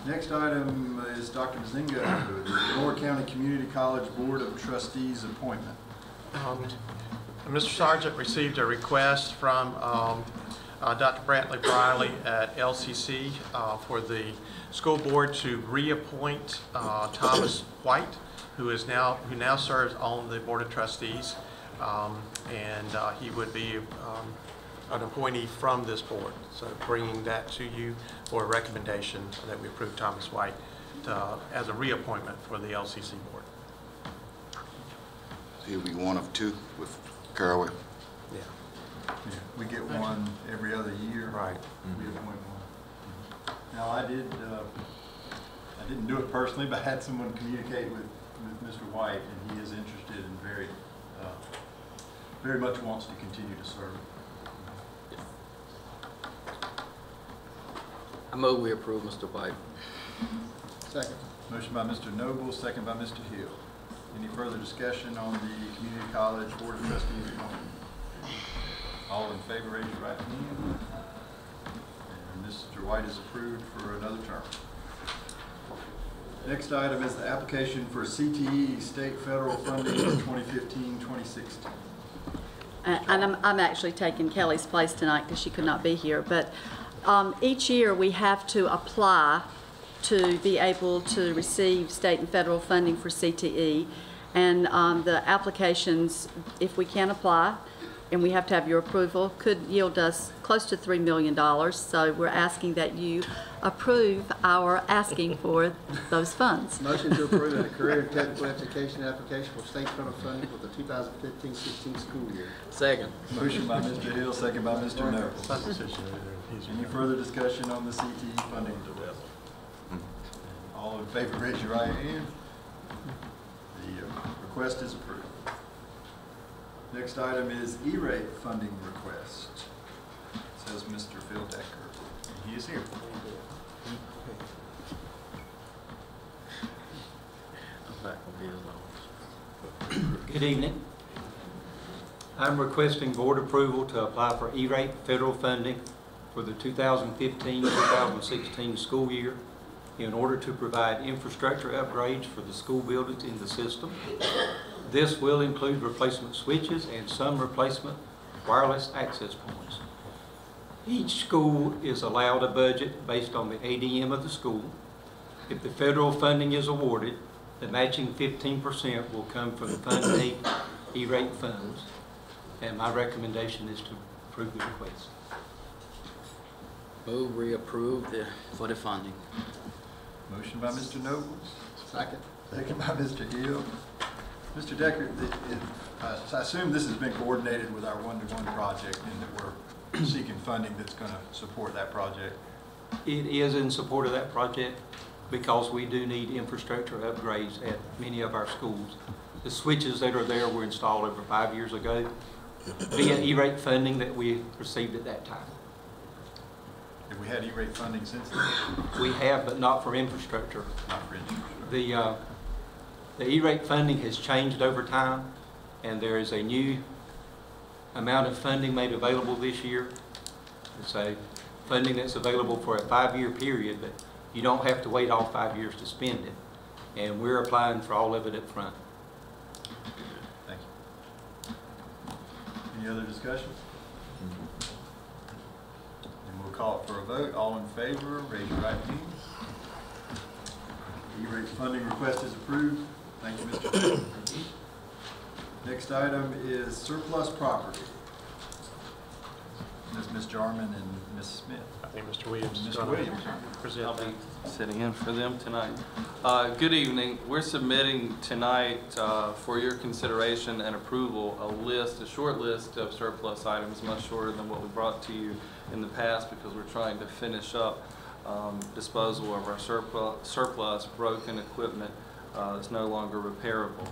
Next item is Dr. Mazinga, the Lenoir County Community College Board of Trustees appointment. Mr. Sargent received a request from Dr. Brantley Briley at LCC for the school board to reappoint Thomas White, who now serves on the Board of Trustees, and he would be an appointee from this board. So bringing that to you for a recommendation that we approve Thomas White as a reappointment for the LCC board. So he'll be one of two with Caraway. Yeah, we get one every other year. Right. We appoint one. Now, I didn't do it personally, but I had someone communicate with Mr. White, and he is interested and very much wants to continue to serve. I move we approve Mr. White. Second. Motion by Mr. Noble, second by Mr. Hill. Any further discussion on the Community College Board of Trustees appointment? All in favor, raise your right hand. And Mr. White is approved for another term. Next item is the application for CTE state federal funding for 2015-2016. And I'm actually taking Kelly's place tonight because she could not be here. But each year we have to apply to be able to receive state and federal funding for CTE. And the applications, if we can apply, and we have to have your approval, could yield us close to $3 million. So we're asking that you approve our asking for those funds. Motion to approve a career and technical education application for state federal funding for the 2015-16 school year. Second. Motion by Mr. Hill, second by Mr. Noble. Any further discussion on the CTE funding? All in favor, raise your right hand. The request is approved. Next item is E-rate funding request. It says Mr. Phil Decker. He is here. Good evening. I'm requesting board approval to apply for E-rate federal funding for the 2015-2016 school year in order to provide infrastructure upgrades for the school buildings in the system. This will include replacement switches and some replacement wireless access points. Each school is allowed a budget based on the ADM of the school. If the federal funding is awarded, the matching 15% will come from the Fund 8 E-rate funds, and my recommendation is to approve the request. Move reapprove for the funding. Motion by Mr. Nobles. Second. Second by Mr. Hill. Mr. Decker, I assume this has been coordinated with our one-to-one project and that we're seeking funding that's going to support that project. It is in support of that project because we do need infrastructure upgrades at many of our schools. The switches that are there were installed over 5 years ago via E-rate funding that we received at that time. Have we had E-rate funding since then? We have, but not for infrastructure. Not for infrastructure. The E-rate funding has changed over time, and there is a new amount of funding made available this year. It's a funding that's available for a 5-year period, but you don't have to wait all 5 years to spend it. And we're applying for all of it up front. Thank you. Any other discussion? And we'll call it for a vote. All in favor, raise your right hand. E-rate funding request is approved. Thank you, Mr. Chairman. Next item is surplus property. That's Ms. Jarman and Ms. Smith. I think Mr. Williams is Mr. going Williams. to present I'll that. be sitting in for them tonight. Good evening. We're submitting tonight for your consideration and approval a short list of surplus items, much shorter than what we brought to you in the past because we're trying to finish up disposal of our surplus broken equipment that's no longer repairable.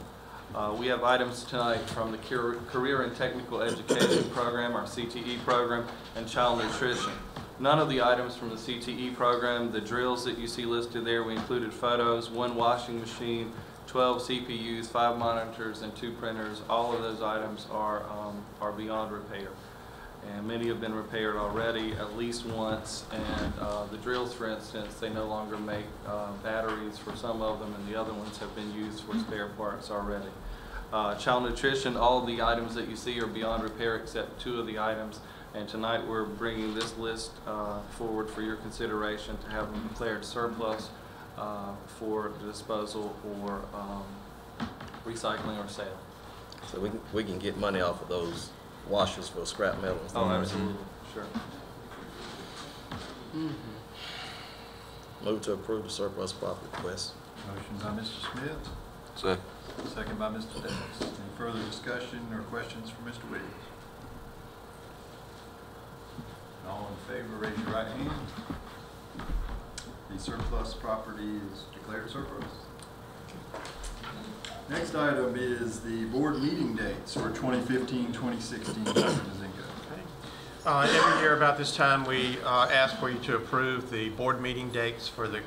We have items tonight from the Career and Technical Education Program, our CTE program, and Child Nutrition. None of the items from the CTE program, the drills that you see listed there, we included photos, 1 washing machine, 12 CPUs, 5 monitors, and 2 printers. All of those items are beyond repair. And many have been repaired already at least once. And the drills, for instance, they no longer make batteries for some of them, and the other ones have been used for spare parts already. Child Nutrition, all of the items that you see are beyond repair except 2 of the items. And tonight we're bringing this list forward for your consideration to have them declared surplus for disposal or recycling or sale. So we can get money off of those washers for scrap metal. Oh, absolutely, sure. Move to approve the surplus property request. Motion by Mr. Smith. Second. Second by Mr. Davis. Any further discussion or questions for Mr. Williams? All in favor, raise your right hand. The surplus property is declared surplus. Next item is the board meeting dates for 2015-2016. Dr. Mazingo. Every year about this time, we ask for you to approve the board meeting dates for the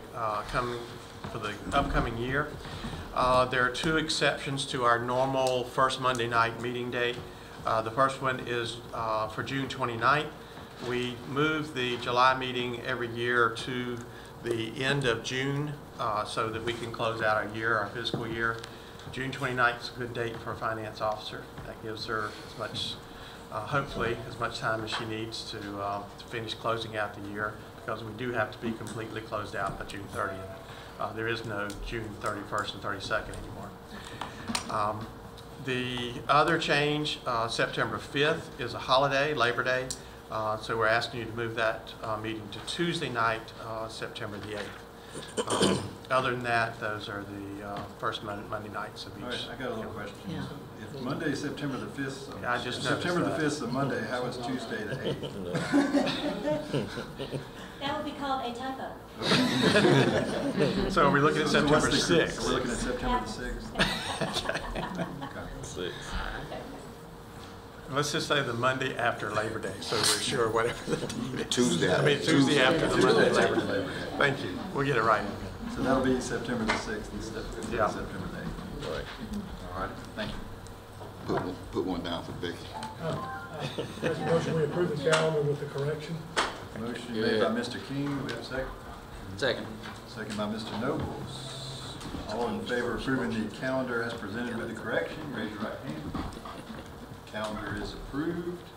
upcoming year. There are 2 exceptions to our normal first Monday night meeting date. The first one is for June 29th. We move the July meeting every year to the end of June so that we can close out our fiscal year. June 29th is a good date for a finance officer. That gives her as much, hopefully, as much time as she needs to finish closing out the year, because we do have to be completely closed out by June 30th. There is no June 31st and 32nd anymore. The other change, September 5th, is a holiday, Labor Day. So we're asking you to move that meeting to Tuesday night, September the 8th. Other than that, those are the first Monday nights of each. All right, I got a little question. Yeah. So if Monday is September the 5th, Yeah, I just September the noticed 5th is a Monday, how is Tuesday the 8th? That would be called a typo. So are we looking at So September what's the 6th? We're looking at September the 6th? Okay. 6. Let's just say the Monday after Labor Day, so we're sure whatever the date is. Tuesday. I mean, Tuesday after the Monday Labor Day. Thank you. We'll get it right. So that'll be September the 6th instead of Yeah. September the 8th. Right. All right, thank you. Put one down for Becky. Make a motion, we approve the calendar with the correction. Motion made by Mr. King, do we have a second? Second. Second by Mr. Nobles. All in favor of approving the calendar as presented with the correction, raise your right hand. Calendar is approved.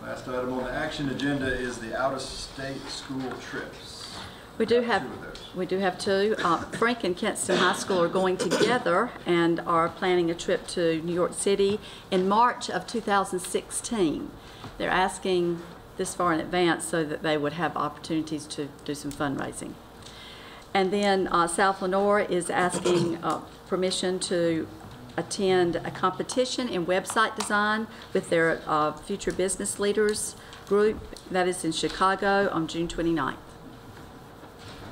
Last item on the action agenda is the out-of-state school trips. We do have two. Frank and Kenston High School are going together and are planning a trip to New York City in March of 2016. They're asking this far in advance so that they would have opportunities to do some fundraising. And then South Lenore is asking permission to attend a competition in website design with their Future Business Leaders group. That is in Chicago on June 29th.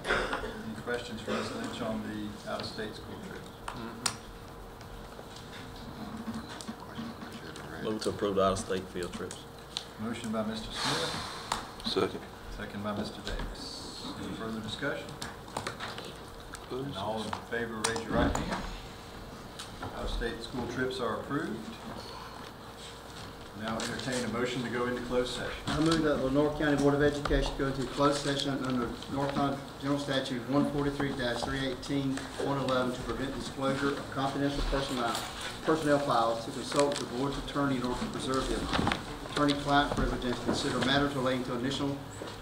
Any questions for Ms. Lynch on the out-of-state school trip? Move to approve the out-of-state field trips. Motion by Mr. Smith. Second. Second by Mr. Davis. Any further discussion? And all in favor, raise your right hand. Out-of-state school trips are approved. Now entertain a motion to go into closed session. I move that the Lenore County Board of Education go into closed session under North Carolina General Statute 143-318.111 to prevent disclosure of confidential personnel files, to consult with the board's attorney in order to preserve the attorney-client privilege, and to consider matters relating to initial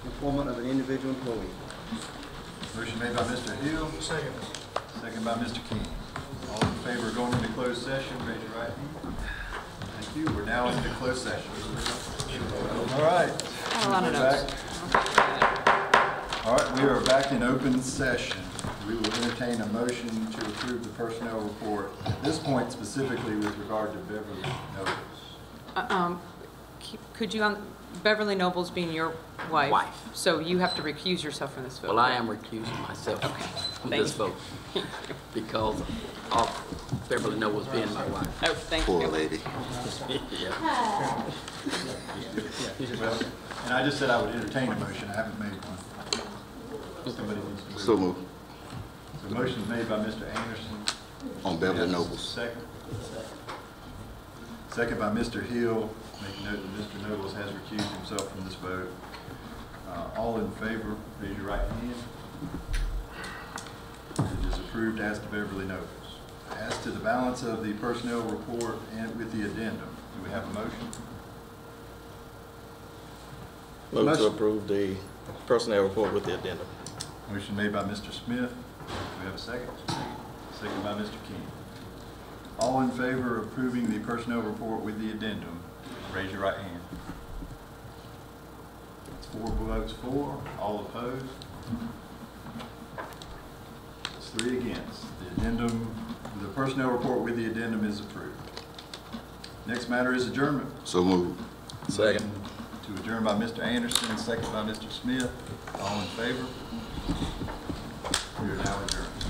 employment of an individual employee. Motion made by Mr. Hill. Second. Second by Mr. King. All in favor of going into closed session, raise your right hand. Thank you. We're now into closed session. All right. We're back. All right, we are back in open session. We will entertain a motion to approve the personnel report, at this point specifically with regard to Beverly Nobles. Could you, Beverly Nobles being your wife? Wife. So you have to recuse yourself from this vote? Well, I am recusing myself from this vote because of Beverly Nobles being my wife. Oh, thank Poor you. lady. Well, and I just said I would entertain a motion. I haven't made one. Somebody needs to move. So moved. The motion is made by Mr. Anderson. On Beverly Nobles. Second. Second by Mr. Hill. Make note that Mr. Nobles has recused himself from this vote. All in favor, raise your right hand. It is approved as to Beverly Nobles. As to the balance of the personnel report and with the addendum, do we have a motion? Move to approve the personnel report with the addendum. Motion made by Mr. Smith. Do we have a second? Second by Mr. King. All in favor of approving the personnel report with the addendum, raise your right hand. It's 4 votes for, all opposed. It's 3 against. The addendum, the personnel report with the addendum is approved. Next matter is adjournment. So moved. Second. To adjourn by Mr. Anderson, second by Mr. Smith. All in favor? We are now adjourned.